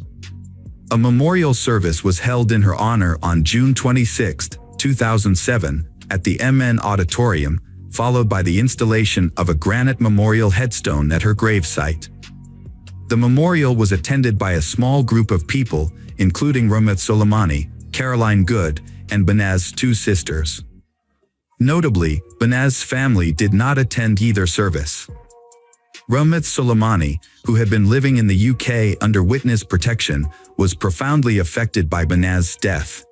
A memorial service was held in her honor on June 26, 2007, at the MN Auditorium, followed by the installation of a granite memorial headstone at her gravesite. The memorial was attended by a small group of people, including Rometh Soleimani, Caroline Good, and Banaz's 2 sisters. Notably, Banaz's family did not attend either service. Rometh Soleimani, who had been living in the UK under witness protection, was profoundly affected by Banaz's death.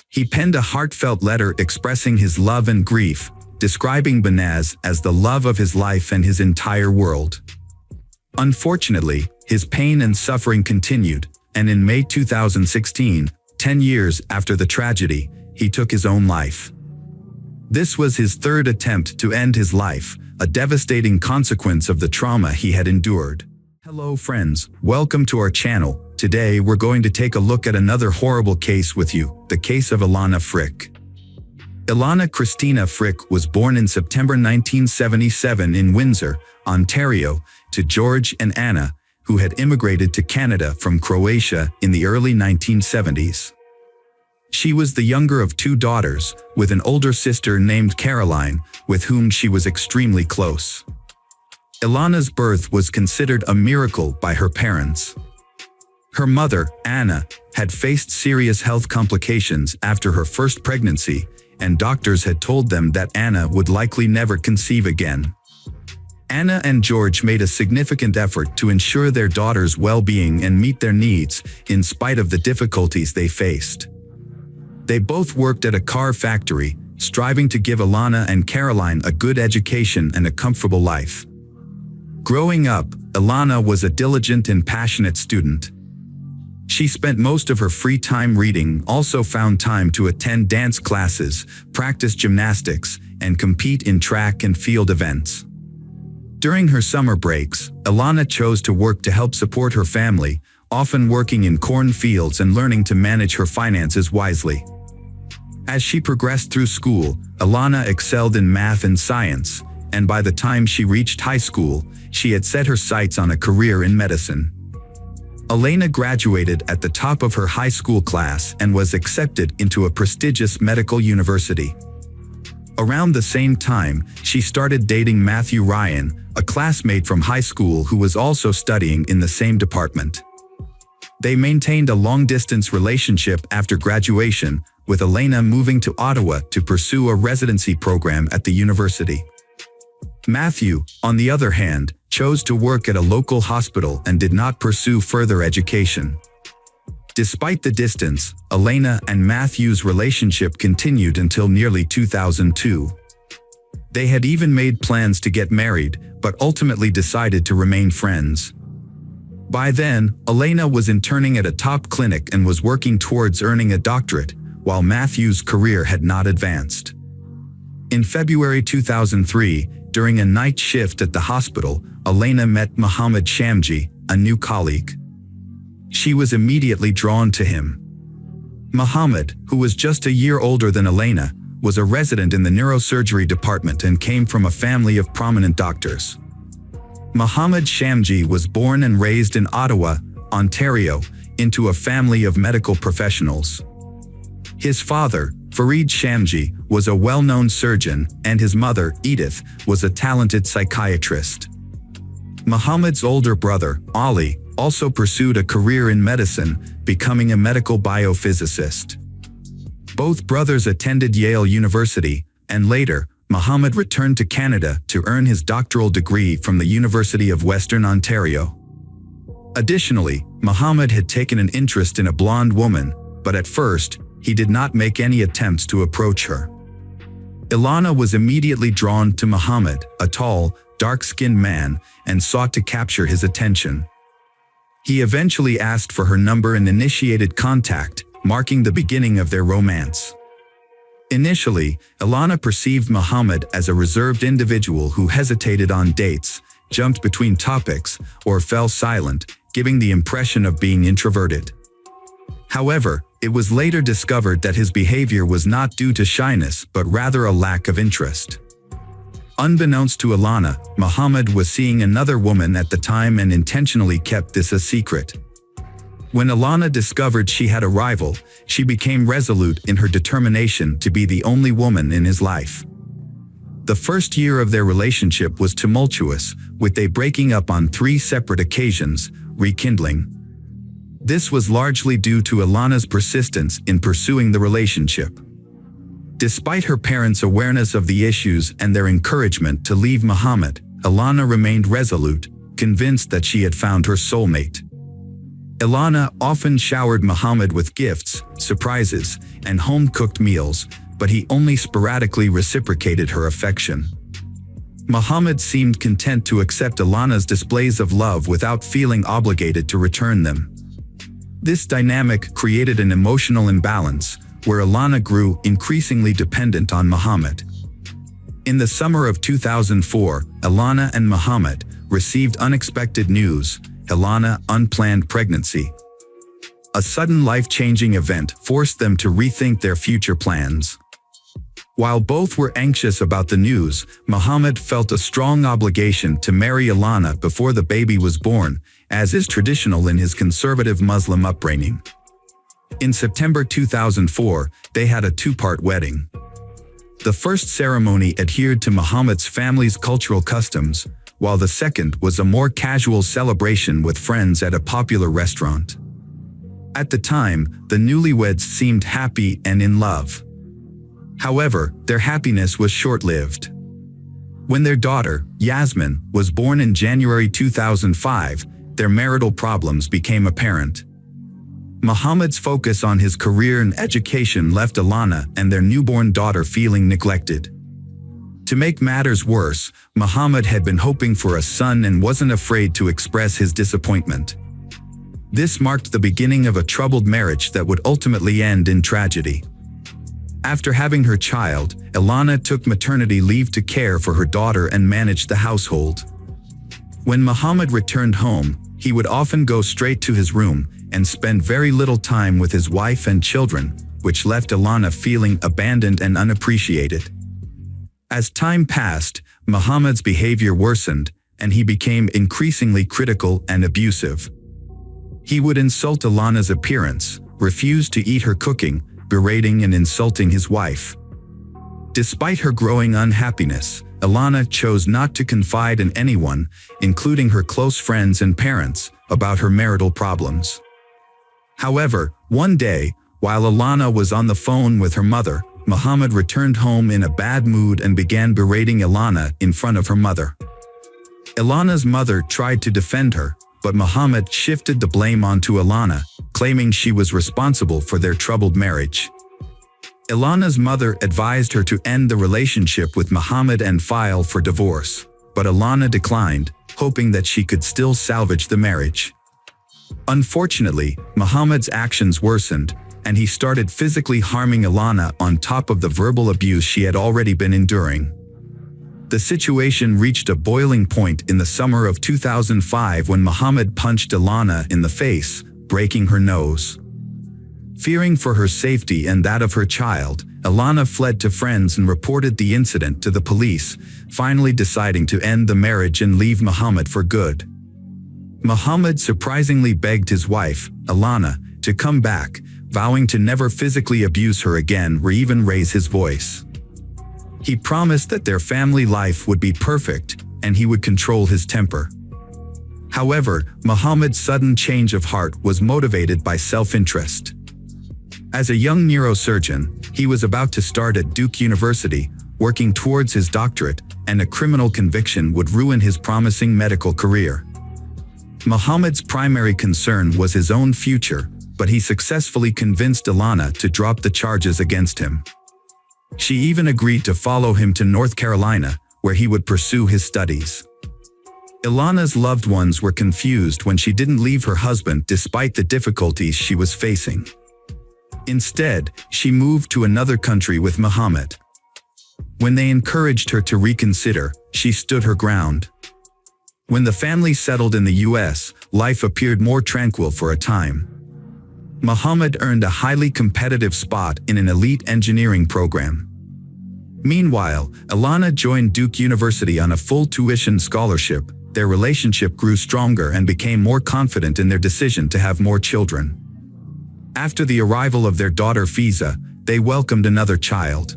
He penned a heartfelt letter expressing his love and grief, describing Banaz as the love of his life and his entire world. Unfortunately, his pain and suffering continued, and in May 2016, 10 years after the tragedy, he took his own life. This was his 3rd attempt to end his life, a devastating consequence of the trauma he had endured. Hello friends, welcome to our channel. Today we're going to take a look at another horrible case with you, the case of Ilana Frick. Ilana Christina Frick was born in September 1977 in Windsor, Ontario, to George and Anna, who had immigrated to Canada from Croatia in the early 1970s. She was the younger of 2 daughters, with an older sister named Caroline, with whom she was extremely close. Ilana's birth was considered a miracle by her parents. Her mother, Anna, had faced serious health complications after her first pregnancy, and doctors had told them that Anna would likely never conceive again. Anna and George made a significant effort to ensure their daughter's well-being and meet their needs, in spite of the difficulties they faced. They both worked at a car factory, striving to give Ilana and Caroline a good education and a comfortable life. Growing up, Ilana was a diligent and passionate student. She spent most of her free time reading, also found time to attend dance classes, practice gymnastics, and compete in track and field events. During her summer breaks, Ilana chose to work to help support her family, often working in cornfields and learning to manage her finances wisely. As she progressed through school, Ilana excelled in math and science, and by the time she reached high school, she had set her sights on a career in medicine. Ilana graduated at the top of her high school class and was accepted into a prestigious medical university. Around the same time, she started dating Matthew Ryan, a classmate from high school who was also studying in the same department. They maintained a long-distance relationship after graduation, with Ilana moving to Ottawa to pursue a residency program at the university. Matthew, on the other hand, chose to work at a local hospital and did not pursue further education. Despite the distance, Ilana and Matthew's relationship continued until nearly 2002. They had even made plans to get married, but ultimately decided to remain friends. By then, Ilana was interning at a top clinic and was working towards earning a doctorate, while Matthew's career had not advanced. In February 2003, during a night shift at the hospital, Ilana met Mohammed Shamji, a new colleague. She was immediately drawn to him. Mohammed, who was just a year older than Ilana, was a resident in the neurosurgery department and came from a family of prominent doctors. Mohammed Shamji was born and raised in Ottawa, Ontario, into a family of medical professionals. His father, Farid Shamji, was a well-known surgeon, and his mother, Edith, was a talented psychiatrist. Muhammad's older brother, Ali, also pursued a career in medicine, becoming a medical biophysicist. Both brothers attended Yale University, and later, Muhammad returned to Canada to earn his doctoral degree from the University of Western Ontario. Additionally, Muhammad had taken an interest in a blonde woman, but at first, he did not make any attempts to approach her. Ilana was immediately drawn to Muhammad, a tall, dark-skinned man, and sought to capture his attention. He eventually asked for her number and initiated contact, marking the beginning of their romance. Initially, Ilana perceived Muhammad as a reserved individual who hesitated on dates, jumped between topics, or fell silent, giving the impression of being introverted. However, it was later discovered that his behavior was not due to shyness but rather a lack of interest. Unbeknownst to Ilana, Muhammad was seeing another woman at the time and intentionally kept this a secret. When Ilana discovered she had a rival, she became resolute in her determination to be the only woman in his life. The first year of their relationship was tumultuous, with they breaking up on 3 separate occasions, rekindling. This was largely due to Ilana's persistence in pursuing the relationship. Despite her parents' awareness of the issues and their encouragement to leave Muhammad, Ilana remained resolute, convinced that she had found her soulmate. Ilana often showered Muhammad with gifts, surprises, and home-cooked meals, but he only sporadically reciprocated her affection. Muhammad seemed content to accept Ilana's displays of love without feeling obligated to return them. This dynamic created an emotional imbalance, where Ilana grew increasingly dependent on Muhammad. In the summer of 2004, Ilana and Muhammad received unexpected news: Ilana unplanned pregnancy. A sudden life-changing event forced them to rethink their future plans. While both were anxious about the news, Muhammad felt a strong obligation to marry Ilana before the baby was born, as is traditional in his conservative Muslim upbringing. In September 2004, they had a 2-part wedding. The first ceremony adhered to Muhammad's family's cultural customs, while the second was a more casual celebration with friends at a popular restaurant. At the time, the newlyweds seemed happy and in love. However, their happiness was short-lived. When their daughter, Yasmin, was born in January 2005, their marital problems became apparent. Muhammad's focus on his career and education left Ilana and their newborn daughter feeling neglected. To make matters worse, Muhammad had been hoping for a son and wasn't afraid to express his disappointment. This marked the beginning of a troubled marriage that would ultimately end in tragedy. After having her child, Ilana took maternity leave to care for her daughter and manage the household. When Muhammad returned home, he would often go straight to his room and spend very little time with his wife and children, which left Ilana feeling abandoned and unappreciated. As time passed, Muhammad's behavior worsened, and he became increasingly critical and abusive. He would insult Ilana's appearance, refuse to eat her cooking, berating and insulting his wife. Despite her growing unhappiness, Ilana chose not to confide in anyone, including her close friends and parents, about her marital problems. However, one day, while Ilana was on the phone with her mother, Muhammad returned home in a bad mood and began berating Ilana in front of her mother. Ilana's mother tried to defend her, but Muhammad shifted the blame onto Ilana, claiming she was responsible for their troubled marriage. Ilana's mother advised her to end the relationship with Muhammad and file for divorce, but Ilana declined, hoping that she could still salvage the marriage. Unfortunately, Muhammad's actions worsened, and he started physically harming Ilana on top of the verbal abuse she had already been enduring. The situation reached a boiling point in the summer of 2005 when Muhammad punched Ilana in the face, breaking her nose. Fearing for her safety and that of her child, Ilana fled to friends and reported the incident to the police, finally deciding to end the marriage and leave Muhammad for good. Muhammad surprisingly begged his wife, Ilana, to come back, vowing to never physically abuse her again or even raise his voice. He promised that their family life would be perfect and he would control his temper. However, Muhammad's sudden change of heart was motivated by self-interest. As a young neurosurgeon, he was about to start at Duke University, working towards his doctorate, and a criminal conviction would ruin his promising medical career. Muhammad's primary concern was his own future, but he successfully convinced Ilana to drop the charges against him. She even agreed to follow him to North Carolina, where he would pursue his studies. Ilana's loved ones were confused when she didn't leave her husband despite the difficulties she was facing. Instead, she moved to another country with Muhammad. When they encouraged her to reconsider, she stood her ground. When the family settled in the US, life appeared more tranquil for a time. Muhammad earned a highly competitive spot in an elite engineering program. Meanwhile, Ilana joined Duke University on a full tuition scholarship. Their relationship grew stronger and became more confident in their decision to have more children. After the arrival of their daughter Fiza, they welcomed another child.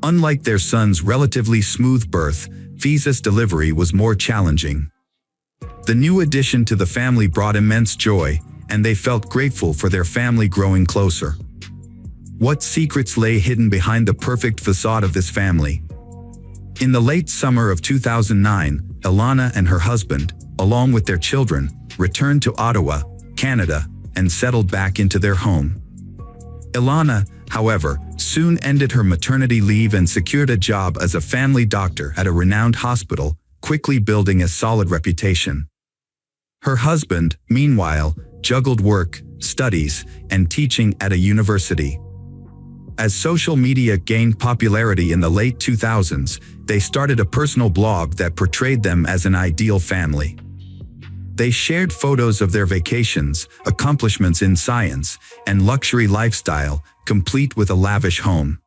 Unlike their son's relatively smooth birth, Fiza's delivery was more challenging. The new addition to the family brought immense joy, and they felt grateful for their family growing closer. What secrets lay hidden behind the perfect facade of this family? In the late summer of 2009, Ilana and her husband, along with their children, returned to Ottawa, Canada, and settled back into their home. Ilana, however, soon ended her maternity leave and secured a job as a family doctor at a renowned hospital, quickly building a solid reputation. Her husband, meanwhile, juggled work, studies, and teaching at a university. As social media gained popularity in the late 2000s, they started a personal blog that portrayed them as an ideal family. They shared photos of their vacations, accomplishments in science, and luxury lifestyle, complete with a lavish home.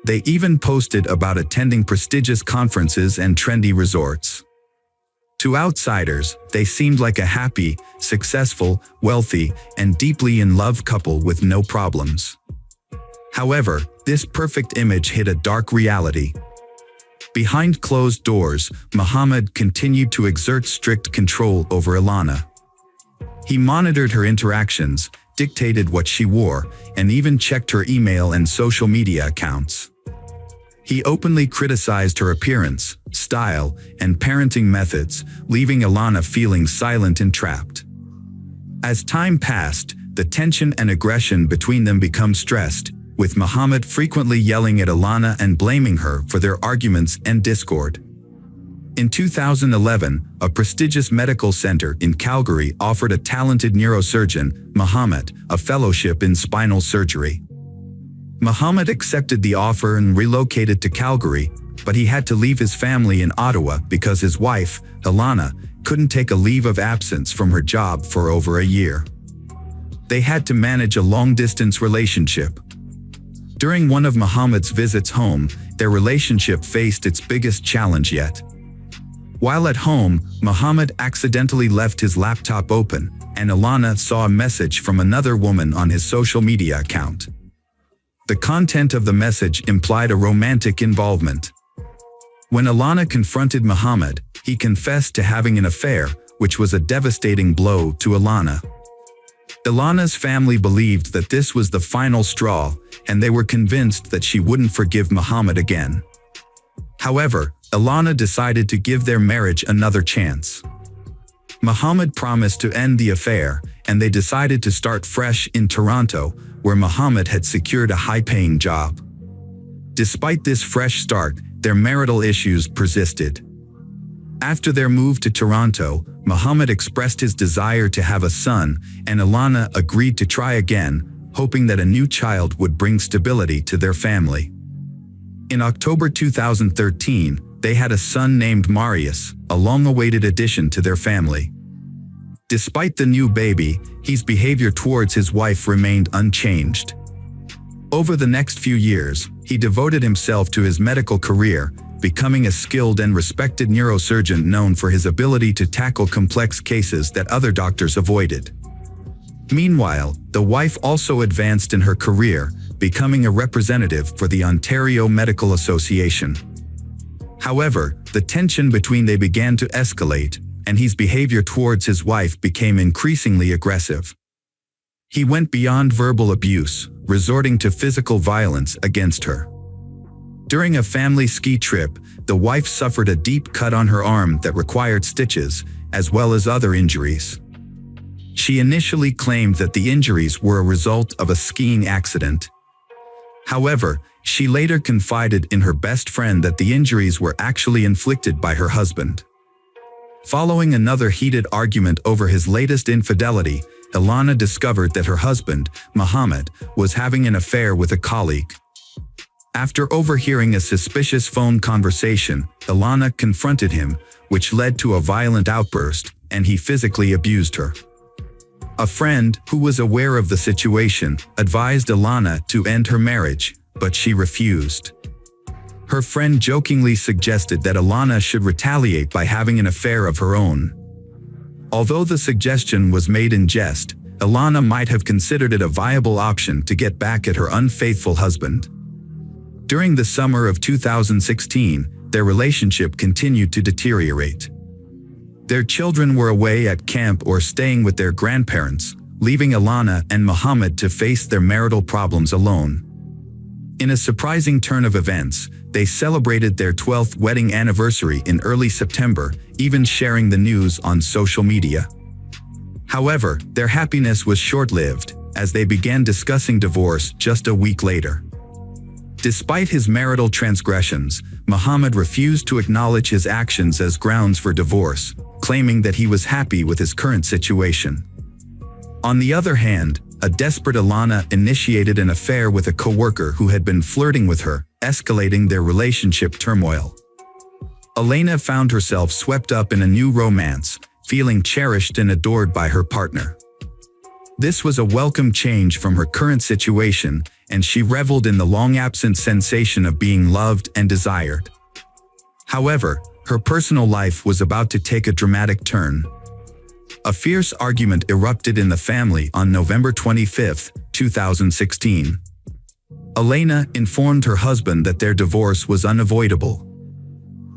They even posted about attending prestigious conferences and trendy resorts. To outsiders, they seemed like a happy, successful, wealthy, and deeply in love couple with no problems. However, this perfect image hid a dark reality. Behind closed doors, Muhammad continued to exert strict control over Ilana. He monitored her interactions, dictated what she wore, and even checked her email and social media accounts. He openly criticized her appearance, style, and parenting methods, leaving Ilana feeling silent and trapped. As time passed, the tension and aggression between them became stressed, with Muhammad frequently yelling at Ilana and blaming her for their arguments and discord. In 2011, a prestigious medical center in Calgary offered a talented neurosurgeon, Muhammad, a fellowship in spinal surgery. Muhammad accepted the offer and relocated to Calgary, but he had to leave his family in Ottawa because his wife, Ilana, couldn't take a leave of absence from her job for over a year. They had to manage a long-distance relationship. During one of Muhammad's visits home, their relationship faced its biggest challenge yet. While at home, Muhammad accidentally left his laptop open, and Ilana saw a message from another woman on his social media account. The content of the message implied a romantic involvement. When Ilana confronted Muhammad, he confessed to having an affair, which was a devastating blow to Ilana. Ilana's family believed that this was the final straw, and they were convinced that she wouldn't forgive Muhammad again. However, Ilana decided to give their marriage another chance. Muhammad promised to end the affair, and they decided to start fresh in Toronto, where Muhammad had secured a high-paying job. Despite this fresh start, their marital issues persisted. After their move to Toronto, Muhammad expressed his desire to have a son, and Ilana agreed to try again, hoping that a new child would bring stability to their family. In October 2013, they had a son named Marius, a long-awaited addition to their family. Despite the new baby, his behavior towards his wife remained unchanged. Over the next few years, he devoted himself to his medical career, becoming a skilled and respected neurosurgeon known for his ability to tackle complex cases that other doctors avoided. Meanwhile, the wife also advanced in her career, becoming a representative for the Ontario Medical Association. However, the tension between them began to escalate, and his behavior towards his wife became increasingly aggressive. He went beyond verbal abuse, resorting to physical violence against her. During a family ski trip, the wife suffered a deep cut on her arm that required stitches, as well as other injuries. She initially claimed that the injuries were a result of a skiing accident. However, she later confided in her best friend that the injuries were actually inflicted by her husband. Following another heated argument over his latest infidelity, Ilana discovered that her husband, Mohammed, was having an affair with a colleague. After overhearing a suspicious phone conversation, Ilana confronted him, which led to a violent outburst, and he physically abused her. A friend, who was aware of the situation, advised Ilana to end her marriage, but she refused. Her friend jokingly suggested that Ilana should retaliate by having an affair of her own. Although the suggestion was made in jest, Ilana might have considered it a viable option to get back at her unfaithful husband. During the summer of 2016, their relationship continued to deteriorate. Their children were away at camp or staying with their grandparents, leaving Ilana and Mohammed to face their marital problems alone. In a surprising turn of events, they celebrated their 12th wedding anniversary in early September, even sharing the news on social media. However, their happiness was short-lived, as they began discussing divorce just a week later. Despite his marital transgressions, Mohammed refused to acknowledge his actions as grounds for divorce, claiming that he was happy with his current situation. On the other hand, a desperate Ilana initiated an affair with a coworker who had been flirting with her, escalating their relationship turmoil. Elena found herself swept up in a new romance, feeling cherished and adored by her partner. This was a welcome change from her current situation, and she reveled in the long-absent sensation of being loved and desired. However, her personal life was about to take a dramatic turn. A fierce argument erupted in the family on November 25, 2016. Elena informed her husband that their divorce was unavoidable.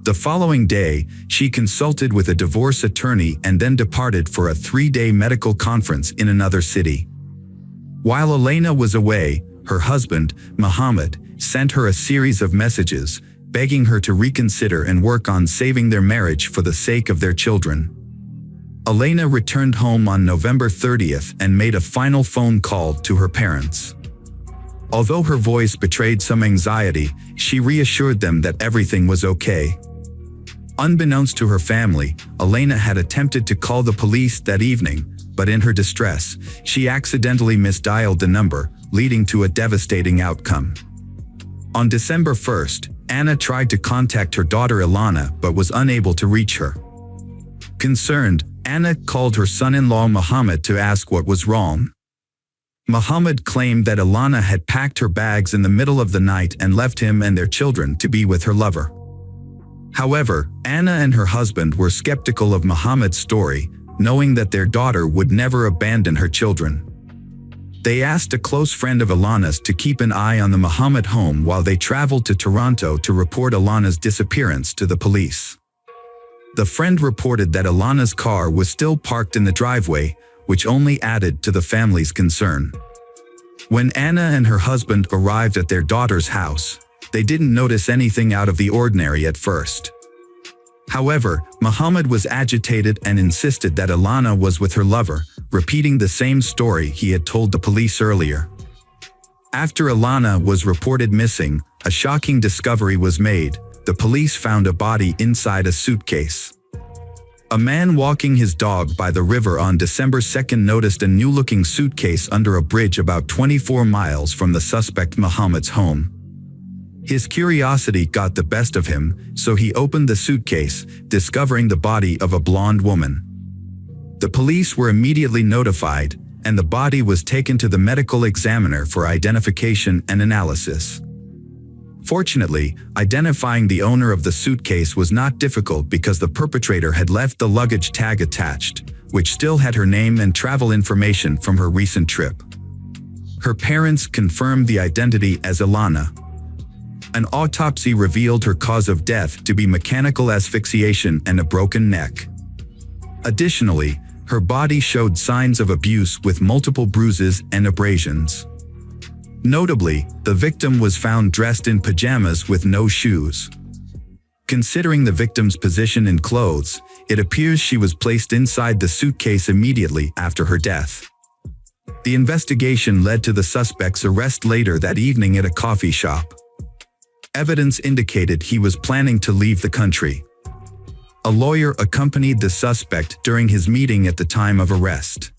The following day, she consulted with a divorce attorney and then departed for a 3-day medical conference in another city. While Elena was away, her husband, Mohammed, sent her a series of messages, begging her to reconsider and work on saving their marriage for the sake of their children. Elena returned home on November 30th and made a final phone call to her parents. Although her voice betrayed some anxiety, she reassured them that everything was okay. Unbeknownst to her family, Elena had attempted to call the police that evening, but in her distress, she accidentally misdialed the number, leading to a devastating outcome. On December 1st, Anna tried to contact her daughter Ilana but was unable to reach her. Concerned, Anna called her son-in-law Mohammed to ask what was wrong. Mohammed claimed that Ilana had packed her bags in the middle of the night and left him and their children to be with her lover. However, Anna and her husband were skeptical of Mohammed's story, knowing that their daughter would never abandon her children. They asked a close friend of Ilana's to keep an eye on the Mohammed home while they traveled to Toronto to report Ilana's disappearance to the police. The friend reported that Ilana's car was still parked in the driveway, which only added to the family's concern. When Anna and her husband arrived at their daughter's house, they didn't notice anything out of the ordinary at first. However, Mohammed was agitated and insisted that Ilana was with her lover, repeating the same story he had told the police earlier. After Ilana was reported missing, a shocking discovery was made. The police found a body inside a suitcase. A man walking his dog by the river on December 2nd noticed a new-looking suitcase under a bridge about 24 miles from the suspect Mohammed's home. His curiosity got the best of him, so he opened the suitcase, discovering the body of a blonde woman. The police were immediately notified, and the body was taken to the medical examiner for identification and analysis. Fortunately, identifying the owner of the suitcase was not difficult because the perpetrator had left the luggage tag attached, which still had her name and travel information from her recent trip. Her parents confirmed the identity as Ilana. An autopsy revealed her cause of death to be mechanical asphyxiation and a broken neck. Additionally, her body showed signs of abuse with multiple bruises and abrasions. Notably, the victim was found dressed in pajamas with no shoes. Considering the victim's position in clothes, it appears she was placed inside the suitcase immediately after her death. The investigation led to the suspect's arrest later that evening at a coffee shop. Evidence indicated he was planning to leave the country. A lawyer accompanied the suspect during his meeting at the time of arrest.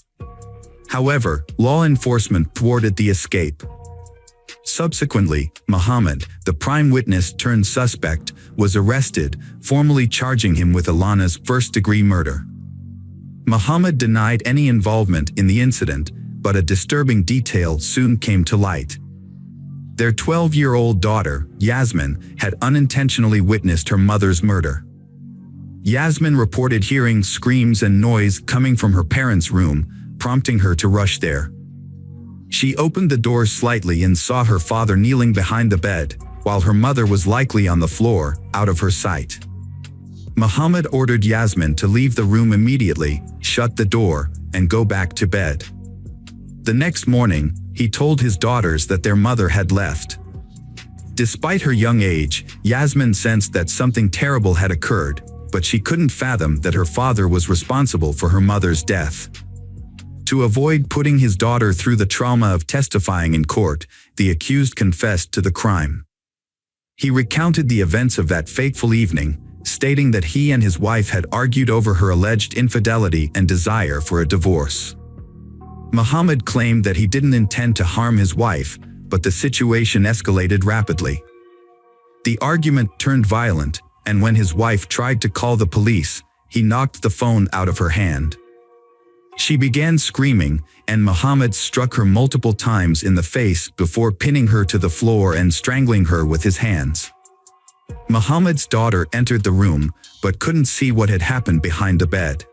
However, law enforcement thwarted the escape. Subsequently, Muhammad, the prime witness turned suspect, was arrested, formally charging him with Ilana's first-degree murder. Muhammad denied any involvement in the incident, but a disturbing detail soon came to light. Their 12-year-old daughter, Yasmin, had unintentionally witnessed her mother's murder. Yasmin reported hearing screams and noise coming from her parents' room, prompting her to rush there. She opened the door slightly and saw her father kneeling behind the bed, while her mother was likely on the floor, out of her sight. Muhammad ordered Yasmin to leave the room immediately, shut the door, and go back to bed. The next morning, he told his daughters that their mother had left. Despite her young age, Yasmin sensed that something terrible had occurred, but she couldn't fathom that her father was responsible for her mother's death. To avoid putting his daughter through the trauma of testifying in court, the accused confessed to the crime. He recounted the events of that fateful evening, stating that he and his wife had argued over her alleged infidelity and desire for a divorce. Muhammad claimed that he didn't intend to harm his wife, but the situation escalated rapidly. The argument turned violent, and when his wife tried to call the police, he knocked the phone out of her hand. She began screaming, and Muhammad struck her multiple times in the face before pinning her to the floor and strangling her with his hands. Muhammad's daughter entered the room, but couldn't see what had happened behind the bed.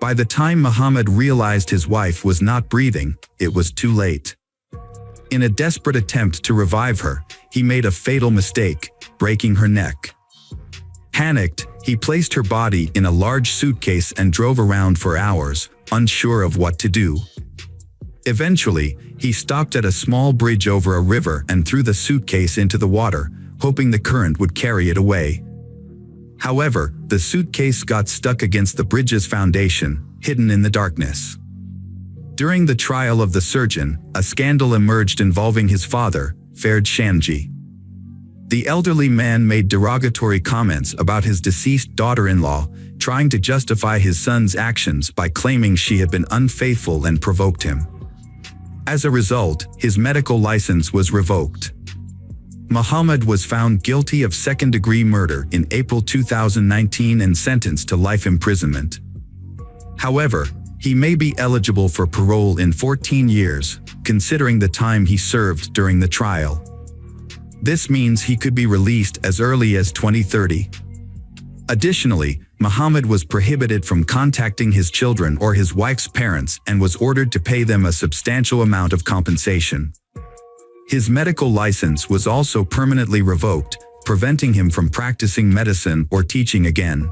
By the time Muhammad realized his wife was not breathing, it was too late. In a desperate attempt to revive her, he made a fatal mistake, breaking her neck. Panicked, he placed her body in a large suitcase and drove around for hours, unsure of what to do. Eventually, he stopped at a small bridge over a river and threw the suitcase into the water, hoping the current would carry it away. However, the suitcase got stuck against the bridge's foundation, hidden in the darkness. During the trial of the surgeon, a scandal emerged involving his father, Farid Shamji. The elderly man made derogatory comments about his deceased daughter-in-law, trying to justify his son's actions by claiming she had been unfaithful and provoked him. As a result, his medical license was revoked. Muhammad was found guilty of second-degree murder in April 2019 and sentenced to life imprisonment. However, he may be eligible for parole in 14 years, considering the time he served during the trial. This means he could be released as early as 2030. Additionally, Muhammad was prohibited from contacting his children or his wife's parents and was ordered to pay them a substantial amount of compensation. His medical license was also permanently revoked, preventing him from practicing medicine or teaching again.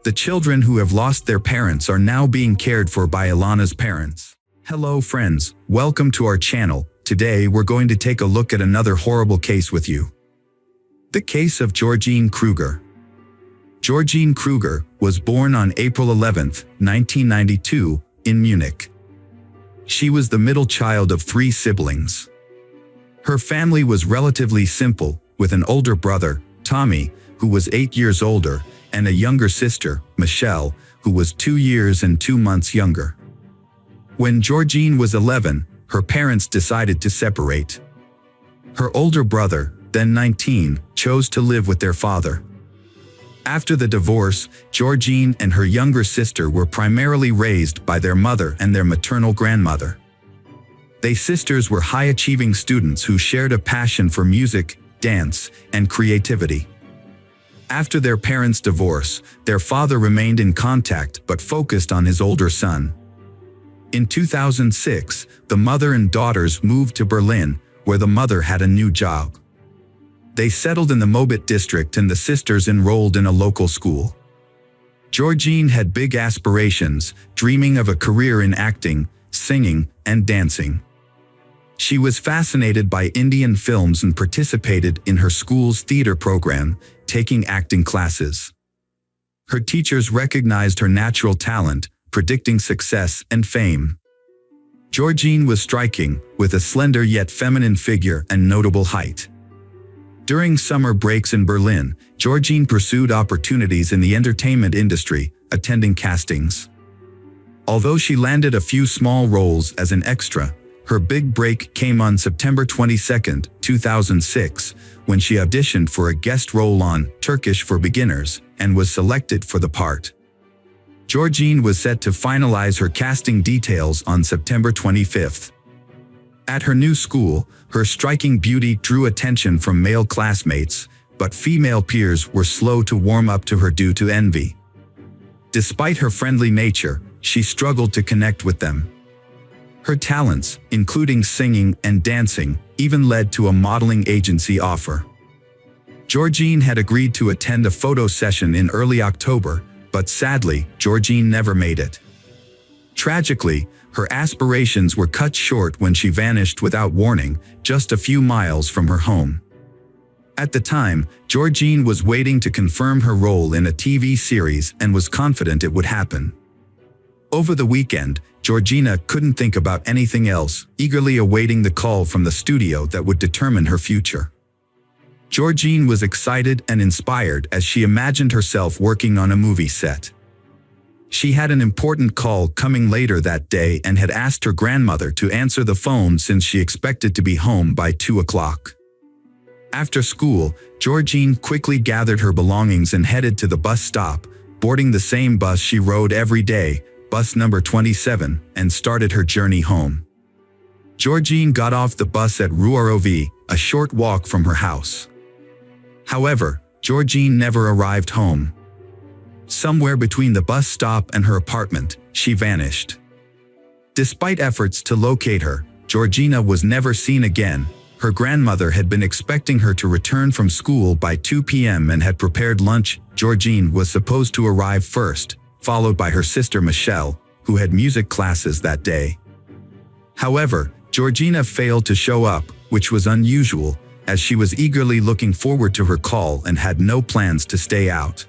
The children who have lost their parents are now being cared for by Ilana's parents. Hello friends, welcome to our channel. Today we're going to take a look at another horrible case with you. The case of Georgine Kruger. Georgine Kruger was born on April 11, 1992, in Munich. She was the middle child of 3 siblings. Her family was relatively simple, with an older brother, Tommy, who was 8 years older, and a younger sister, Michelle, who was 2 years and 2 months younger. When Georgine was 11, her parents decided to separate. Her older brother, then 19, chose to live with their father. After the divorce, Georgine and her younger sister were primarily raised by their mother and their maternal grandmother. They sisters were high-achieving students who shared a passion for music, dance, and creativity. After their parents' divorce, their father remained in contact but focused on his older son. In 2006, the mother and daughters moved to Berlin, where the mother had a new job. They settled in the Mobit district and the sisters enrolled in a local school. Georgine had big aspirations, dreaming of a career in acting, singing, and dancing. She was fascinated by Indian films and participated in her school's theater program, taking acting classes. Her teachers recognized her natural talent, predicting success and fame. Georgine was striking, with a slender yet feminine figure and notable height. During summer breaks in Berlin, Georgine pursued opportunities in the entertainment industry, attending castings. Although she landed a few small roles as an extra, her big break came on September 22, 2006, when she auditioned for a guest role on Turkish for Beginners and was selected for the part. Georgine was set to finalize her casting details on September 25. At her new school, her striking beauty drew attention from male classmates, but female peers were slow to warm up to her due to envy. Despite her friendly nature, she struggled to connect with them. Her talents, including singing and dancing, even led to a modeling agency offer. Georgine had agreed to attend a photo session in early October, but sadly, Georgine never made it. Tragically, her aspirations were cut short when she vanished without warning, just a few miles from her home. At the time, Georgine was waiting to confirm her role in a TV series and was confident it would happen. Over the weekend, Georgina couldn't think about anything else, eagerly awaiting the call from the studio that would determine her future. Georgine was excited and inspired as she imagined herself working on a movie set. She had an important call coming later that day and had asked her grandmother to answer the phone since she expected to be home by 2 o'clock. After school, Georgine quickly gathered her belongings and headed to the bus stop, boarding the same bus she rode every day, bus number 27, and started her journey home. Georgine got off the bus at Ruorovi, a short walk from her house. However, Georgine never arrived home. Somewhere between the bus stop and her apartment, she vanished. Despite efforts to locate her, Georgina was never seen again. Her grandmother had been expecting her to return from school by 2 p.m. and had prepared lunch. Georgine was supposed to arrive first, followed by her sister Michelle, who had music classes that day. However, Georgina failed to show up, which was unusual, as she was eagerly looking forward to her call and had no plans to stay out.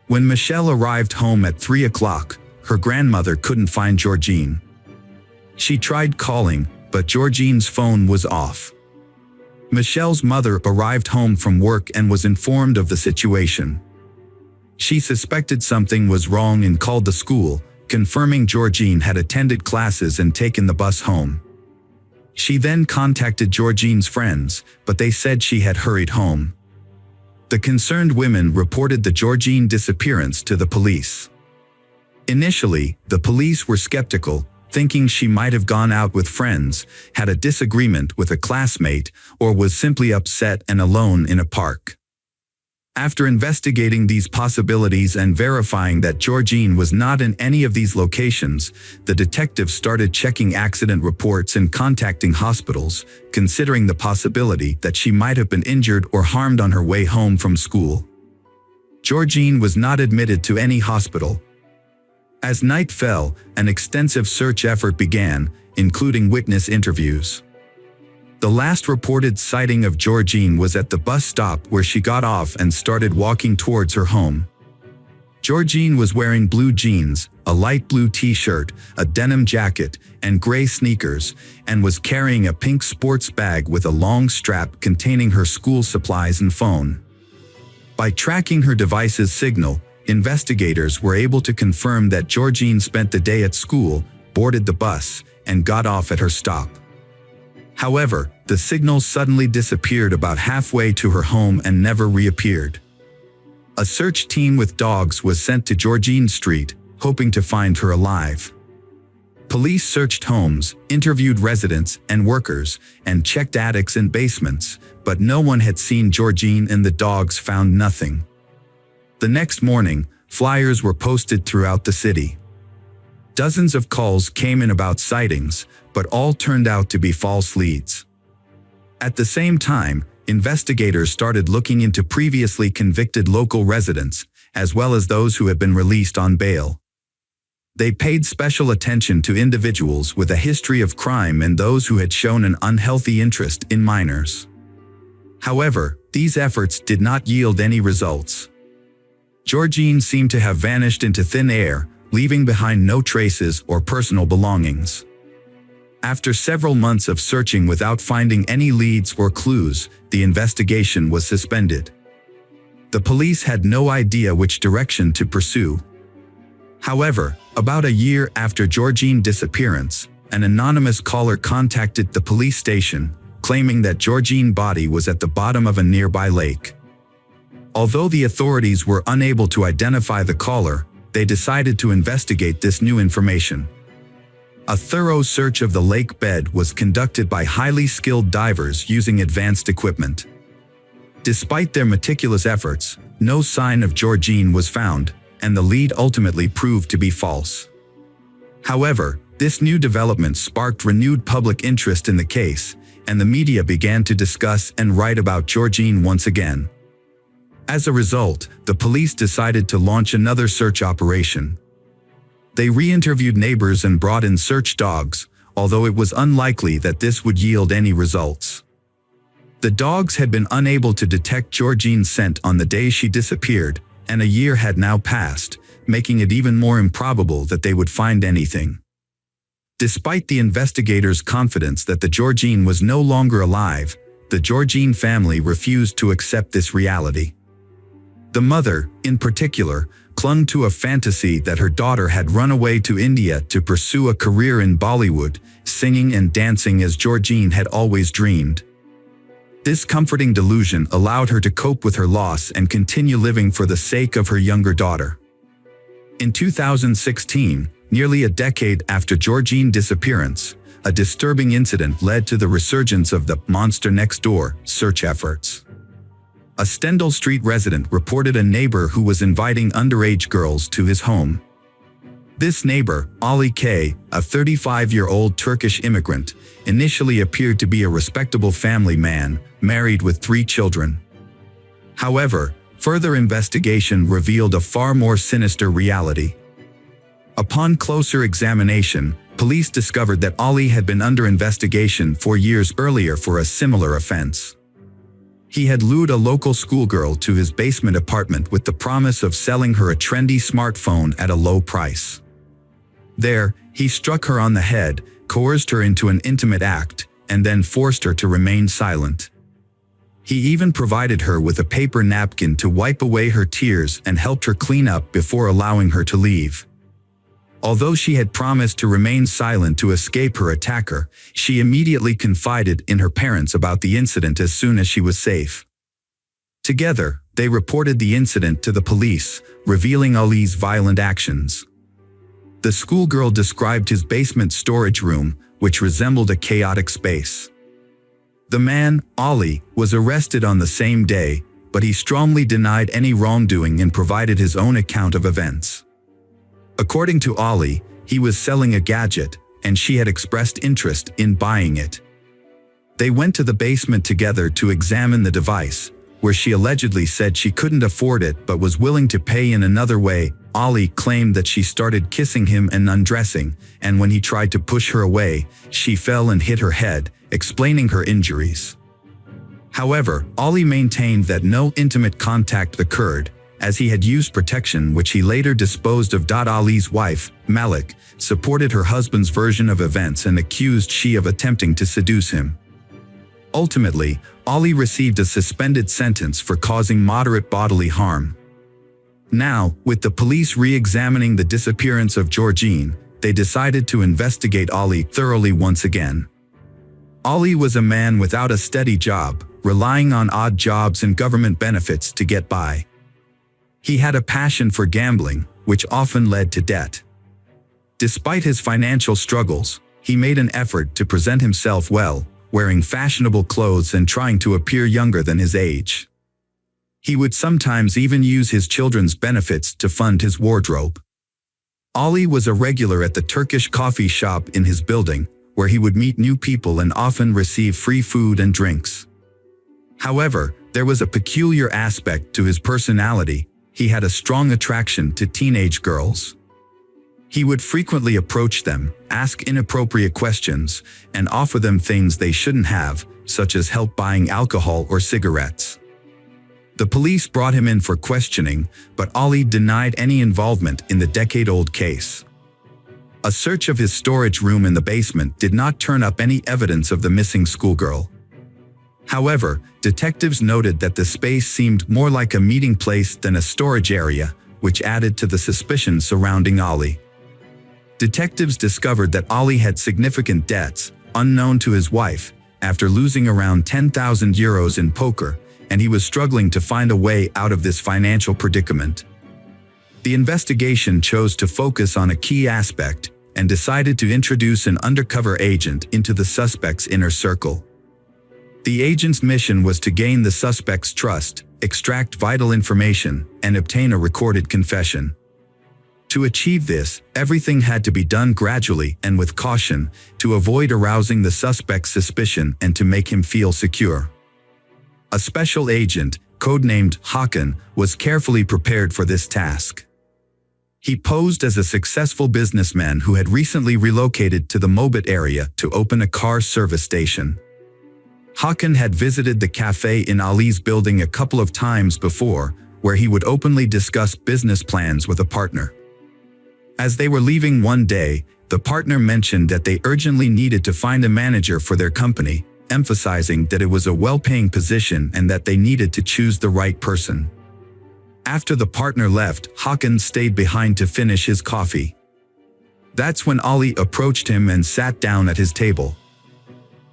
When Michelle arrived home at 3 o'clock, her grandmother couldn't find Georgine. She tried calling, but Georgine's phone was off. Michelle's mother arrived home from work and was informed of the situation. She suspected something was wrong and called the school, confirming Georgine had attended classes and taken the bus home. She then contacted Georgine's friends, but they said she had hurried home. The concerned women reported the Georgine disappearance to the police. Initially, the police were skeptical, thinking she might have gone out with friends, had a disagreement with a classmate, or was simply upset and alone in a park. After investigating these possibilities and verifying that Georgine was not in any of these locations, the detectives started checking accident reports and contacting hospitals, considering the possibility that she might have been injured or harmed on her way home from school. Georgine was not admitted to any hospital. As night fell, an extensive search effort began, including witness interviews. The last reported sighting of Georgine was at the bus stop where she got off and started walking towards her home. Georgine was wearing blue jeans, a light blue t-shirt, a denim jacket, and gray sneakers, and was carrying a pink sports bag with a long strap containing her school supplies and phone. By tracking her device's signal, investigators were able to confirm that Georgine spent the day at school, boarded the bus, and got off at her stop. However, the signal suddenly disappeared about halfway to her home and never reappeared. A search team with dogs was sent to Georgine Street, hoping to find her alive. Police searched homes, interviewed residents and workers, and checked attics and basements, but no one had seen Georgine, and the dogs found nothing. The next morning, flyers were posted throughout the city. Dozens of calls came in about sightings, but all turned out to be false leads. At the same time, investigators started looking into previously convicted local residents, as well as those who had been released on bail. They paid special attention to individuals with a history of crime and those who had shown an unhealthy interest in minors. However, these efforts did not yield any results. Georgine seemed to have vanished into thin air, leaving behind no traces or personal belongings. After several months of searching without finding any leads or clues, the investigation was suspended. The police had no idea which direction to pursue. However, about a year after Georgine's disappearance, an anonymous caller contacted the police station, claiming that Georgine's body was at the bottom of a nearby lake. Although the authorities were unable to identify the caller, they decided to investigate this new information. A thorough search of the lake bed was conducted by highly skilled divers using advanced equipment. Despite their meticulous efforts, no sign of Georgine was found, and the lead ultimately proved to be false. However, this new development sparked renewed public interest in the case, and the media began to discuss and write about Georgine once again. As a result, the police decided to launch another search operation. They re-interviewed neighbors and brought in search dogs, although it was unlikely that this would yield any results. The dogs had been unable to detect Georgine's scent on the day she disappeared, and a year had now passed, making it even more improbable that they would find anything. Despite the investigators' confidence that the Georgine was no longer alive, the Georgine family refused to accept this reality. The mother, in particular, clung to a fantasy that her daughter had run away to India to pursue a career in Bollywood, singing and dancing as Georgine had always dreamed. This comforting delusion allowed her to cope with her loss and continue living for the sake of her younger daughter. In 2016, nearly a decade after Georgine's disappearance, a disturbing incident led to the resurgence of the "monster next door" search efforts. A Stendhal Street resident reported a neighbor who was inviting underage girls to his home. This neighbor, Ali K., a 35-year-old Turkish immigrant, initially appeared to be a respectable family man, married with 3 children. However, further investigation revealed a far more sinister reality. Upon closer examination, police discovered that Ali had been under investigation 4 years earlier for a similar offense. He had lured a local schoolgirl to his basement apartment with the promise of selling her a trendy smartphone at a low price. There, he struck her on the head, coerced her into an intimate act, and then forced her to remain silent. He even provided her with a paper napkin to wipe away her tears and helped her clean up before allowing her to leave. Although she had promised to remain silent to escape her attacker, she immediately confided in her parents about the incident as soon as she was safe. Together, they reported the incident to the police, revealing Ali's violent actions. The schoolgirl described his basement storage room, which resembled a chaotic space. The man, Ali, was arrested on the same day, but he strongly denied any wrongdoing and provided his own account of events. According to Ali, he was selling a gadget, and she had expressed interest in buying it. They went to the basement together to examine the device, where she allegedly said she couldn't afford it but was willing to pay in another way. Ali claimed that she started kissing him and undressing, and when he tried to push her away, she fell and hit her head, explaining her injuries. However, Ali maintained that no intimate contact occurred, as he had used protection which he later disposed of. Ali's wife, Malik, supported her husband's version of events and accused she of attempting to seduce him. Ultimately, Ali received a suspended sentence for causing moderate bodily harm. Now, with the police re-examining the disappearance of Georgine, they decided to investigate Ali thoroughly once again. Ali was a man without a steady job, relying on odd jobs and government benefits to get by. He had a passion for gambling, which often led to debt. Despite his financial struggles, he made an effort to present himself well, wearing fashionable clothes and trying to appear younger than his age. He would sometimes even use his children's benefits to fund his wardrobe. Ali was a regular at the Turkish coffee shop in his building, where he would meet new people and often receive free food and drinks. However, there was a peculiar aspect to his personality. He had a strong attraction to teenage girls. He would frequently approach them, ask inappropriate questions, and offer them things they shouldn't have, such as help buying alcohol or cigarettes. The police brought him in for questioning, but Ali denied any involvement in the decade-old case. A search of his storage room in the basement did not turn up any evidence of the missing schoolgirl. However, detectives noted that the space seemed more like a meeting place than a storage area, which added to the suspicion surrounding Ali. Detectives discovered that Ali had significant debts, unknown to his wife, after losing around 10,000 euros in poker, and he was struggling to find a way out of this financial predicament. The investigation chose to focus on a key aspect and decided to introduce an undercover agent into the suspect's inner circle. The agent's mission was to gain the suspect's trust, extract vital information, and obtain a recorded confession. To achieve this, everything had to be done gradually and with caution to avoid arousing the suspect's suspicion and to make him feel secure. A special agent, codenamed Hakan, was carefully prepared for this task. He posed as a successful businessman who had recently relocated to the Mobit area to open a car service station. Hakan had visited the cafe in Ali's building a couple of times before, where he would openly discuss business plans with a partner. As they were leaving one day, the partner mentioned that they urgently needed to find a manager for their company, emphasizing that it was a well-paying position and that they needed to choose the right person. After the partner left, Hakan stayed behind to finish his coffee. That's when Ali approached him and sat down at his table.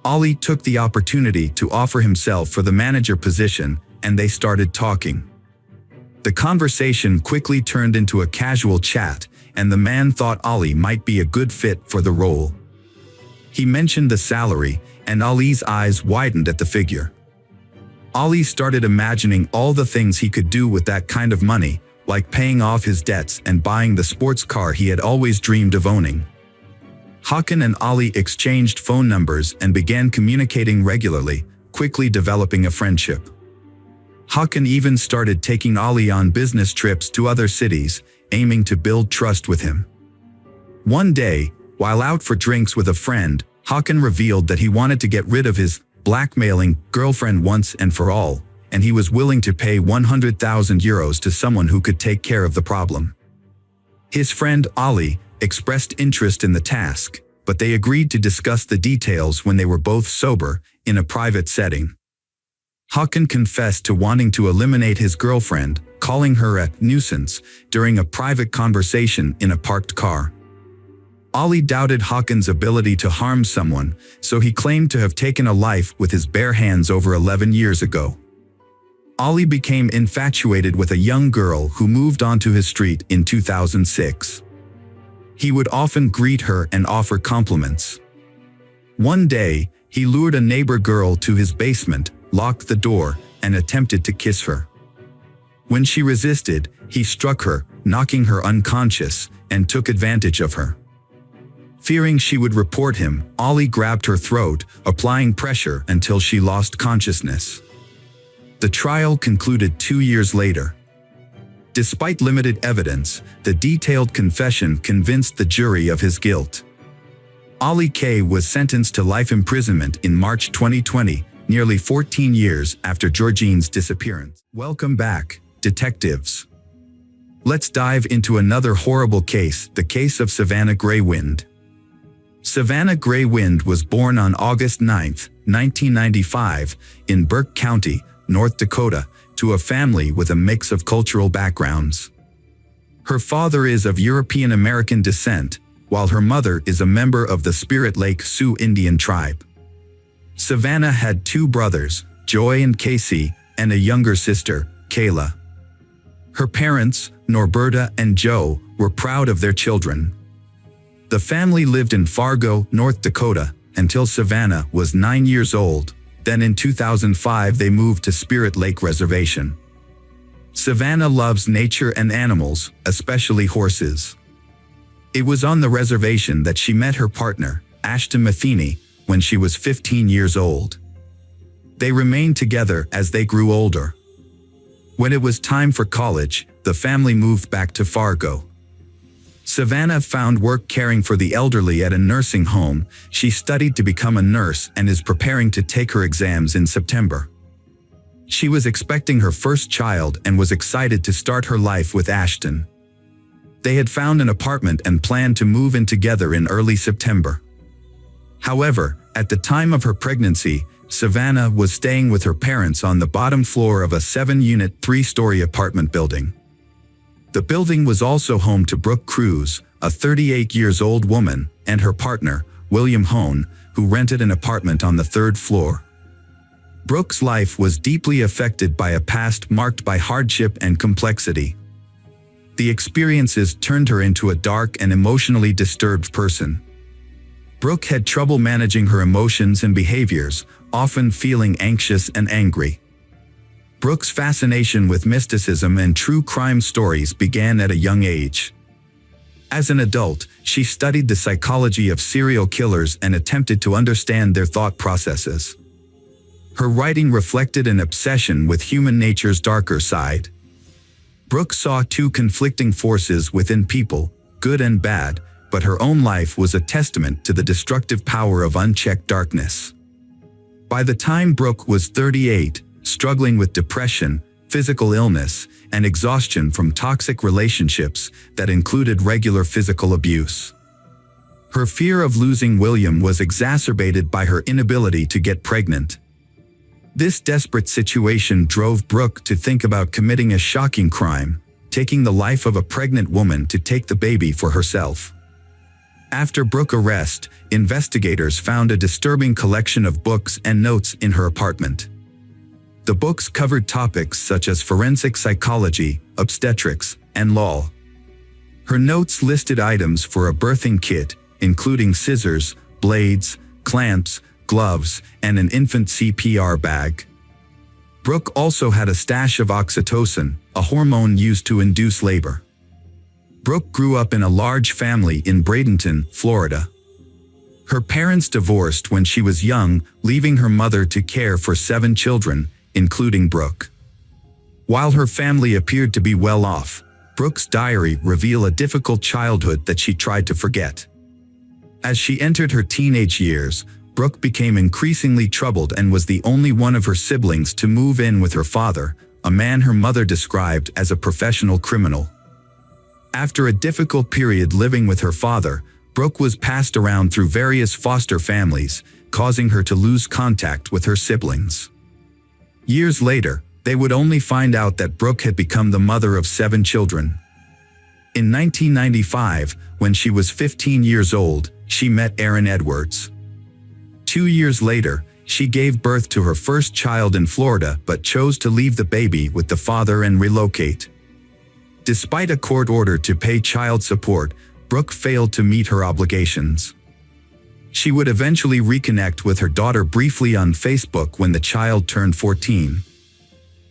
Ali took the opportunity to offer himself for the manager position, and they started talking. The conversation quickly turned into a casual chat, and the man thought Ali might be a good fit for the role. He mentioned the salary, and Ali's eyes widened at the figure. Ali started imagining all the things he could do with that kind of money, like paying off his debts and buying the sports car he had always dreamed of owning. Hakan and Ali exchanged phone numbers and began communicating regularly, quickly developing a friendship. Hakan even started taking Ali on business trips to other cities, aiming to build trust with him. One day, while out for drinks with a friend, Hakan revealed that he wanted to get rid of his blackmailing girlfriend once and for all, and he was willing to pay 100,000 euros to someone who could take care of the problem. His friend Ali expressed interest in the task, but they agreed to discuss the details when they were both sober, in a private setting. Hakan confessed to wanting to eliminate his girlfriend, calling her a nuisance, during a private conversation in a parked car. Ali doubted Hakan's ability to harm someone, so he claimed to have taken a life with his bare hands over 11 years ago. Ali became infatuated with a young girl who moved onto his street in 2006. He would often greet her and offer compliments. One day, he lured a neighbor girl to his basement, locked the door, and attempted to kiss her. When she resisted, he struck her, knocking her unconscious, and took advantage of her. Fearing she would report him, Ali grabbed her throat, applying pressure until she lost consciousness. The trial concluded 2 years later. Despite limited evidence, the detailed confession convinced the jury of his guilt. Ali K. was sentenced to life imprisonment in March 2020, nearly 14 years after Georgine's disappearance. Welcome back, detectives. Let's dive into another horrible case, the case of Savannah Gray Wind. Savannah Gray Wind was born on August 9, 1995, in Burke County, North Dakota, to a family with a mix of cultural backgrounds. Her father is of European American descent, while her mother is a member of the Spirit Lake Sioux Indian tribe. Savannah had 2 brothers, Joy and Casey, and a younger sister, Kayla. Her parents, Norberta and Joe, were proud of their children. The family lived in Fargo, North Dakota, until Savannah was 9 years old. Then in 2005 they moved to Spirit Lake Reservation. Savannah loves nature and animals, especially horses. It was on the reservation that she met her partner, Ashton Matheny, when she was 15 years old. They remained together as they grew older. When it was time for college, the family moved back to Fargo. Savannah found work caring for the elderly at a nursing home. She studied to become a nurse and is preparing to take her exams in September. She was expecting her first child and was excited to start her life with Ashton. They had found an apartment and planned to move in together in early September. However, at the time of her pregnancy, Savannah was staying with her parents on the bottom floor of a 7-unit, 3-story apartment building. The building was also home to Brooke Cruz, a 38-year-old woman, and her partner, William Hone, who rented an apartment on the 3rd floor. Brooke's life was deeply affected by a past marked by hardship and complexity. The experiences turned her into a dark and emotionally disturbed person. Brooke had trouble managing her emotions and behaviors, often feeling anxious and angry. Brooke's fascination with mysticism and true crime stories began at a young age. As an adult, she studied the psychology of serial killers and attempted to understand their thought processes. Her writing reflected an obsession with human nature's darker side. Brooke saw two conflicting forces within people, good and bad, but her own life was a testament to the destructive power of unchecked darkness. By the time Brooke was 38, struggling with depression, physical illness, and exhaustion from toxic relationships that included regular physical abuse. Her fear of losing William was exacerbated by her inability to get pregnant. This desperate situation drove Brooke to think about committing a shocking crime, taking the life of a pregnant woman to take the baby for herself. After Brooke's arrest, investigators found a disturbing collection of books and notes in her apartment. The books covered topics such as forensic psychology, obstetrics, and law. Her notes listed items for a birthing kit, including scissors, blades, clamps, gloves, and an infant CPR bag. Brooke also had a stash of oxytocin, a hormone used to induce labor. Brooke grew up in a large family in Bradenton, Florida. Her parents divorced when she was young, leaving her mother to care for 7 children, including Brooke. While her family appeared to be well off, Brooke's diary revealed a difficult childhood that she tried to forget. As she entered her teenage years, Brooke became increasingly troubled and was the only one of her siblings to move in with her father, a man her mother described as a professional criminal. After a difficult period living with her father, Brooke was passed around through various foster families, causing her to lose contact with her siblings. Years later, they would only find out that Brooke had become the mother of 7 children. In 1995, when she was 15 years old, she met Aaron Edwards. 2 years later, she gave birth to her first child in Florida but chose to leave the baby with the father and relocate. Despite a court order to pay child support, Brooke failed to meet her obligations. She would eventually reconnect with her daughter briefly on Facebook when the child turned 14.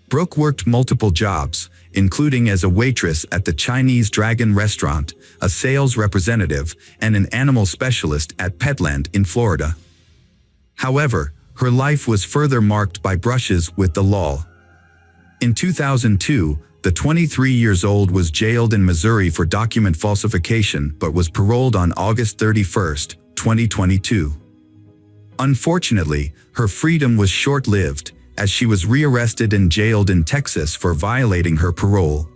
Brooke worked multiple jobs, including as a waitress at the Chinese Dragon restaurant, a sales representative, and an animal specialist at Petland in Florida. However, her life was further marked by brushes with the law. In 2002, the 23-year-old was jailed in Missouri for document falsification but was paroled on August 31, 2022. Unfortunately, her freedom was short-lived, as she was rearrested and jailed in Texas for violating her parole.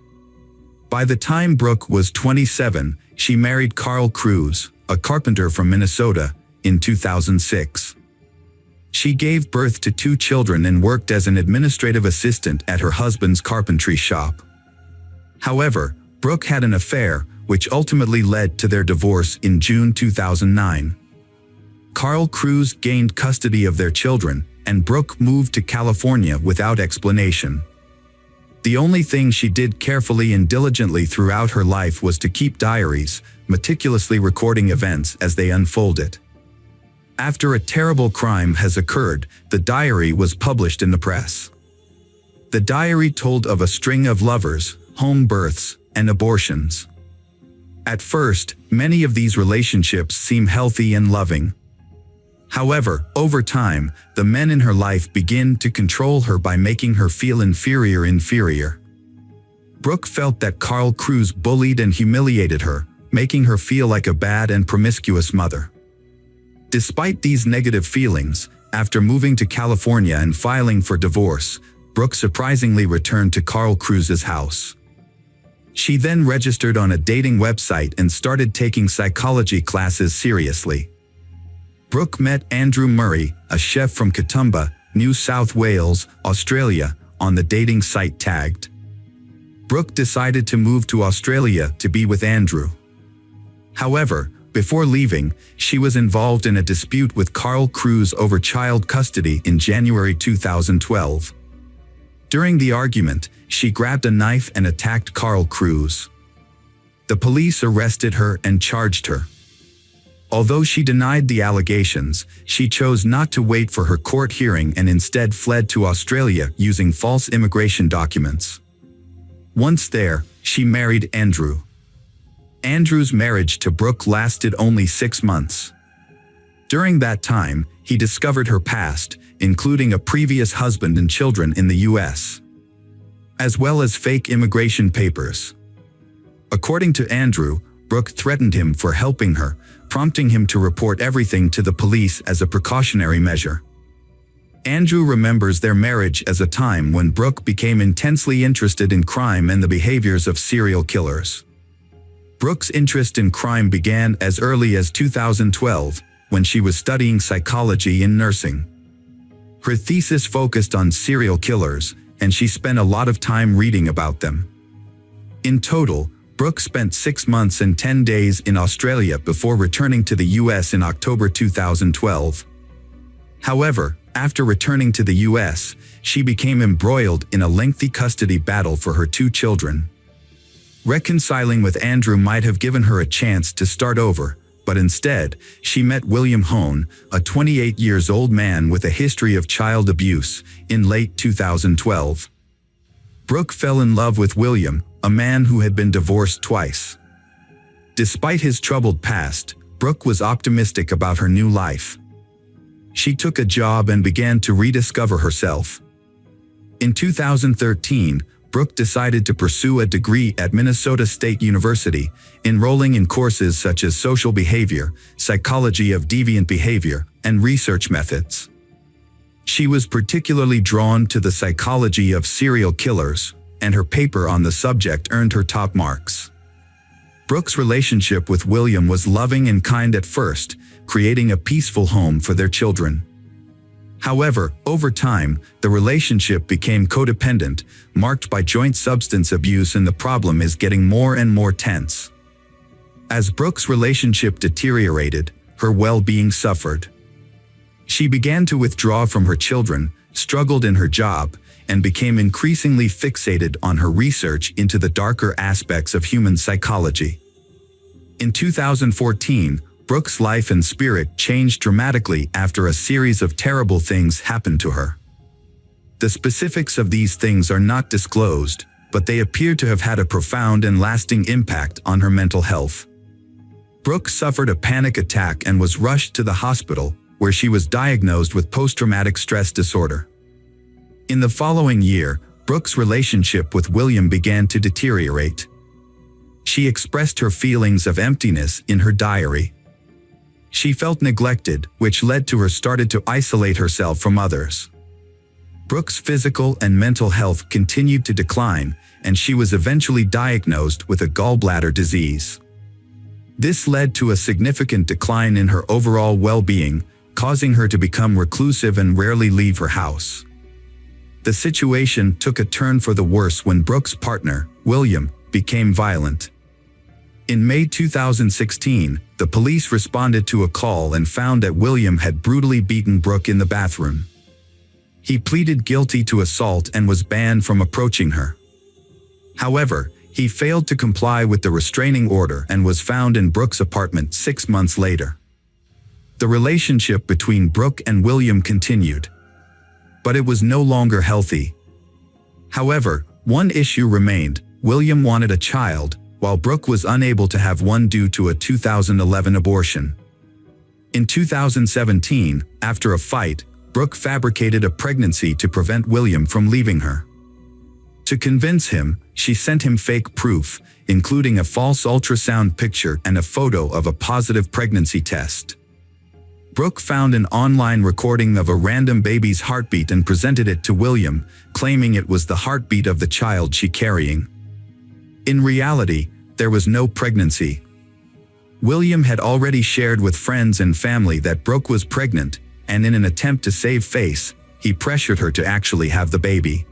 By the time Brooke was 27, she married Carl Cruz, a carpenter from Minnesota, in 2006. She gave birth to 2 children and worked as an administrative assistant at her husband's carpentry shop. However, Brooke had an affair, which ultimately led to their divorce in June 2009. Carl Cruz gained custody of their children, and Brooke moved to California without explanation. The only thing she did carefully and diligently throughout her life was to keep diaries, meticulously recording events as they unfolded. After a terrible crime has occurred, the diary was published in the press. The diary told of a string of lovers, home births, and abortions. At first, many of these relationships seem healthy and loving. However, over time, the men in her life begin to control her by making her feel inferior. Brooke felt that Carl Cruz bullied and humiliated her, making her feel like a bad and promiscuous mother. Despite these negative feelings, after moving to California and filing for divorce, Brooke surprisingly returned to Carl Cruz's house. She then registered on a dating website and started taking psychology classes seriously. Brooke met Andrew Murray, a chef from Katoomba, New South Wales, Australia, on the dating site Tagged. Brooke decided to move to Australia to be with Andrew. However, before leaving, she was involved in a dispute with Carl Cruz over child custody in January 2012. During the argument, she grabbed a knife and attacked Carl Cruz. The police arrested her and charged her. Although she denied the allegations, she chose not to wait for her court hearing and instead fled to Australia using false immigration documents. Once there, she married Andrew. Andrew's marriage to Brooke lasted only 6 months. During that time, he discovered her past, including a previous husband and children in the US, as well as fake immigration papers. According to Andrew, Brooke threatened him for helping her, prompting him to report everything to the police as a precautionary measure. Andrew remembers their marriage as a time when Brooke became intensely interested in crime and the behaviors of serial killers. Brooke's interest in crime began as early as 2012, when she was studying psychology and nursing. Her thesis focused on serial killers, and she spent a lot of time reading about them. In total, Brooke spent 6 months and 10 days in Australia before returning to the US in October 2012. However, after returning to the US, she became embroiled in a lengthy custody battle for her 2 children. Reconciling with Andrew might have given her a chance to start over, but instead, she met William Hone, a 28-year-old man with a history of child abuse, in late 2012. Brooke fell in love with William, a man who had been divorced twice. Despite his troubled past, Brooke was optimistic about her new life. She took a job and began to rediscover herself. In 2013, Brooke decided to pursue a degree at Minnesota State University, enrolling in courses such as social behavior, psychology of deviant behavior, and research methods. She was particularly drawn to the psychology of serial killers, and her paper on the subject earned her top marks. Brooke's relationship with William was loving and kind at first, creating a peaceful home for their children. However, over time, the relationship became codependent, marked by joint substance abuse, and the problem is getting more and more tense. As Brooke's relationship deteriorated, her well-being suffered. She began to withdraw from her children, struggled in her job, and became increasingly fixated on her research into the darker aspects of human psychology. In 2014, Brooke's life and spirit changed dramatically after a series of terrible things happened to her. The specifics of these things are not disclosed, but they appear to have had a profound and lasting impact on her mental health. Brooke suffered a panic attack and was rushed to the hospital, where she was diagnosed with post-traumatic stress disorder. In the following year, Brooke's relationship with William began to deteriorate. She expressed her feelings of emptiness in her diary. She felt neglected, which led to her starting to isolate herself from others. Brooke's physical and mental health continued to decline, and she was eventually diagnosed with a gallbladder disease. This led to a significant decline in her overall well-being, causing her to become reclusive and rarely leave her house. The situation took a turn for the worse when Brooke's partner, William, became violent. In May 2016, the police responded to a call and found that William had brutally beaten Brooke in the bathroom. He pleaded guilty to assault and was banned from approaching her. However, he failed to comply with the restraining order and was found in Brooke's apartment 6 months later. The relationship between Brooke and William continued, but it was no longer healthy. However, one issue remained: William wanted a child, while Brooke was unable to have one due to a 2011 abortion. In 2017, after a fight, Brooke fabricated a pregnancy to prevent William from leaving her. To convince him, she sent him fake proof, including a false ultrasound picture and a photo of a positive pregnancy test. Brooke found an online recording of a random baby's heartbeat and presented it to William, claiming it was the heartbeat of the child she carrying. In reality, there was no pregnancy. William had already shared with friends and family that Brooke was pregnant, and in an attempt to save face, he pressured her to actually have the baby.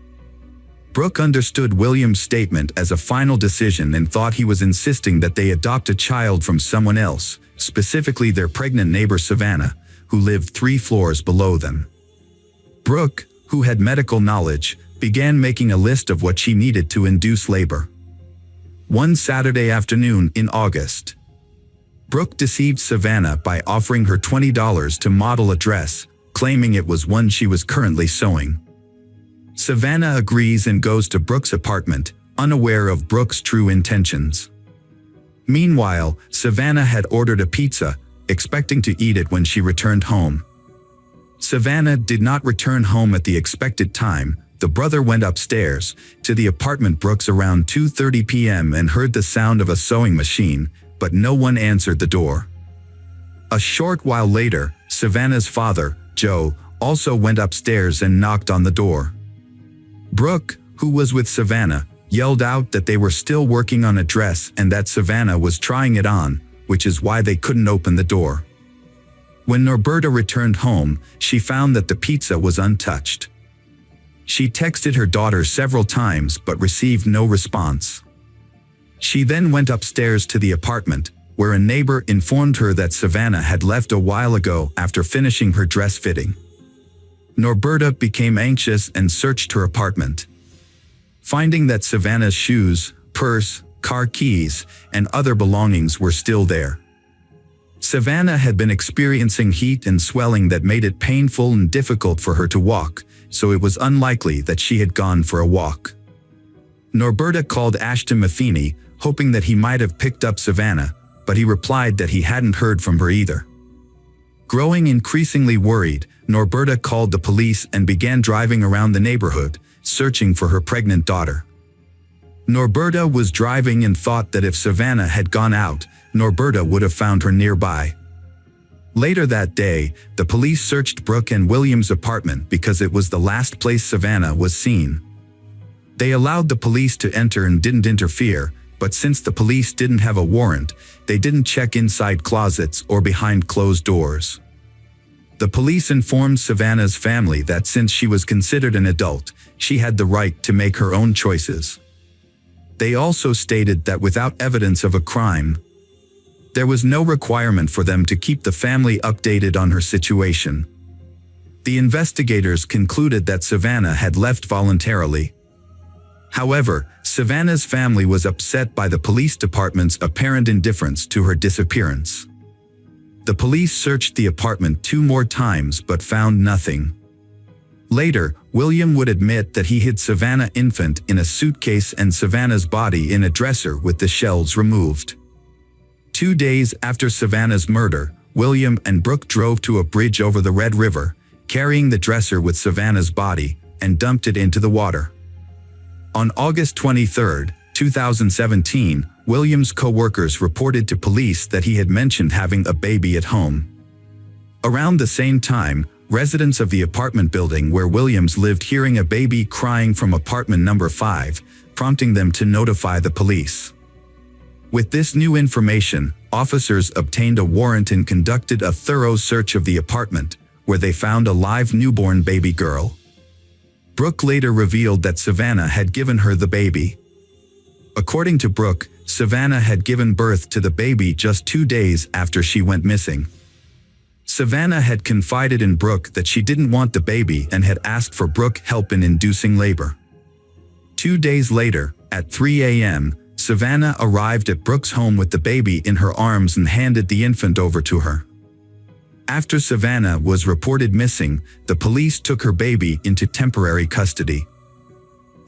Brooke understood William's statement as a final decision and thought he was insisting that they adopt a child from someone else, specifically their pregnant neighbor Savannah, who lived 3 floors below them. Brooke, who had medical knowledge, began making a list of what she needed to induce labor. One Saturday afternoon in August, Brooke deceived Savannah by offering her $20 to model a dress, claiming it was one she was currently sewing. Savannah agrees and goes to Brooke's apartment, unaware of Brooke's true intentions. Meanwhile, Savannah had ordered a pizza, expecting to eat it when she returned home. Savannah did not return home at the expected time. The brother went upstairs to the apartment Brooke's around 2:30 p.m. and heard the sound of a sewing machine, but no one answered the door. A short while later, Savannah's father, Joe, also went upstairs and knocked on the door. Brooke, who was with Savannah, yelled out that they were still working on a dress and that Savannah was trying it on, which is why they couldn't open the door. When Norberta returned home, she found that the pizza was untouched. She texted her daughter several times but received no response. She then went upstairs to the apartment, where a neighbor informed her that Savannah had left a while ago after finishing her dress fitting. Norberta became anxious and searched her apartment. Finding that Savannah's shoes, purse, car keys, and other belongings were still there. Savannah had been experiencing heat and swelling that made it painful and difficult for her to walk, so it was unlikely that she had gone for a walk. Norberta called Ashton Matheny, hoping that he might have picked up Savannah, but he replied that he hadn't heard from her either. Growing increasingly worried, Norberta called the police and began driving around the neighborhood, searching for her pregnant daughter. Norberta was driving and thought that if Savannah had gone out, Norberta would have found her nearby. Later that day, the police searched Brooke and William's apartment because it was the last place Savannah was seen. They allowed the police to enter and didn't interfere, but since the police didn't have a warrant, they didn't check inside closets or behind closed doors. The police informed Savannah's family that since she was considered an adult, she had the right to make her own choices. They also stated that without evidence of a crime, there was no requirement for them to keep the family updated on her situation. The investigators concluded that Savannah had left voluntarily. However, Savannah's family was upset by the police department's apparent indifference to her disappearance. The police searched the apartment 2 more times but found nothing. Later, William would admit that he hid Savannah infant in a suitcase and Savannah's body in a dresser with the shelves removed. 2 days after Savannah's murder, William and Brooke drove to a bridge over the Red River, carrying the dresser with Savannah's body, and dumped it into the water. On August 23, 2017, William's co-workers reported to police that he had mentioned having a baby at home. Around the same time, residents of the apartment building where Williams lived hearing a baby crying from apartment number 5, prompting them to notify the police. With this new information, officers obtained a warrant and conducted a thorough search of the apartment, where they found a live newborn baby girl. Brooke later revealed that Savannah had given her the baby. According to Brooke, Savannah had given birth to the baby just 2 days after she went missing. Savannah had confided in Brooke that she didn't want the baby and had asked for Brooke's help in inducing labor. 2 days later, At 3 a.m., Savannah arrived at Brooke's home with the baby in her arms and handed the infant over to her. After Savannah was reported missing, the police took her baby into temporary custody.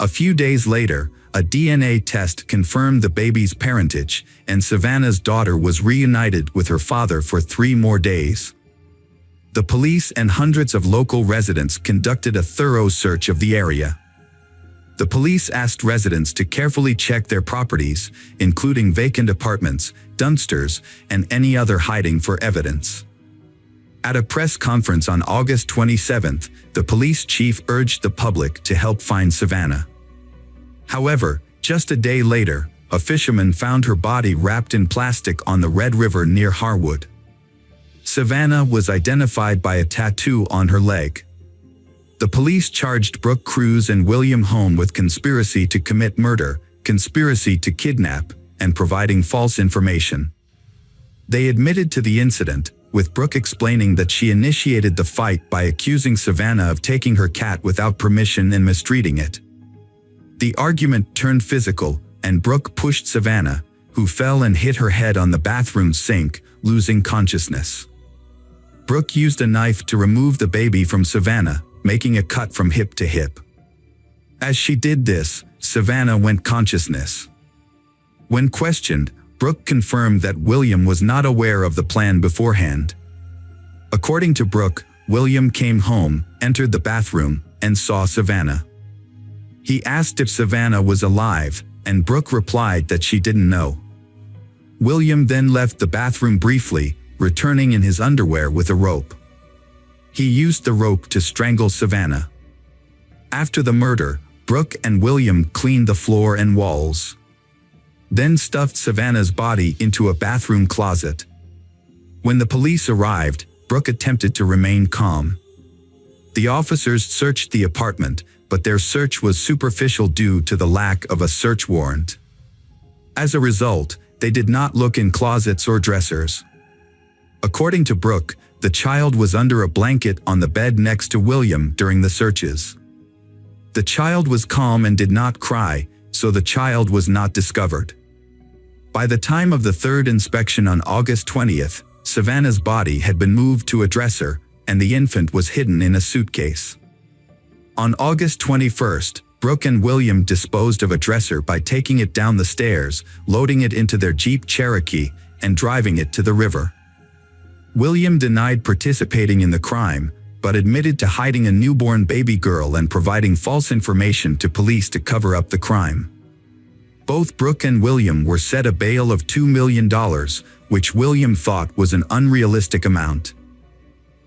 A few days later, a DNA test confirmed the baby's parentage, and Savannah's daughter was reunited with her father for 3 more days. The police and hundreds of local residents conducted a thorough search of the area. The police asked residents to carefully check their properties, including vacant apartments, dumpsters, and any other hiding for evidence. At a press conference on August 27, the police chief urged the public to help find Savannah. However, just a day later, a fisherman found her body wrapped in plastic on the Red River near Harwood. Savannah was identified by a tattoo on her leg. The police charged Brooke Cruz and William Home with conspiracy to commit murder, conspiracy to kidnap, and providing false information. They admitted to the incident, with Brooke explaining that she initiated the fight by accusing Savannah of taking her cat without permission and mistreating it. The argument turned physical, and Brooke pushed Savannah, who fell and hit her head on the bathroom sink, losing consciousness. Brooke used a knife to remove the baby from Savannah, making a cut from hip to hip. As she did this, Savannah went consciousness. When questioned, Brooke confirmed that William was not aware of the plan beforehand. According to Brooke, William came home, entered the bathroom, and saw Savannah. He asked if Savannah was alive, and Brooke replied that she didn't know. William then left the bathroom briefly, returning in his underwear with a rope. He used the rope to strangle Savannah. After the murder, Brooke and William cleaned the floor and walls. Then stuffed Savannah's body into a bathroom closet. When the police arrived, Brooke attempted to remain calm. The officers searched the apartment, but their search was superficial due to the lack of a search warrant. As a result, they did not look in closets or dressers. According to Brooke, the child was under a blanket on the bed next to William during the searches. The child was calm and did not cry, so the child was not discovered. By the time of the third inspection on August 20th, Savannah's body had been moved to a dresser, and the infant was hidden in a suitcase. On August 21st, Brooke and William disposed of a dresser by taking it down the stairs, loading it into their Jeep Cherokee, and driving it to the river. William denied participating in the crime, but admitted to hiding a newborn baby girl and providing false information to police to cover up the crime. Both Brooke and William were set a bail of $2 million, which William thought was an unrealistic amount.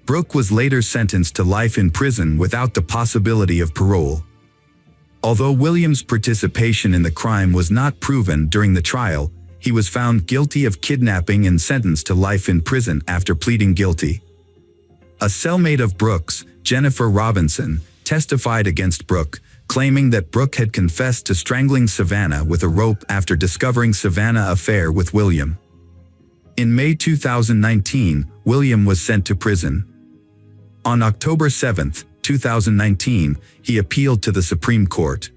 Brooke was later sentenced to life in prison without the possibility of parole. Although William's participation in the crime was not proven during the trial, he was found guilty of kidnapping and sentenced to life in prison after pleading guilty. A cellmate of Brooke's, Jennifer Robinson, testified against Brooke, claiming that Brooke had confessed to strangling Savannah with a rope after discovering Savannah's affair with William. In May 2019, William was sent to prison. On October 7, 2019, he appealed to the Supreme Court.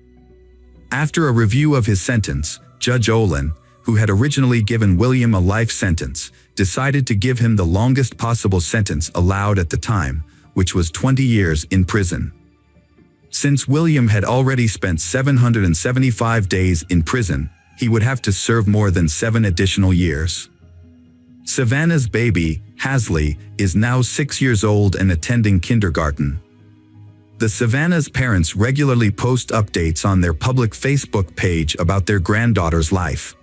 After a review of his sentence, Judge Olin, who had originally given William a life sentence, decided to give him the longest possible sentence allowed at the time, which was 20 years in prison. Since William had already spent 775 days in prison, he would have to serve more than 7 additional years. Savannah's baby, Hasley, is now 6 years old and attending kindergarten. The Savannah's parents regularly post updates on their public Facebook page about their granddaughter's life.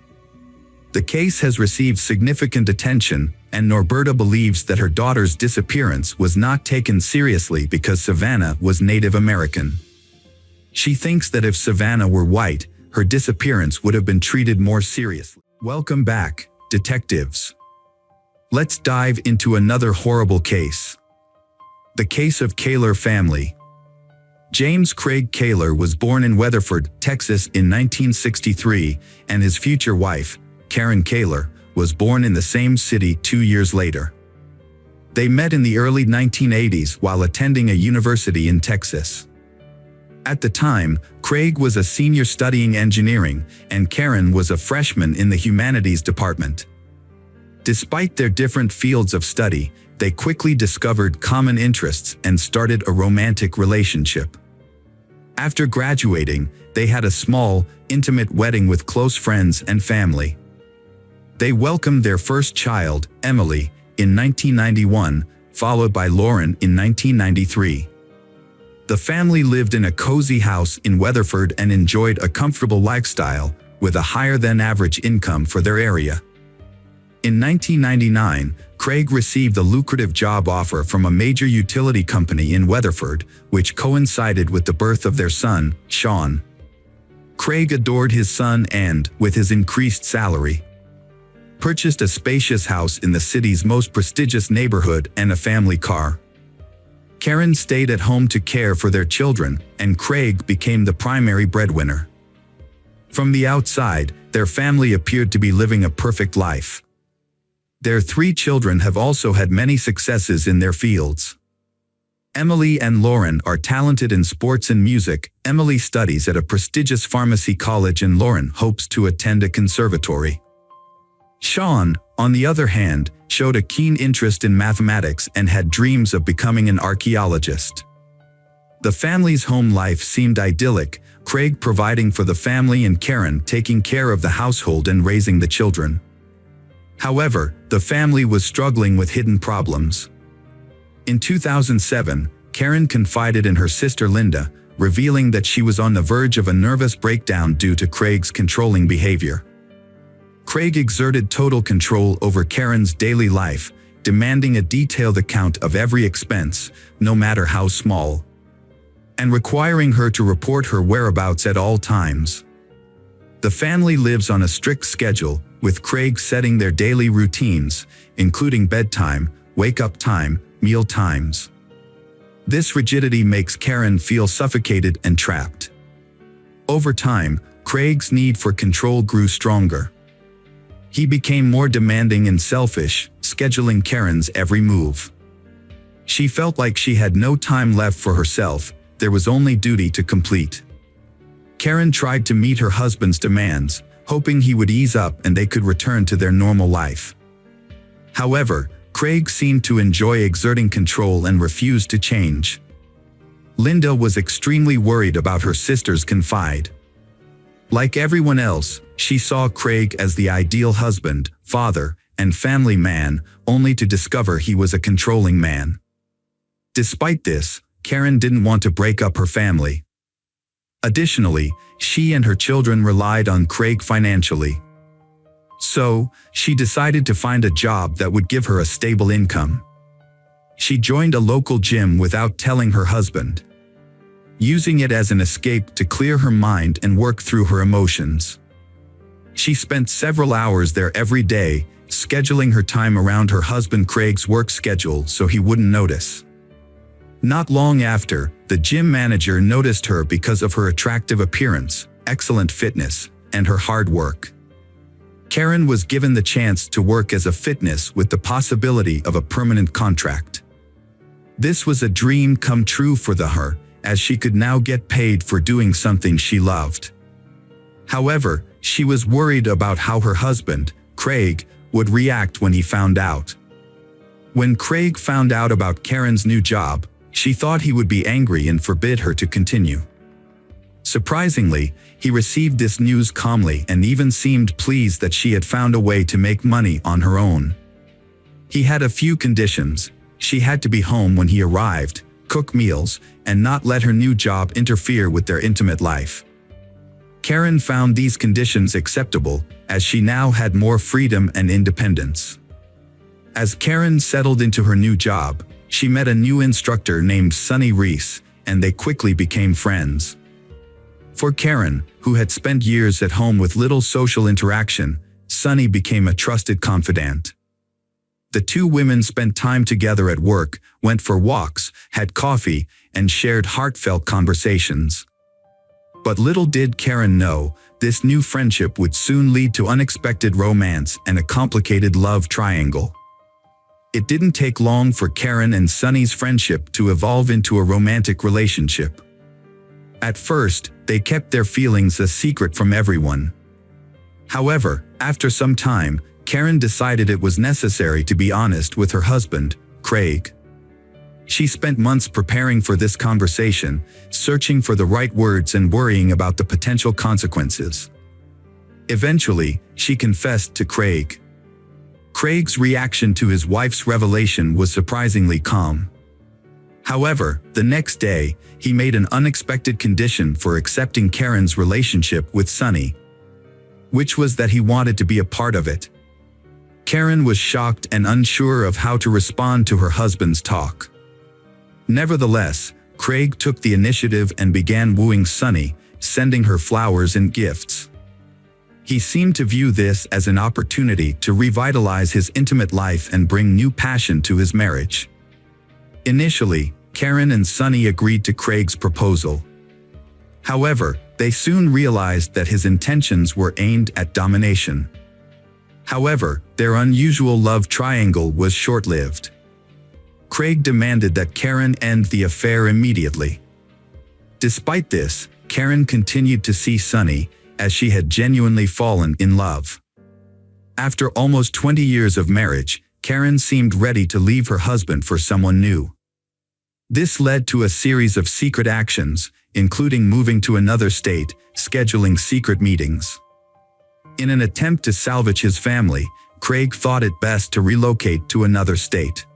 The case has received significant attention, and Norberta believes that her daughter's disappearance was not taken seriously because Savannah was Native American. She thinks that if Savannah were white, her disappearance would have been treated more seriously. Welcome back, detectives. Let's dive into another horrible case. The case of Kaler family. James Craig Kaler was born in Weatherford, Texas in 1963, and his future wife, Karen Kaler, was born in the same city 2 years later. They met in the early 1980s while attending a university in Texas. At the time, Craig was a senior studying engineering, and Karen was a freshman in the humanities department. Despite their different fields of study, they quickly discovered common interests and started a romantic relationship. After graduating, they had a small, intimate wedding with close friends and family. They welcomed their first child, Emily, in 1991, followed by Lauren in 1993. The family lived in a cozy house in Weatherford and enjoyed a comfortable lifestyle, with a higher-than-average income for their area. In 1999, Craig received a lucrative job offer from a major utility company in Weatherford, which coincided with the birth of their son, Sean. Craig adored his son and, with his increased salary, purchased a spacious house in the city's most prestigious neighborhood and a family car. Karen stayed at home to care for their children, and Craig became the primary breadwinner. From the outside, their family appeared to be living a perfect life. Their 3 children have also had many successes in their fields. Emily and Lauren are talented in sports and music. Emily studies at a prestigious pharmacy college and Lauren hopes to attend a conservatory. Sean, on the other hand, showed a keen interest in mathematics and had dreams of becoming an archaeologist. The family's home life seemed idyllic, Craig providing for the family and Karen taking care of the household and raising the children. However, the family was struggling with hidden problems. In 2007, Karen confided in her sister Linda, revealing that she was on the verge of a nervous breakdown due to Craig's controlling behavior. Craig exerted total control over Karen's daily life, demanding a detailed account of every expense, no matter how small, and requiring her to report her whereabouts at all times. The family lives on a strict schedule, with Craig setting their daily routines, including bedtime, wake-up time, meal times. This rigidity makes Karen feel suffocated and trapped. Over time, Craig's need for control grew stronger. He became more demanding and selfish, scheduling Karen's every move. She felt like she had no time left for herself, there was only duty to complete. Karen tried to meet her husband's demands, hoping he would ease up and they could return to their normal life. However, Craig seemed to enjoy exerting control and refused to change. Linda was extremely worried about her sister's confide. Like everyone else, she saw Craig as the ideal husband, father, and family man, only to discover he was a controlling man. Despite this, Karen didn't want to break up her family. Additionally, she and her children relied on Craig financially. So, she decided to find a job that would give her a stable income. She joined a local gym without telling her husband, using it as an escape to clear her mind and work through her emotions. She spent several hours there every day, scheduling her time around her husband Craig's work schedule so he wouldn't notice. Not long after, the gym manager noticed her because of her attractive appearance, excellent fitness, and her hard work. Karen was given the chance to work as a fitness with the possibility of a permanent contract. This was a dream come true for her, as she could now get paid for doing something she loved. However, she was worried about how her husband, Craig, would react when he found out. When Craig found out about Karen's new job, she thought he would be angry and forbid her to continue. Surprisingly, he received this news calmly and even seemed pleased that she had found a way to make money on her own. He had a few conditions. She had to be home when he arrived, cook meals, and not let her new job interfere with their intimate life. Karen found these conditions acceptable, as she now had more freedom and independence. As Karen settled into her new job, she met a new instructor named Sonny Reese, and they quickly became friends. For Karen, who had spent years at home with little social interaction, Sonny became a trusted confidant. The two women spent time together at work, went for walks, had coffee, and shared heartfelt conversations. But little did Karen know, this new friendship would soon lead to unexpected romance and a complicated love triangle. It didn't take long for Karen and Sonny's friendship to evolve into a romantic relationship. At first, they kept their feelings a secret from everyone. However, after some time, Karen decided it was necessary to be honest with her husband, Craig. She spent months preparing for this conversation, searching for the right words and worrying about the potential consequences. Eventually, she confessed to Craig. Craig's reaction to his wife's revelation was surprisingly calm. However, the next day, he made an unexpected condition for accepting Karen's relationship with Sonny, which was that he wanted to be a part of it. Karen was shocked and unsure of how to respond to her husband's talk. Nevertheless, Craig took the initiative and began wooing Sonny, sending her flowers and gifts. He seemed to view this as an opportunity to revitalize his intimate life and bring new passion to his marriage. Initially, Karen and Sonny agreed to Craig's proposal. However, they soon realized that his intentions were aimed at domination. However, their unusual love triangle was short-lived. Craig demanded that Karen end the affair immediately. Despite this, Karen continued to see Sonny, as she had genuinely fallen in love. After almost 20 years of marriage, Karen seemed ready to leave her husband for someone new. This led to a series of secret actions, including moving to another state, scheduling secret meetings. In an attempt to salvage his family, Craig thought it best to relocate to another state.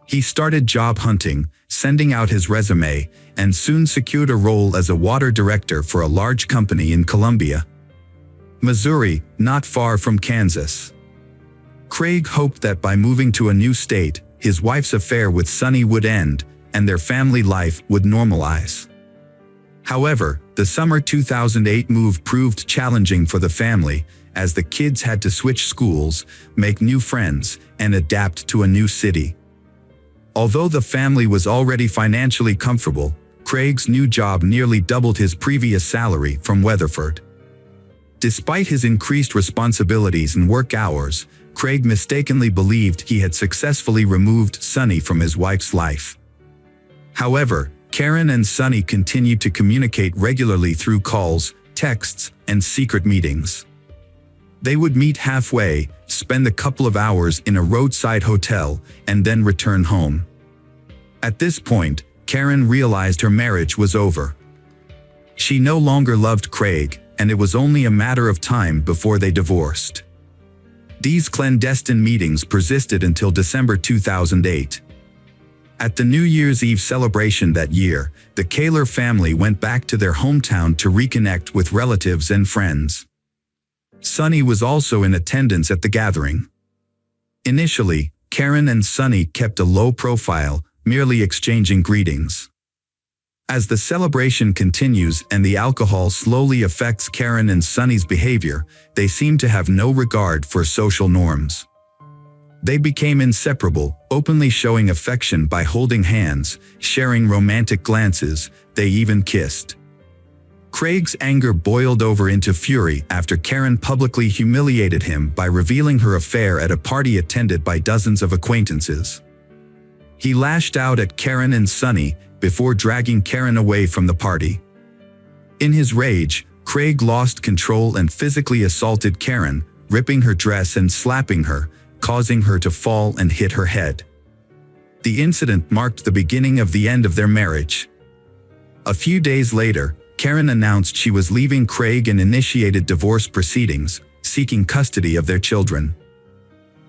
He started job hunting, sending out his resume, and soon secured a role as a water director for a large company in Columbia, Missouri, not far from Kansas. Craig hoped that by moving to a new state, his wife's affair with Sonny would end, and their family life would normalize. However, the summer 2008 move proved challenging for the family, as the kids had to switch schools, make new friends, and adapt to a new city. Although the family was already financially comfortable, Craig's new job nearly doubled his previous salary from Weatherford. Despite his increased responsibilities and work hours, Craig mistakenly believed he had successfully removed Sonny from his wife's life. However, Karen and Sonny continued to communicate regularly through calls, texts, and secret meetings. They would meet halfway, spend a couple of hours in a roadside hotel, and then return home. At this point, Karen realized her marriage was over. She no longer loved Craig, and it was only a matter of time before they divorced. These clandestine meetings persisted until December 2008. At the New Year's Eve celebration that year, the Kaler family went back to their hometown to reconnect with relatives and friends. Sonny was also in attendance at the gathering. Initially, Karen and Sonny kept a low profile, merely exchanging greetings. As the celebration continues and the alcohol slowly affects Karen and Sonny's behavior, they seem to have no regard for social norms. They became inseparable, openly showing affection by holding hands, sharing romantic glances, they even kissed. Craig's anger boiled over into fury after Karen publicly humiliated him by revealing her affair at a party attended by dozens of acquaintances. He lashed out at Karen and Sonny before dragging Karen away from the party. In his rage, Craig lost control and physically assaulted Karen, ripping her dress and slapping her, causing her to fall and hit her head. The incident marked the beginning of the end of their marriage. A few days later, Karen announced she was leaving Craig and initiated divorce proceedings, seeking custody of their children.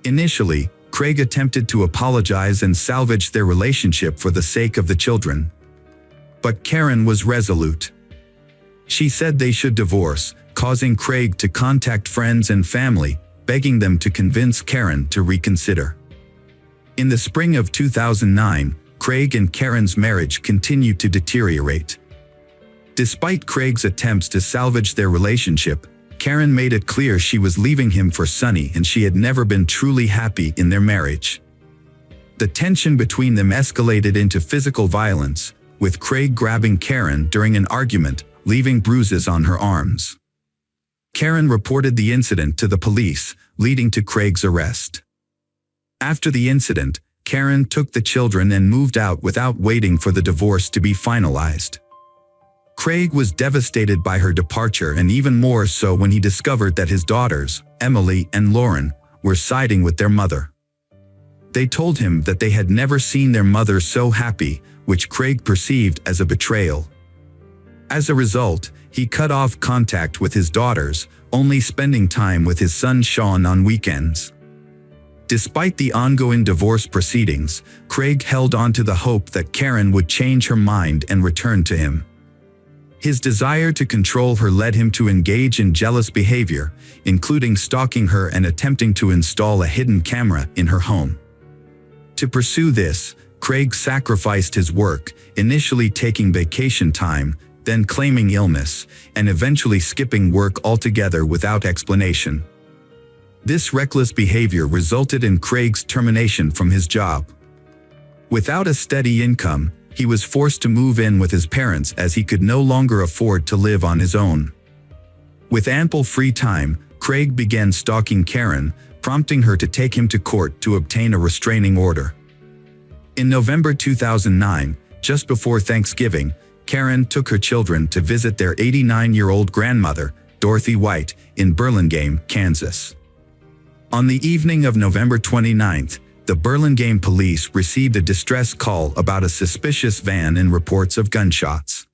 Initially, Craig attempted to apologize and salvage their relationship for the sake of the children. But Karen was resolute. She said they should divorce, causing Craig to contact friends and family, begging them to convince Karen to reconsider. In the spring of 2009, Craig and Karen's marriage continued to deteriorate. Despite Craig's attempts to salvage their relationship, Karen made it clear she was leaving him for Sonny and she had never been truly happy in their marriage. The tension between them escalated into physical violence, with Craig grabbing Karen during an argument, leaving bruises on her arms. Karen reported the incident to the police, leading to Craig's arrest. After the incident, Karen took the children and moved out without waiting for the divorce to be finalized. Craig was devastated by her departure, and even more so when he discovered that his daughters, Emily and Lauren, were siding with their mother. They told him that they had never seen their mother so happy, which Craig perceived as a betrayal. As a result, he cut off contact with his daughters, only spending time with his son Sean on weekends. Despite the ongoing divorce proceedings, Craig held on to the hope that Karen would change her mind and return to him. His desire to control her led him to engage in jealous behavior, including stalking her and attempting to install a hidden camera in her home. To pursue this, Craig sacrificed his work, initially taking vacation time, then claiming illness, and eventually skipping work altogether without explanation. This reckless behavior resulted in Craig's termination from his job. Without a steady income, he was forced to move in with his parents as he could no longer afford to live on his own. With ample free time, Craig began stalking Karen, prompting her to take him to court to obtain a restraining order. In November 2009, just before Thanksgiving, Karen took her children to visit their 89-year-old grandmother, Dorothy White, in Burlingame, Kansas. On the evening of November 29th, the Burlingame police received a distress call about a suspicious van and reports of gunshots.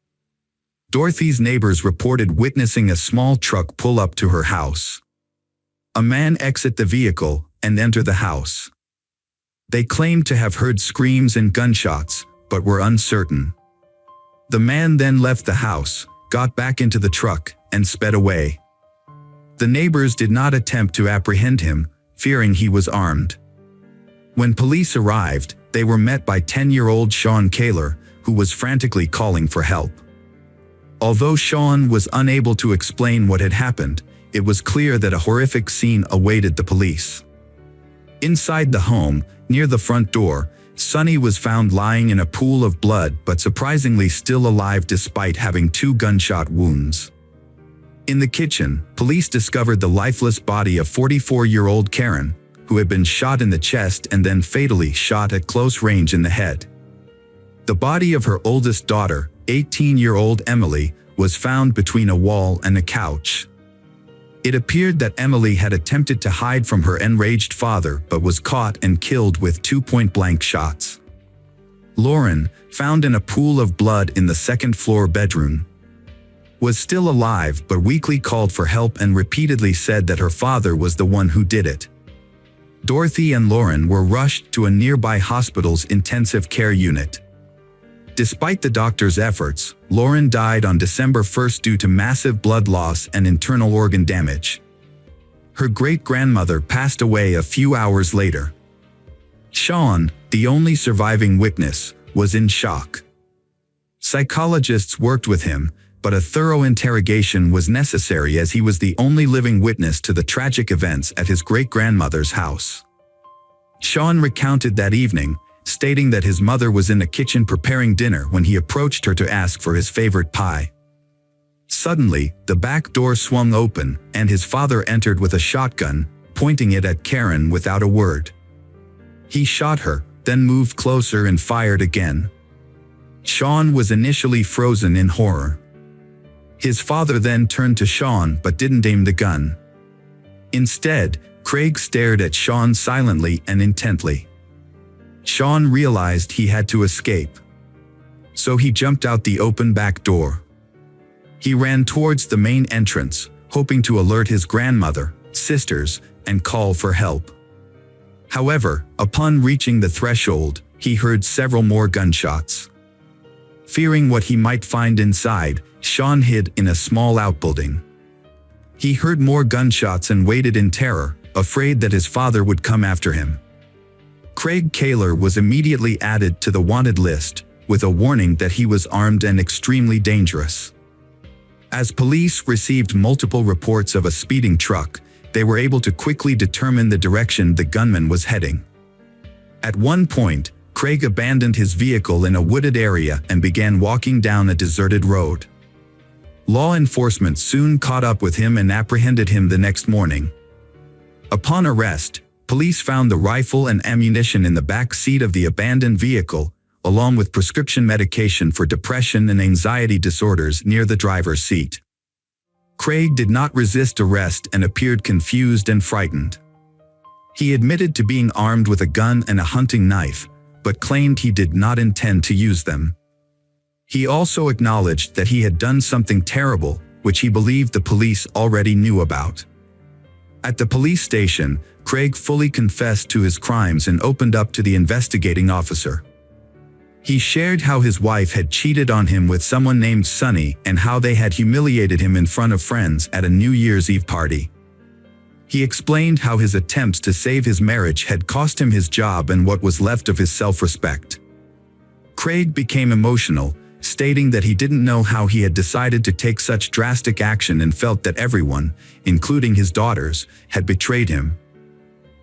Dorothy's neighbors reported witnessing a small truck pull up to her house. A man exit the vehicle and enter the house. They claimed to have heard screams and gunshots, but were uncertain. The man then left the house, got back into the truck, and sped away. The neighbors did not attempt to apprehend him, fearing he was armed. When police arrived, they were met by 10-year-old Sean Kaler, who was frantically calling for help. Although Sean was unable to explain what had happened, it was clear that a horrific scene awaited the police. Inside the home, near the front door, Sonny was found lying in a pool of blood but surprisingly still alive despite having 2 gunshot wounds. In the kitchen, police discovered the lifeless body of 44-year-old Karen, who had been shot in the chest and then fatally shot at close range in the head. The body of her oldest daughter, 18-year-old Emily, was found between a wall and a couch. It appeared that Emily had attempted to hide from her enraged father but was caught and killed with 2 point-blank shots. Lauren, found in a pool of blood in the second-floor bedroom, was still alive but weakly called for help and repeatedly said that her father was the one who did it. Dorothy and Lauren were rushed to a nearby hospital's intensive care unit. Despite the doctor's efforts, Lauren died on December 1st due to massive blood loss and internal organ damage. Her great-grandmother passed away a few hours later. Sean, the only surviving witness, was in shock. Psychologists worked with him, but a thorough interrogation was necessary as he was the only living witness to the tragic events at his great-grandmother's house. Sean recounted that evening, stating that his mother was in the kitchen preparing dinner when he approached her to ask for his favorite pie. Suddenly, the back door swung open and his father entered with a shotgun, pointing it at Karen without a word. He shot her, then moved closer and fired again. Sean was initially frozen in horror. His father then turned to Sean but didn't aim the gun. Instead, Craig stared at Sean silently and intently. Sean realized he had to escape. So he jumped out the open back door. He ran towards the main entrance, hoping to alert his grandmother, sisters, and call for help. However, upon reaching the threshold, he heard several more gunshots. Fearing what he might find inside, Sean hid in a small outbuilding. He heard more gunshots and waited in terror, afraid that his father would come after him. Craig Kaler was immediately added to the wanted list, with a warning that he was armed and extremely dangerous. As police received multiple reports of a speeding truck, they were able to quickly determine the direction the gunman was heading. At one point, Craig abandoned his vehicle in a wooded area and began walking down a deserted road. Law enforcement soon caught up with him and apprehended him the next morning. Upon arrest, police found the rifle and ammunition in the back seat of the abandoned vehicle, along with prescription medication for depression and anxiety disorders near the driver's seat. Craig did not resist arrest and appeared confused and frightened. He admitted to being armed with a gun and a hunting knife, but claimed he did not intend to use them. He also acknowledged that he had done something terrible, which he believed the police already knew about. At the police station, Craig fully confessed to his crimes and opened up to the investigating officer. He shared how his wife had cheated on him with someone named Sonny and how they had humiliated him in front of friends at a New Year's Eve party. He explained how his attempts to save his marriage had cost him his job and what was left of his self-respect. Craig became emotional, stating that he didn't know how he had decided to take such drastic action and felt that everyone, including his daughters, had betrayed him.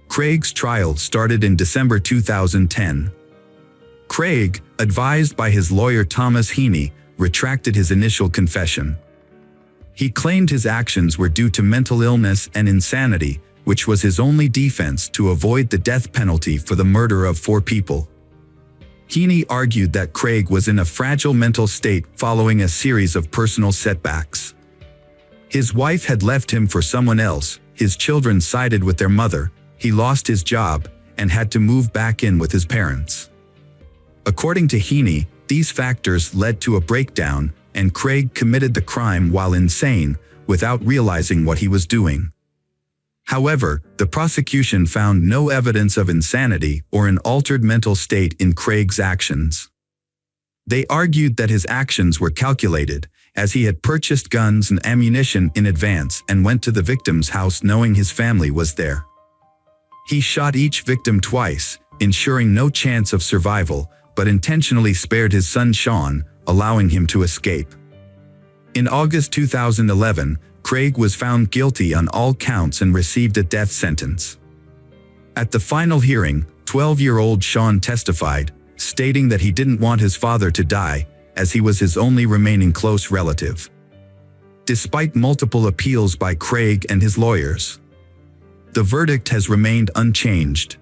Craig's trial started in December 2010. Craig, advised by his lawyer Thomas Heaney, retracted his initial confession. He claimed his actions were due to mental illness and insanity, which was his only defense to avoid the death penalty for the murder of 4 people. Heaney argued that Craig was in a fragile mental state following a series of personal setbacks. His wife had left him for someone else, his children sided with their mother, he lost his job, and had to move back in with his parents. According to Heaney, these factors led to a breakdown, and Craig committed the crime while insane, without realizing what he was doing. However, the prosecution found no evidence of insanity or an altered mental state in Craig's actions. They argued that his actions were calculated, as he had purchased guns and ammunition in advance and went to the victim's house knowing his family was there. He shot each victim twice, ensuring no chance of survival, but intentionally spared his son Sean, allowing him to escape. In August 2011, Craig was found guilty on all counts and received a death sentence. At the final hearing, 12-year-old Sean testified, stating that he didn't want his father to die, as he was his only remaining close relative. Despite multiple appeals by Craig and his lawyers, the verdict has remained unchanged.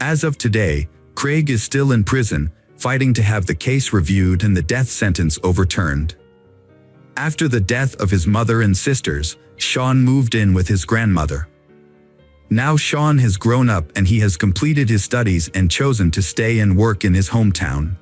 As of today, Craig is still in prison, fighting to have the case reviewed and the death sentence overturned. After the death of his mother and sisters, Sean moved in with his grandmother. Now Sean has grown up and he has completed his studies and chosen to stay and work in his hometown.